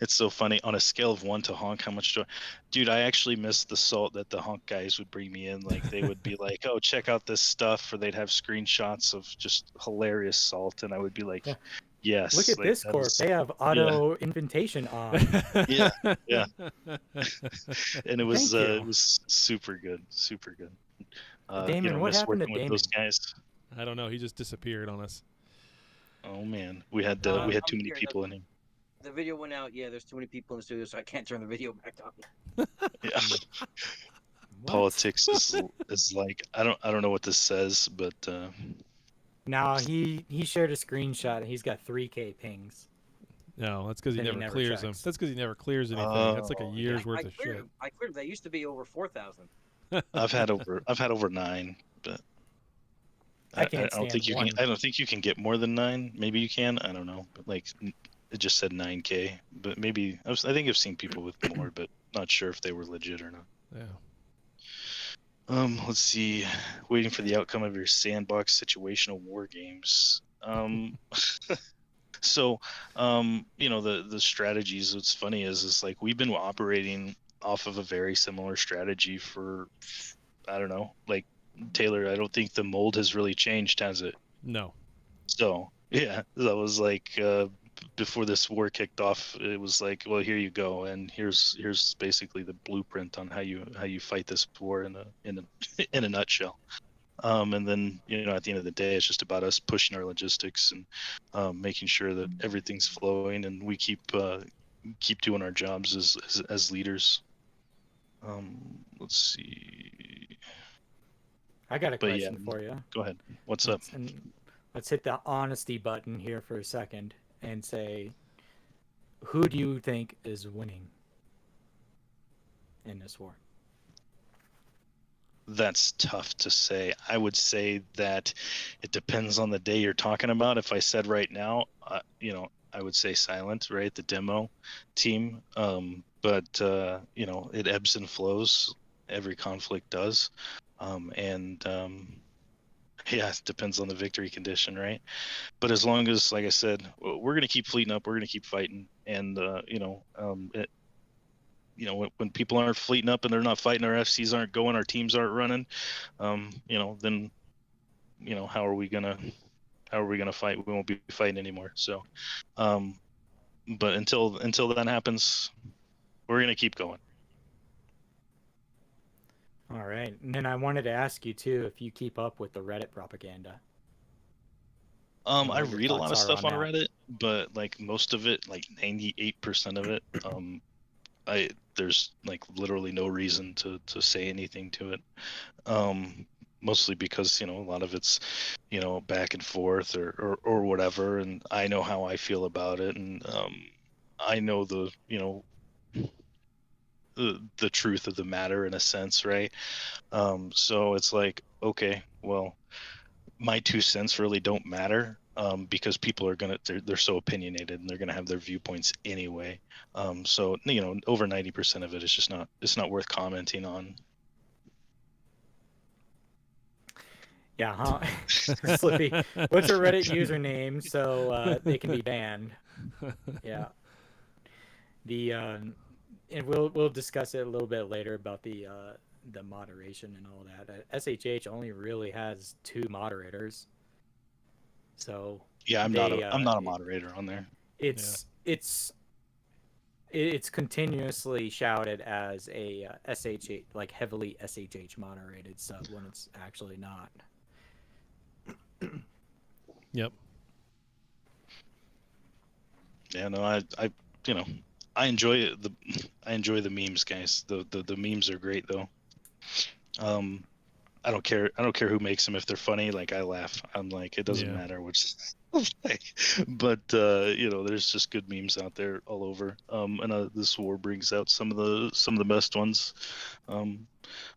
it's so funny. On a scale of 1 to honk, how much dude, I actually missed the salt that the honk guys would bring me in. Like, they would be like, oh, check out this stuff, or they'd have screenshots of just hilarious salt, and I would be like, yes. Look at this corp. They have auto invitation on. Yeah. And it was super good. Super good. Damon, what happened to with Damon? those guys. I don't know. He just disappeared on us. Oh man, we had too many here. people in here. The video went out. Yeah, there's too many people in the studio, so I can't turn the video back on. Yeah. Politics is like, I don't know what this says, but Now he shared a screenshot and he's got 3K pings. No, that's because he And he never never clears them. checks. That's because he never clears anything. That's like a year's worth of shit. I cleared. They used to be over 4,000. I've had over 9, but I don't think you can. I don't think you can get more than 9. Maybe you can. I don't know. But like, it just said 9K. But maybe I think I've seen people with more, but not sure if they were legit or not. Yeah. Let's see. Waiting for the outcome of your sandbox situational war games. So, the strategies. What's funny is like we've been operating off of a very similar strategy for, I don't know, like Taylor. I don't think the mold has really changed, has it? No. So yeah, that was like before this war kicked off. It was like, well, here you go, and here's basically the blueprint on how you fight this war in a nutshell. And then at the end of the day, it's just about us pushing our logistics and making sure that everything's flowing, and we keep doing our jobs as leaders. Let's see. I got a question for you. Go ahead. What's up? Let's hit the honesty button here for a second and say, who do you think is winning in this war? That's tough to say. I would say that it depends on the day you're talking about. If I said right now, I would say Silent, right? The demo team. But it ebbs and flows. Every conflict does. It depends on the victory condition, right? But as long as, like I said, we're going to keep fleeting up, we're going to keep fighting. And, when people aren't fleeting up and they're not fighting, our FCs aren't going, our teams aren't running, then, how are we gonna fight? We won't be fighting anymore. So, but until that happens, we're gonna keep going. All right, and then I wanted to ask you too if you keep up with the Reddit propaganda. I read a lot of stuff on Reddit, but like most of it, like 98% of it, there's like literally no reason to say anything to it. Mostly because, a lot of it's, back and forth or whatever. And I know how I feel about it. And I know the truth of the matter in a sense. Right. So it's like, okay, well, my 2 cents really don't matter. Because people are they're so opinionated and they're gonna have their viewpoints anyway. So over 90% of it is just it's not worth commenting on. Yeah, huh? Slippy. What's your Reddit username so they can be banned? Yeah. And we'll discuss it a little bit later about the moderation and all that. SHH only really has 2 moderators. So yeah, I'm not a moderator on there. It's continuously shouted as a SHH, like heavily SHH moderated sub, when it's actually not. Yep. Yeah, no, I enjoy the memes, guys. The memes are great though. I don't care who makes them. If they're funny, like I laugh. I'm like, it doesn't matter which. But there's just good memes out there all over. And this war brings out some of the best ones. I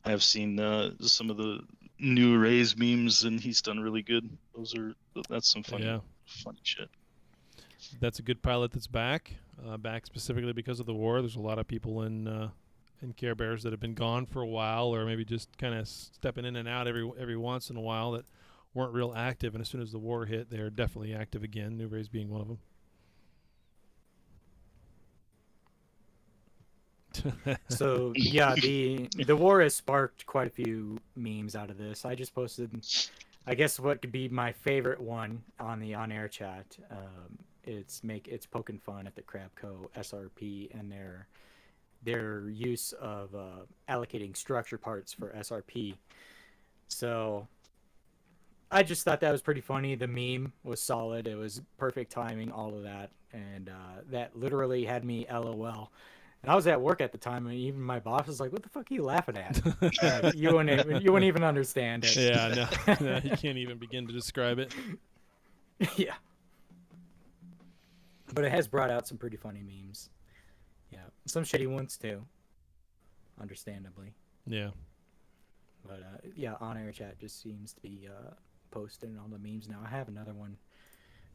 have seen some of the new Ray's memes, and he's done really good. That's some funny shit. That's a good pilot that's back specifically because of the war. There's a lot of people in Care Bears that have been gone for a while, or maybe just kind of stepping in and out every once in a while, that weren't real active. And as soon as the war hit, they're definitely active again. New Rays being one of them. So yeah, the war has sparked quite a few memes out of this. I just posted, I guess, what could be my favorite one on the on-air chat. It's poking fun at the Crabco SRP and their use of allocating structure parts for SRP. So I just thought that was pretty funny. The meme was solid. It was perfect timing, all of that. And that literally had me LOL. And I was at work at the time, and even my boss was like, "What the fuck are you laughing at?" You wouldn't even understand it. Yeah, no, you can't even begin to describe it. Yeah. But it has brought out some pretty funny memes. Yeah, some shitty ones too, understandably. Yeah. But yeah, on-air chat just seems to be posting all the memes now. I have another one.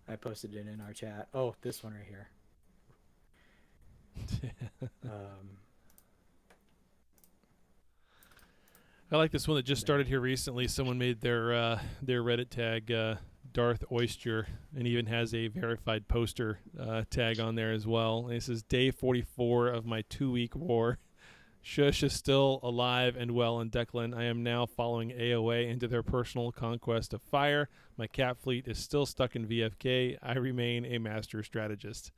I posted it in our chat. Oh, this one right here. I like this one that just started here recently. Someone made their Reddit tag Darth Oyster, and even has a verified poster tag on there as well. And it says, "Day 44 of my 2-week war. Shush is still alive and well in Declan. I am now following AOA into their personal conquest of fire. My cat fleet is still stuck in VFK. I remain a master strategist."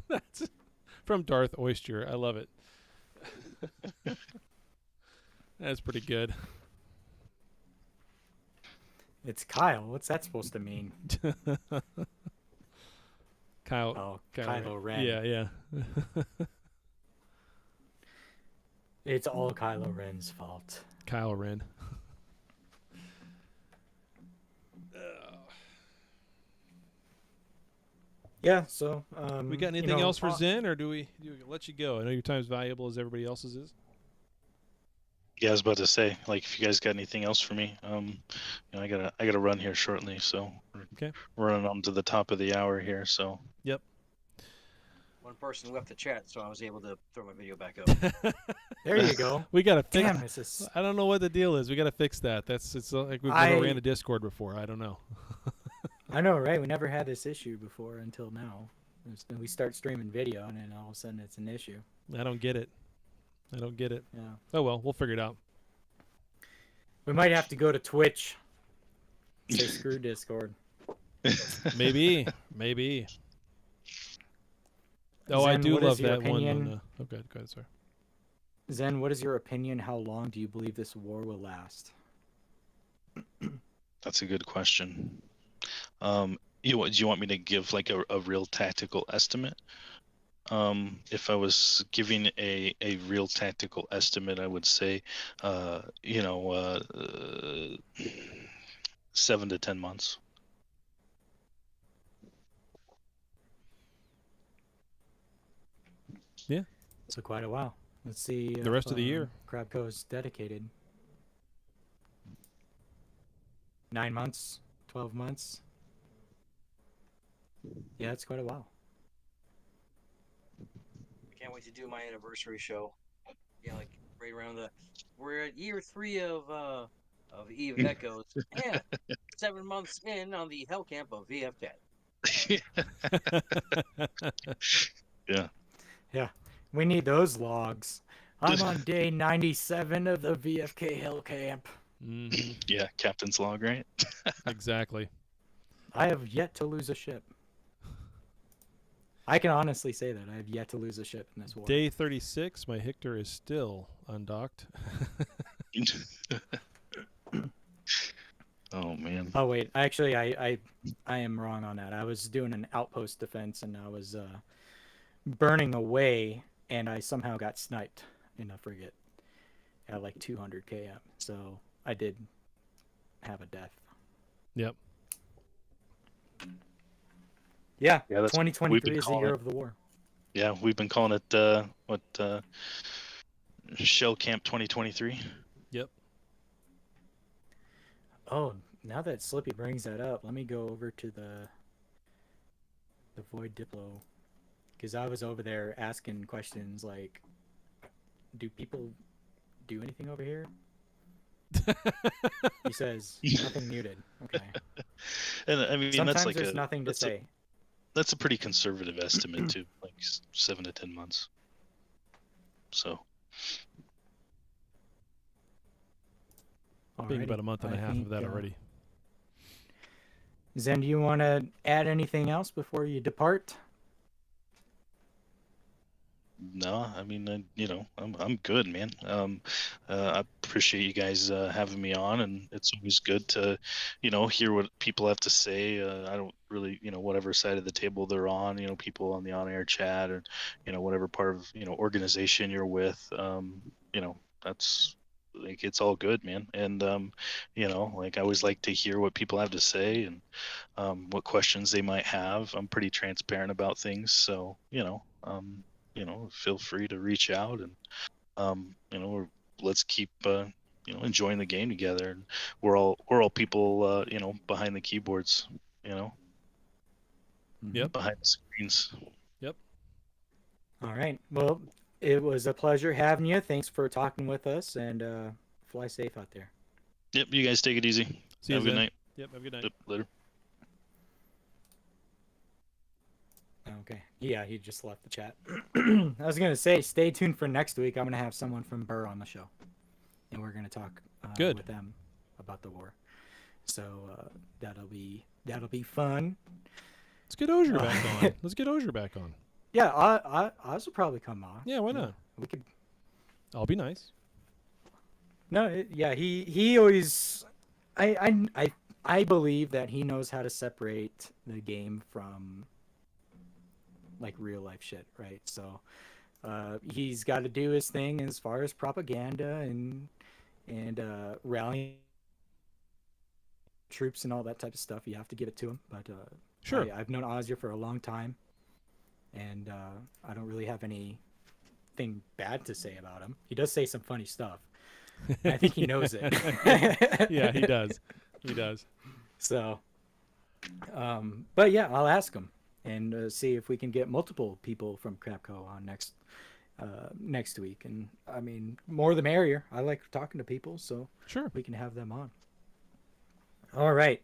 That's from Darth Oyster. I love it. That's pretty good. It's Kyle. What's that supposed to mean? Kyle. Oh, Kylo Ren. Yeah. It's all Kylo Ren's fault. Kylo Ren. Yeah, so We got anything else for Zen, or do we let you go? I know your time's valuable as everybody else's is. Yeah, I was about to say, like, if you guys got anything else for me, I gotta run here shortly, so okay, we're running on to the top of the hour here, so. Yep. One person left the chat, so I was able to throw my video back up. There you go. We gotta fix. Damn, this is... I don't know what the deal is. We gotta fix that. It's like we've never ran a Discord before. I don't know. I know, right? We never had this issue before until now. We start streaming video, and then all of a sudden it's an issue. I don't get it. Yeah. Oh well, we'll figure it out. We might have to go to Twitch. Say screw Discord. Maybe. Oh, Zen, I do what love is your that opinion? one. Oh, go ahead, sir. Zen, what is your opinion? How long do you believe this war will last? That's a good question. Do you want me to give like a real tactical estimate? If I was giving a real tactical estimate, I would say, 7 to 10 months. Yeah. So quite a while. Let's see. The rest of the year. Crabco's dedicated. 9 months, 12 months. Yeah, it's quite a while. Can't wait to do my anniversary show. Yeah, like right around we're at year 3 of Eve of Echoes. Yeah, 7 months in on the Hell Camp of VF10. Yeah. Yeah, we need those logs. I'm on day 97 of the VFK Hell Camp. Mm-hmm. Yeah, captain's log, right? Exactly. I have yet to lose a ship. I can honestly say that I have yet to lose a ship in this war. Day 36, my Hictor is still undocked. Oh man. Oh wait, actually, I am wrong on that. I was doing an outpost defense and I was burning away, and I somehow got sniped in a frigate at like 200 km. So I did have a death. Yep. Yeah, that's 2023 is the year of the war. Yeah, we've been calling it Shell Camp 2023. Yep. Oh, now that Slippy brings that up, let me go over to the Void Diplo, because I was over there asking questions like, do people do anything over here? He says nothing muted. Okay. And I mean, Sometimes that's like there's nothing to say. That's a pretty conservative estimate too, like 7 to 10 months. So. Being about a month and a half of that already. Zen, do you want to add anything else before you depart? No, I mean, I'm good, man. I appreciate you guys having me on, and it's always good to, hear what people have to say. I don't really, whatever side of the table they're on, people on the on-air chat, or, whatever part of, organization you're with, that's like, it's all good, man. And, like, I always like to hear what people have to say and what questions they might have. I'm pretty transparent about things, so, feel free to reach out, and let's keep enjoying the game together. And we're all people behind the keyboards, Yep. behind the screens. Yep. All right. Well, It was a pleasure having you. Thanks for talking with us, and fly safe out there. Yep, you guys take it easy. See Have a you good Zen. night. Yep, have a good night. Yep, later. Okay. Yeah, he just left the chat. I was going to say, stay tuned for next week. I'm going to have someone from Burr on the show. And we're going to talk Good. with them about the war. So that'll be fun. Let's get Osier back on. Let's get Osier back on. Yeah, Oz will probably come on. Yeah, why not? We could. I'll be nice. No, yeah, he always. I believe that he knows how to separate the game from like real life shit, right? So he's got to do his thing as far as propaganda and rallying troops and all that type of stuff. You have to give it to him. But sure, I've known Ozzy for a long time, and I don't really have anything bad to say about him. He does say some funny stuff. I think he knows it. Yeah, he does. He does. So, but yeah, I'll ask him and see if we can get multiple people from Crapco on next week. And I mean, more the merrier. I like talking to people, so sure, we can have them on. All right.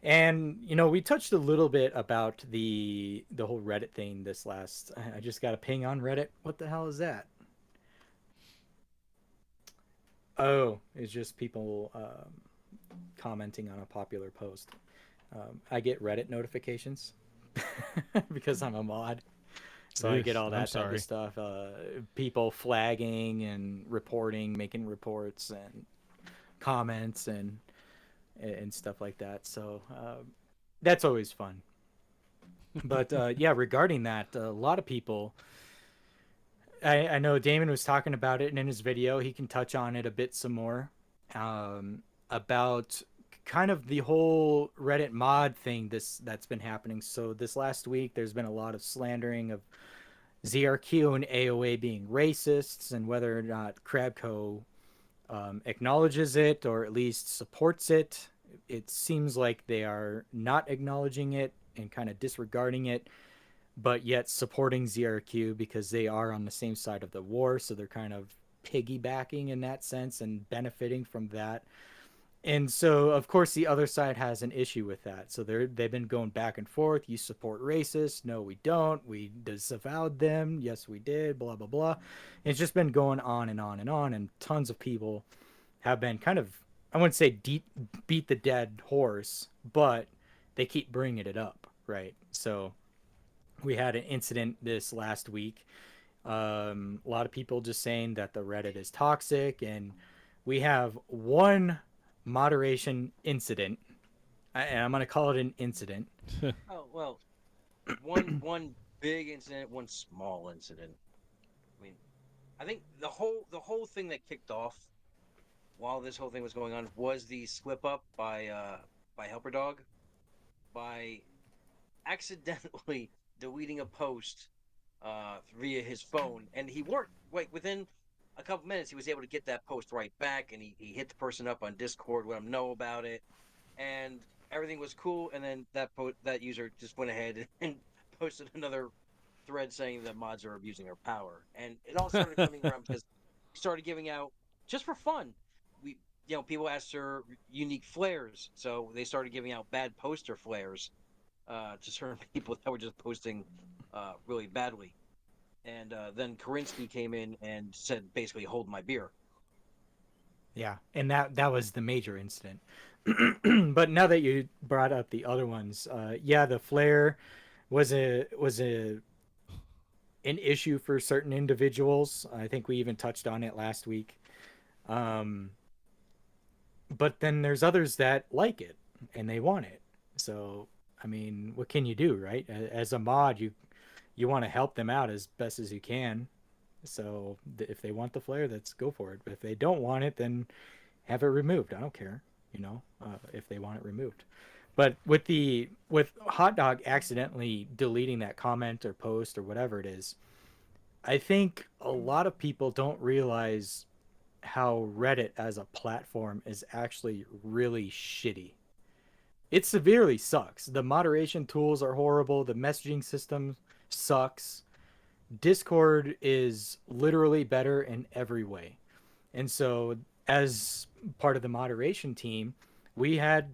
And we touched a little bit about the whole Reddit thing this last. I just got a ping on Reddit. What the hell is that? Oh, it's just people commenting on a popular post. I get Reddit notifications because I'm a mod, so I get all that type of stuff. People flagging and reporting, making reports and comments and stuff like that. So that's always fun. But yeah, regarding that, a lot of people. I know Damon was talking about it in his video. He can touch on it a bit some more about kind of the whole Reddit mod thing that's been happening. So this last week, there's been a lot of slandering of ZRQ and AOA being racists, and whether or not Crabco acknowledges it or at least supports it. It seems like they are not acknowledging it and kind of disregarding it, but yet supporting ZRQ because they are on the same side of the war, so they're kind of piggybacking in that sense and benefiting from that. And so, of course, the other side has an issue with that. So they've been going back and forth. You support racists? No, we don't. We disavowed them. Yes, we did. Blah, blah, blah. And it's just been going on and on and on. And tons of people have been kind of, I wouldn't say beat the dead horse, but they keep bringing it up, right? So we had an incident this last week. A lot of people just saying that the Reddit is toxic, and we have one moderation incident, and I'm going to call it an incident. Oh, well, one big incident, one small incident. I mean, I think the whole thing that kicked off while this whole thing was going on was the slip up by Helper Dog by accidentally deleting a post via his phone, and he worked within a couple minutes. He was able to get that post right back, and he hit the person up on Discord, let him know about it, and everything was cool. And then that user just went ahead and posted another thread saying that mods are abusing their power, and it all started coming around because he started giving out, just for fun, people asked for unique flares, so they started giving out bad poster flares to certain people that were just posting really badly. And then Karinsky came in and said, basically, hold my beer. Yeah, and that was the major incident. But now that you brought up the other ones, yeah, the flare was an issue for certain individuals. I think we even touched on it last week. But then there's others that like it and they want it. So, I mean, what can you do, right? As a mod, you want to help them out as best as you can. So if they want the flare, let's go for it. But if they don't want it, then have it removed. I don't care, if they want it removed. But with Hot Dog accidentally deleting that comment or post or whatever it is, I think a lot of people don't realize how Reddit as a platform is actually really shitty. It severely sucks. The moderation tools are horrible. The messaging system sucks. Discord is literally better in every way. And so as part of the moderation team, we had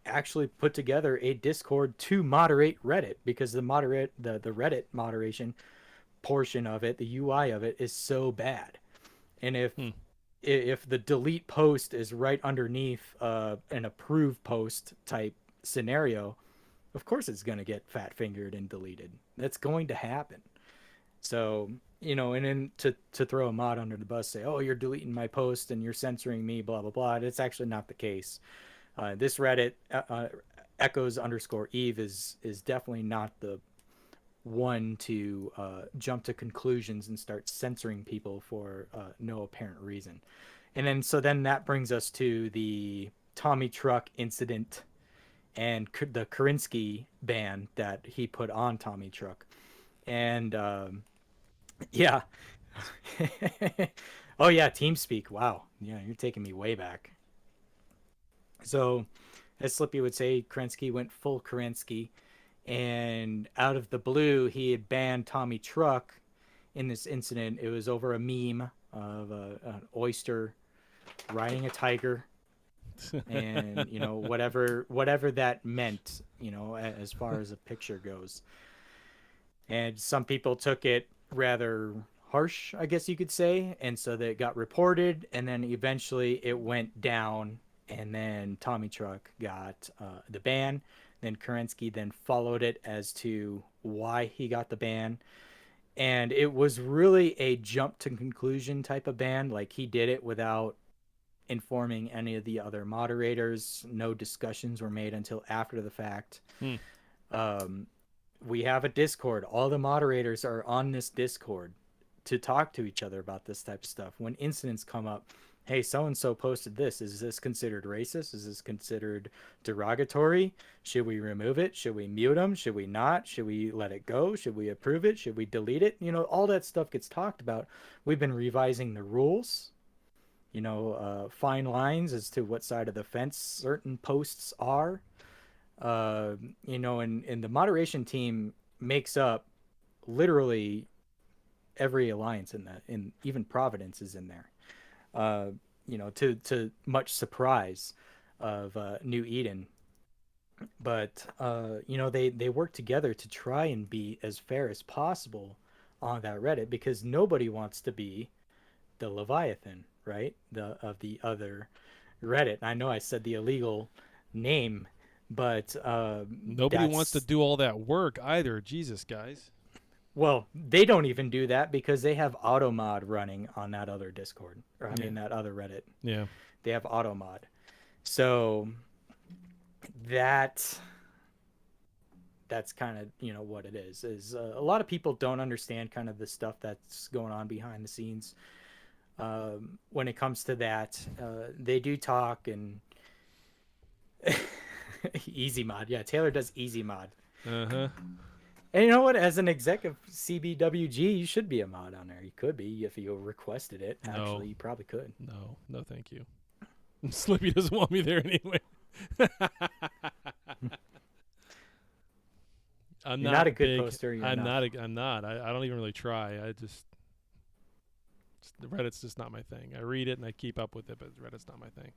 actually put together a Discord to moderate Reddit, because the Reddit moderation portion of it, the UI of it, is so bad. And if the delete post is right underneath an approved post type scenario, of course it's going to get fat fingered and deleted. That's going to happen. So, you know, and then to throw a mod under the bus, say, oh, you're deleting my post and you're censoring me, blah, blah, blah. It's actually not the case. This Reddit, echoes_Eve, is definitely not the one to jump to conclusions and start censoring people for no apparent reason. And then that brings us to the Tommy Truck incident and the Kerensky ban that he put on Tommy Truck. And yeah. Oh yeah, TeamSpeak. Wow. Yeah, you're taking me way back. So, as Slippy would say, Kerensky went full Kerensky, and out of the blue, he had banned Tommy Truck in this incident. It was over a meme of an oyster riding a tiger, and you know, whatever that meant, you know, as far as a picture goes. And some people took it rather harsh, I guess you could say, and so that got reported, and then eventually it went down, and then Tommy Truck got the ban. Then Kerensky then followed it as to why he got the ban, and it was really a jump to conclusion type of ban. Like, he did it without informing any of the other moderators. No discussions were made until after the fact. We have a Discord. All the moderators are on this Discord to talk to each other about this type of stuff. When incidents come up, hey, so-and-so posted this. Is this considered racist? Is this considered derogatory? Should we remove it? Should we mute them? Should we not? Should we let it go? Should we approve it? Should we delete it? You know, all that stuff gets talked about. We've been revising the rules, you know, fine lines as to what side of the fence certain posts are. You know, and the moderation team makes up literally every alliance in even Providence is in there. You know, to much surprise of New Eden. But you know, they work together to try and be as fair as possible on that Reddit, because nobody wants to be the Leviathan, right? Of the other Reddit. I know I said the illegal name, but nobody wants to do all that work either. Jesus, guys. Well, they don't even do that because they have AutoMod running on that other Discord, or I mean that other Reddit. Yeah, they have AutoMod. So that's kind of, you know, what it is a lot of people don't understand kind of the stuff that's going on behind the scenes when it comes to that. They do talk and easy mod. Yeah, Taylor does easy mod. And you know what? As an exec of CBWG, you should be a mod on there. You could be if you requested it. Actually, you probably could. No, thank you. Slippy doesn't want me there anyway. I'm not a good poster. I'm not. I don't even really try. Reddit's just not my thing. I read it and I keep up with it, but Reddit's not my thing.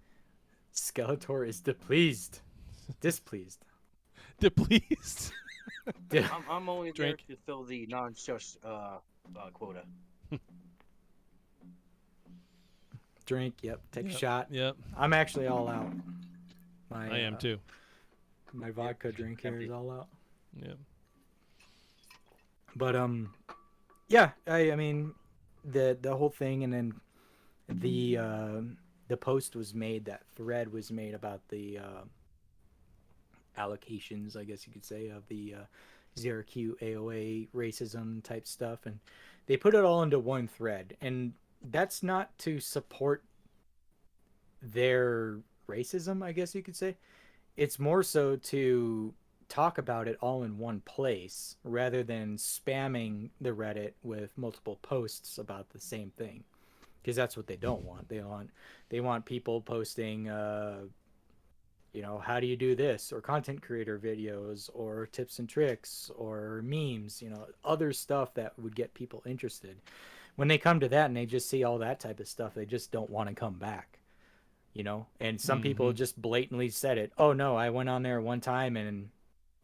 Skeletor is displeased. Displeased. I'm only there to fill the non-shush quota. Drink, take a shot. Yep. I'm actually all out. I am too. My vodka drink here is all out. Yeah. But yeah, I mean the whole thing, and then the post was made, that thread was made about the allocations, I guess you could say, of the ZRQ AOA racism type stuff, and they put it all into one thread, and that's not to support their racism, I guess you could say. It's more so to talk about it all in one place rather than spamming the Reddit with multiple posts about the same thing, because that's what they don't want. They want people posting You know, how do you do this, or content creator videos, or tips and tricks, or memes, you know, other stuff that would get people interested. When they come to that and they just see all that type of stuff, they just don't want to come back, you know. And some people just blatantly said it. Oh no, I went on there one time and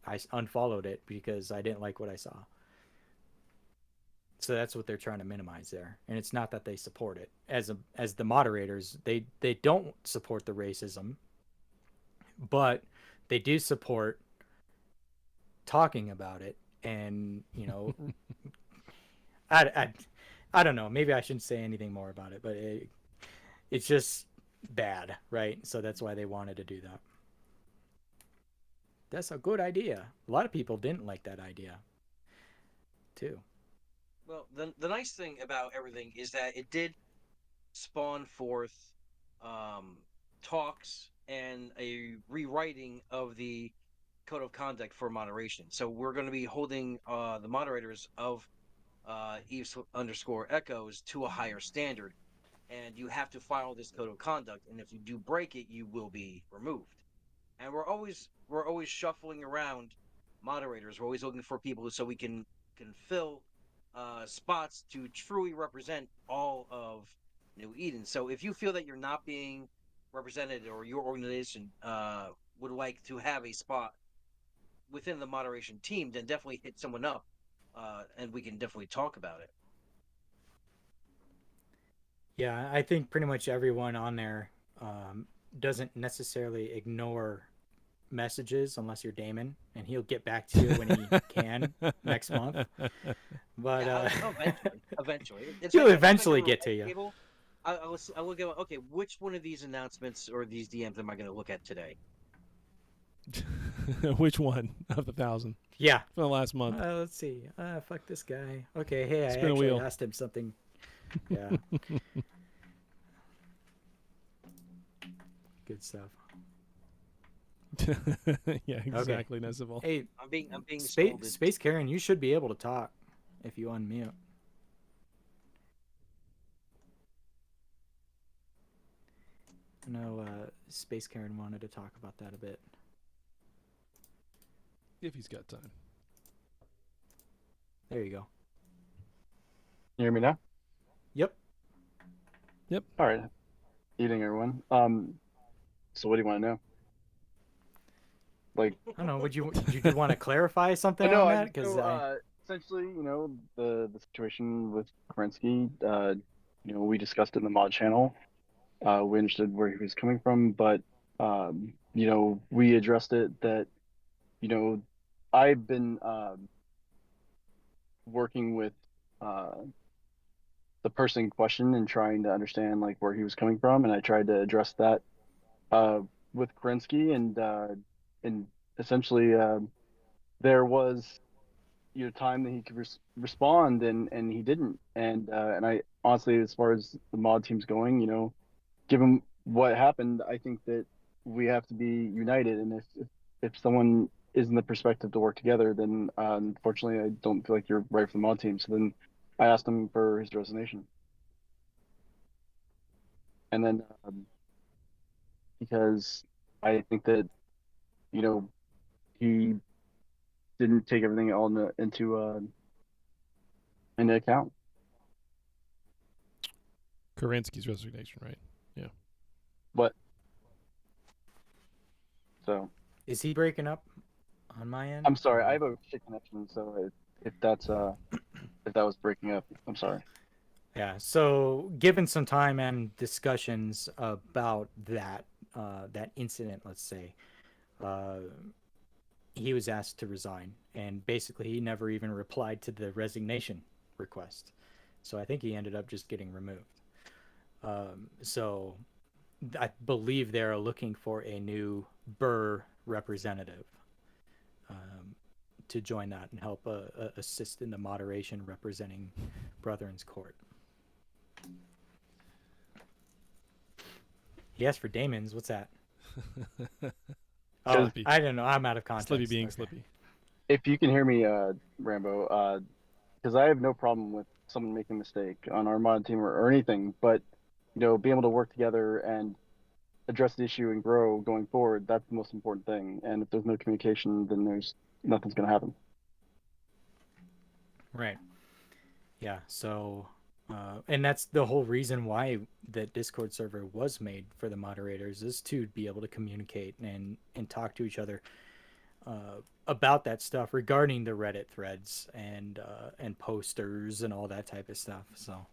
I unfollowed it because I didn't like what I saw. So that's what they're trying to minimize there. And it's not that they support it. As the moderators, they don't support the racism, but they do support talking about it. And, you know, I don't know. Maybe I shouldn't say anything more about it, but it's just bad, right? So that's why they wanted to do that. That's a good idea. A lot of people didn't like that idea, too. Well, the nice thing about everything is that it did spawn forth talks and a rewriting of the code of conduct for moderation. So we're going to be holding the moderators of Eves_Echoes to a higher standard, and you have to follow this code of conduct. And if you do break it, you will be removed. And we're always shuffling around moderators. We're always looking for people so we can fill spots to truly represent all of New Eden. So if you feel that you're not being represented, or your organization would like to have a spot within the moderation team, then definitely hit someone up, and we can definitely talk about it. Yeah, I think pretty much everyone on there doesn't necessarily ignore messages unless you're Damon, and he'll get back to you when he can next month. But eventually, he'll eventually get to you. I will go, okay, which one of these announcements or these DMs am I going to look at today? Which one of the 1,000? Yeah. For the last month. Let's see. Fuck this guy. Okay, hey, I Spin a actually wheel. asked him something. Yeah. Good stuff. Yeah, exactly, Nesival. Hey, I'm being Space Karen, you should be able to talk if you unmute. I know Space Karen wanted to talk about that a bit. If he's got time. There you go. You hear me now? Yep. Yep. All right. Evening, everyone. So what do you want to know? Like, I don't know. Would you want to clarify something no, on I that? Because essentially, you know, the situation with Kerensky, you know, we discussed it in the mod channel. We understood where he was coming from, but you know, we addressed it that, you know, I've been working with the person in question and trying to understand like where he was coming from, and I tried to address that with Kerensky, and essentially there was, you know, time that he could respond, and he didn't, and I honestly, as far as the mod team's going, you know, given what happened, I think that we have to be united, and if someone is in the perspective to work together, then unfortunately I don't feel like you're right for the mod team. So then I asked him for his resignation, and then because I think that, you know, he didn't take everything all into account. Kerensky's resignation, right? Yeah. What? So. Is he breaking up on my end? I'm sorry, I have a shit connection, so if that's if that was breaking up, I'm sorry. Yeah. So, given some time and discussions about that incident, let's say, he was asked to resign, and basically he never even replied to the resignation request. So I think he ended up just getting removed. So I believe they're looking for a new Burr representative to join that and help assist in the moderation representing Brethren's Court. He asked for Damon's. What's that? Oh, Slippy. I don't know. I'm out of context. Slippy being Okay. Slippy. If you can hear me, Rambo, because I have no problem with someone making a mistake on our mod team or anything, but, you know, being able to work together and address the issue and grow going forward, that's the most important thing. And if there's no communication, then there's nothing's going to happen. Right. Yeah. So, and that's the whole reason why the Discord server was made for the moderators, is to be able to communicate and talk to each other about that stuff regarding the Reddit threads and posters and all that type of stuff. So,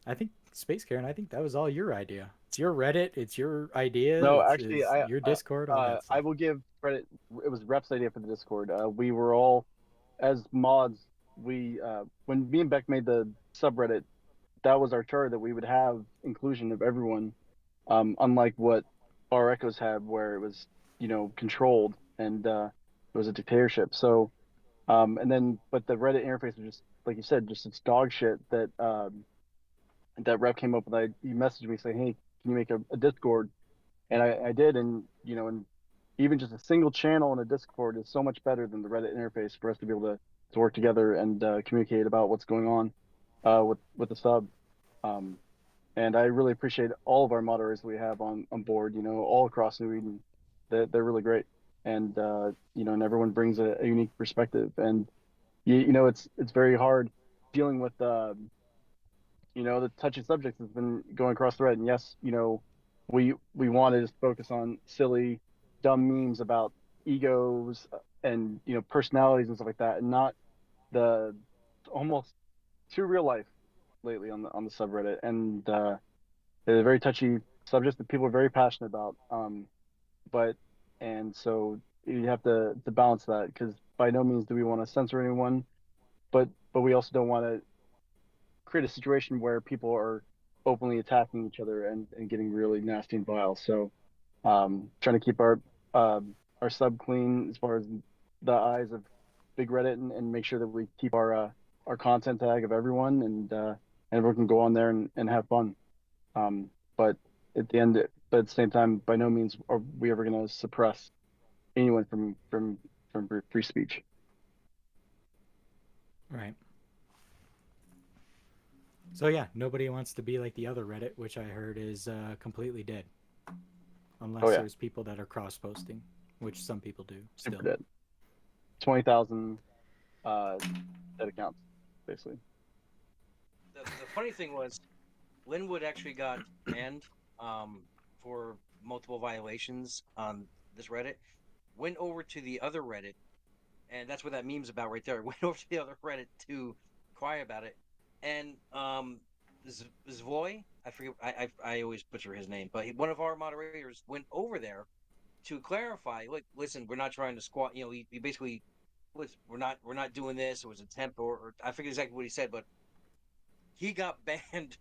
I think Space Karen, I think that was all your idea. It's your Reddit. It's your idea. No, it's, actually, it's your Discord. All that stuff. I will give credit. It was Rep's idea for the Discord. We were all, as mods, we when me and Beck made the subreddit, that was our charter that we would have inclusion of everyone, unlike what our Echoes had, where it was controlled and it was a dictatorship. So, and then but the Reddit interface was just like you said, just it's dog shit that that Rep came up with. He messaged me saying, "Hey, can you make a Discord?" And I did, and and even just a single channel in a Discord is so much better than the Reddit interface for us to be able to work together and communicate about what's going on with the sub. And I really appreciate all of our moderators we have on board, all across New Eden. They're really great, and and everyone brings a unique perspective. And it's very hard dealing with the touchy subjects that's been going across the thread. And yes, we want to just focus on silly, dumb memes about egos and personalities and stuff like that, and not the almost too real life lately on the subreddit. And they're very touchy subjects that people are very passionate about. And so you have to balance that, because by no means do we want to censor anyone, but we also don't want to create a situation where people are openly attacking each other and getting really nasty and vile. So trying to keep our sub clean as far as the eyes of Big Reddit, and make sure that we keep our content tag of everyone, and everyone can go on there and have fun. But at the same time, by no means are we ever going to suppress anyone from free speech. Right. So yeah, nobody wants to be like the other Reddit, which I heard is completely dead, unless there's people that are cross-posting, which some people do still. Super dead. 20,000 dead accounts, basically. The funny thing was, Linwood actually got banned for multiple violations on this Reddit. Went over to the other Reddit, and that's what that meme's about right there. Went over to the other Reddit to cry about it. And Zvoy, I forget, I always butcher his name, but one of our moderators went over there to clarify. Like, listen, we're not trying to squat. He basically was, we're not doing this. It was a temp, or I forget exactly what he said, but he got banned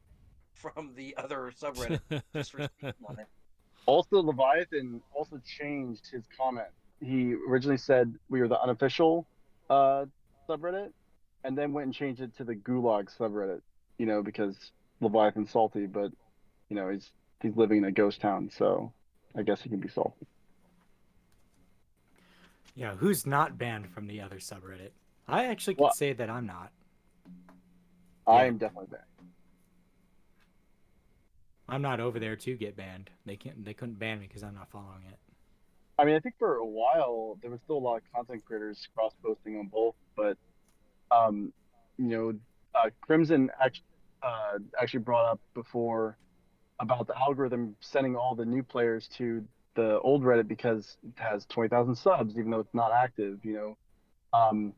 from the other subreddit just for speaking on it. Also, Leviathan also changed his comment. He originally said we were the unofficial subreddit, and then went and changed it to the Gulag subreddit, because Leviathan's salty, but he's living in a ghost town, so I guess he can be salty. Yeah, who's not banned from the other subreddit? I actually could say that I'm not. I am definitely banned. I'm not over there to get banned. They couldn't ban me because I'm not following it. I mean, I think for a while there was still a lot of content creators cross-posting on both, but Crimson actually brought up before about the algorithm sending all the new players to the old Reddit because it has 20,000 subs, even though it's not active, and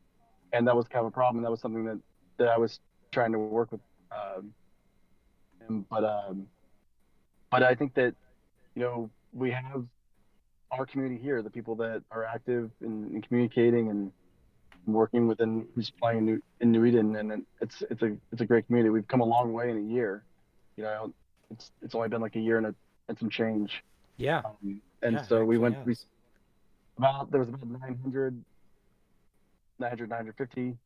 that was kind of a problem. And that was something that I was trying to work with him, but I think that we have our community here, the people that are active in communicating and working within who's playing in New Eden, and it's a great community. We've come a long way in a year. It's only been like a year and some change. Yeah. So there was about 950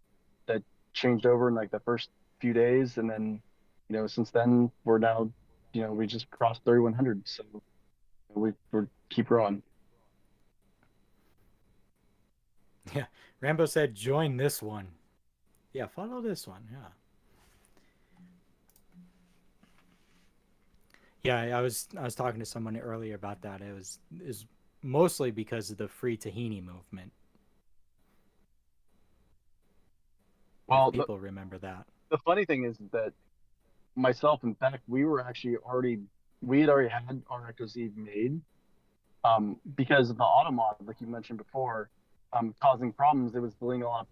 that changed over in like the first few days, and then since then we're now we just crossed 3,100, so we keep growing. Yeah, Rambo said join this one. Yeah, follow this one. Yeah. Yeah, I was talking to someone earlier about that. It was mostly because of the Free Tahini movement. Well, If people remember that. the funny thing is that myself and Beck, we had already had our Echoes Eve made, because of the automod, like you mentioned before, causing problems. It was deleting a lot of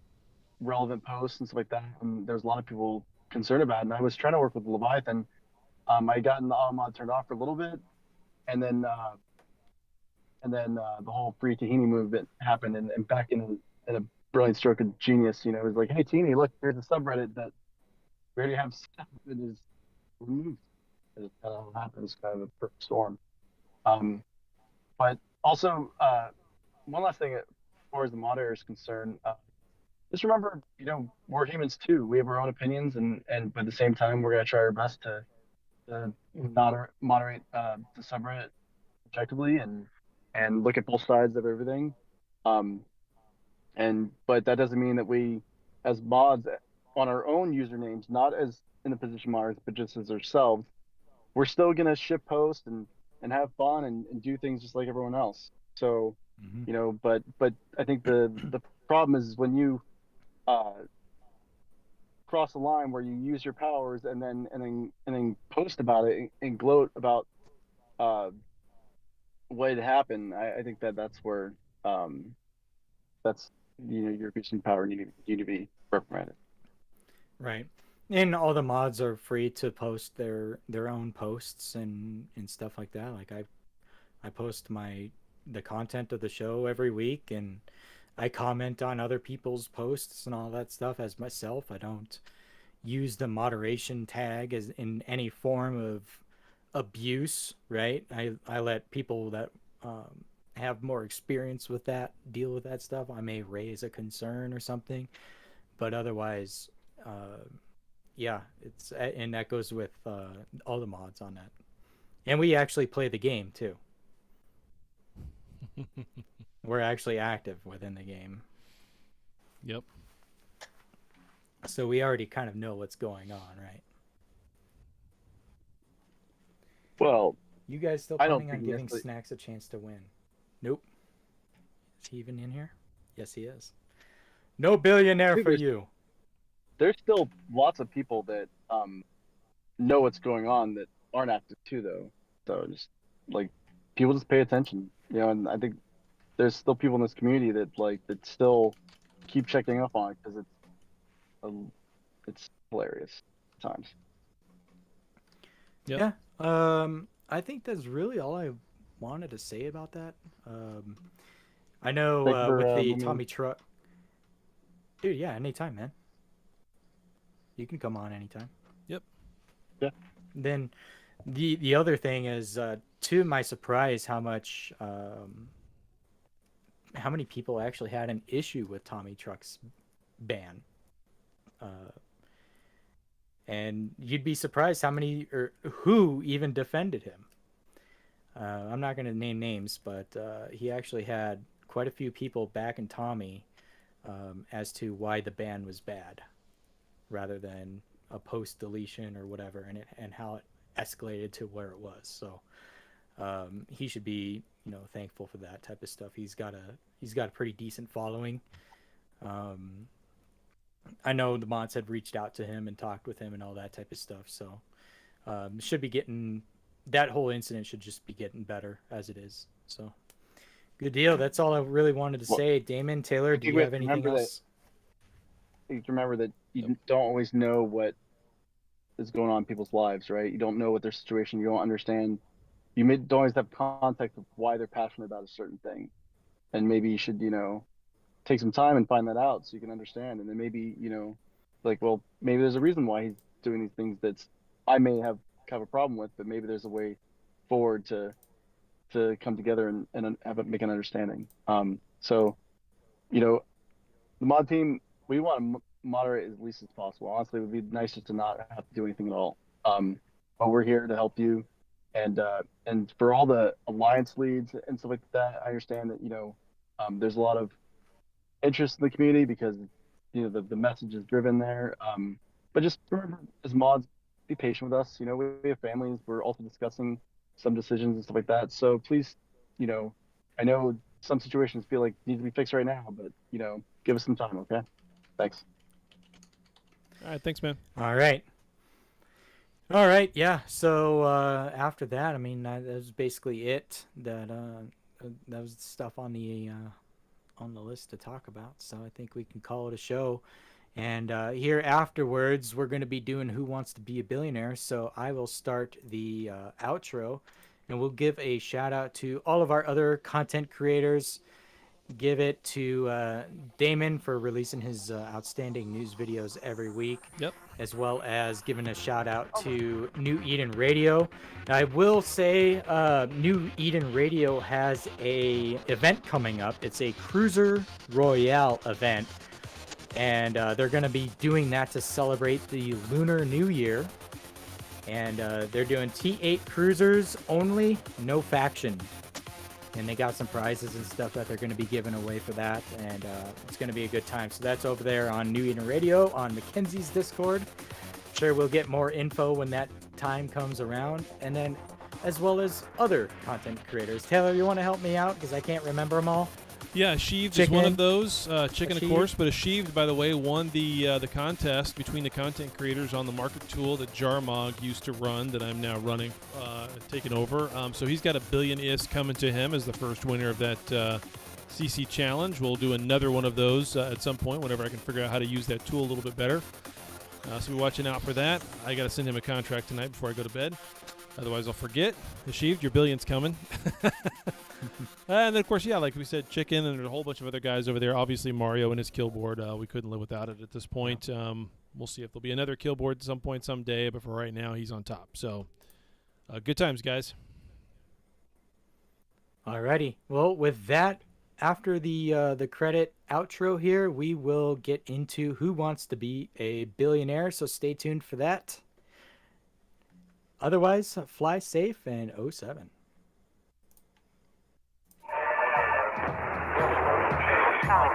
relevant posts and stuff like that, and there was a lot of people concerned about it. And I was trying to work with Leviathan. I got the automod turned off for a little bit, and then the whole Free Tahini movement happened, and back in a brilliant stroke of genius, it was like, hey Tahini, look, here's a subreddit that we already have stuff that is removed. It kind of happens, kind of a perfect storm. But also, one last thing, as far as the moderator is concerned, just remember, we're humans too. We have our own opinions, and but at the same time, we're gonna try our best to moderate the subreddit objectively and look at both sides of everything. But that doesn't mean that we, as mods, on our own usernames, not as in the position moderators, but just as ourselves, we're still gonna ship post and have fun and do things just like everyone else. So, but I think the problem is when you cross a line where you use your powers and then post about it and gloat about what had happened. I think that's where that's your abusing power need to be reprimanded. Right. And all the mods are free to post their own posts and stuff like that. Like I post the content of the show every week, and I comment on other people's posts and all that stuff as myself. I don't use the moderation tag as in any form of abuse, right? I let people that have more experience with that deal with that stuff. I may raise a concern or something, but otherwise, yeah, and that goes with all the mods on that. And we actually play the game too. We're actually active within the game. Yep. So we already kind of know what's going on, right? Well, you guys still planning on giving Snacks a chance to win? Nope. Is he even in here? Yes, he is. No billionaire for you. There's still lots of people that know what's going on that aren't active too, though. So just like people just pay attention, and I think there's still people in this community that still keep checking up on it because it's hilarious at times. Yep. Yeah. I think that's really all I wanted to say about that. I know with the Tommy Truck, dude. Yeah, anytime, man. You can come on anytime. Yep. Yeah. Then the other thing is, to my surprise, how many people actually had an issue with Tommy Truck's ban. And you'd be surprised how many or who even defended him. I'm not going to name names, but he actually had quite a few people backing Tommy as to why the ban was bad, rather than a post deletion or whatever, and how it escalated to where it was. So he should be thankful for that type of stuff. He's got a pretty decent following. I know the mods had reached out to him and talked with him and all that type of stuff. So should be getting, that whole incident should just be getting better as it is. So good deal. That's all I really wanted to say. Damon, Taylor, do you have anything else? You have to remember that you don't always know what is going on in people's lives, right? You don't know what their situation. You don't understand. You don't always have context of why they're passionate about a certain thing, and maybe you should, take some time and find that out so you can understand. And then maybe, maybe there's a reason why he's doing these things that I may have a problem with, but maybe there's a way forward to come together and make an understanding. So, the mod team, we want to moderate as least as possible. Honestly, it would be nice just to not have to do anything at all. But we're here to help you. And for all the alliance leads and stuff like that, I understand that, there's a lot of interest in the community because, the message is driven there. But just remember, as mods, be patient with us. You know, we have families. We're also discussing some decisions and stuff like that. So please, you know, I know some situations feel like need to be fixed right now, but you know, give us some time, okay? Thanks. All right, thanks, man. All right. All right, yeah. So after that, I mean, that was basically it. That was stuff on the list to talk about. So I think we can call it a show. And here afterwards, we're going to be doing Who Wants to Be a Billionaire. So I will start the outro, and we'll give a shout out to all of our other content creators. Give it to Damon for releasing his outstanding news videos every week. Yep. As well as giving a shout out to New Eden Radio. Now, I will say New Eden Radio has a event coming up. It's a Cruiser Royale event. And they're going to be doing that to celebrate the Lunar New Year. And they're doing T8 cruisers only, no faction. And they got some prizes and stuff that they're going to be giving away for that. And it's going to be a good time. So that's over there on New Eden Radio, on Mackenzie's Discord. Sure, we'll get more info when that time comes around. And then, as well as other content creators. Taylor, you want to help me out? Because I can't remember them all. Yeah, Sheeved is one of those. Chicken, of course, but Sheeved, by the way, won the contest between the content creators on the market tool that Jarmog used to run that I'm now running, taking over. So he's got $1 billion IS coming to him as the first winner of that CC challenge. We'll do another one of those at some point whenever I can figure out how to use that tool a little bit better. So be watching out for that. I got to send him a contract tonight before I go to bed. Otherwise, I'll forget. Sheeved, your billion's coming. And then, of course, yeah, like we said, Chicken, and there's a whole bunch of other guys over there. Obviously, Mario and his kill board. We couldn't live without it at this point. We'll see if there'll be another kill board at some point someday, but for right now, he's on top. So, good times, guys. Alrighty. Well, with that, after the credit outro here, we will get into Who Wants to Be a Billionaire. So stay tuned for that. Otherwise, fly safe and 07.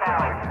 Valley.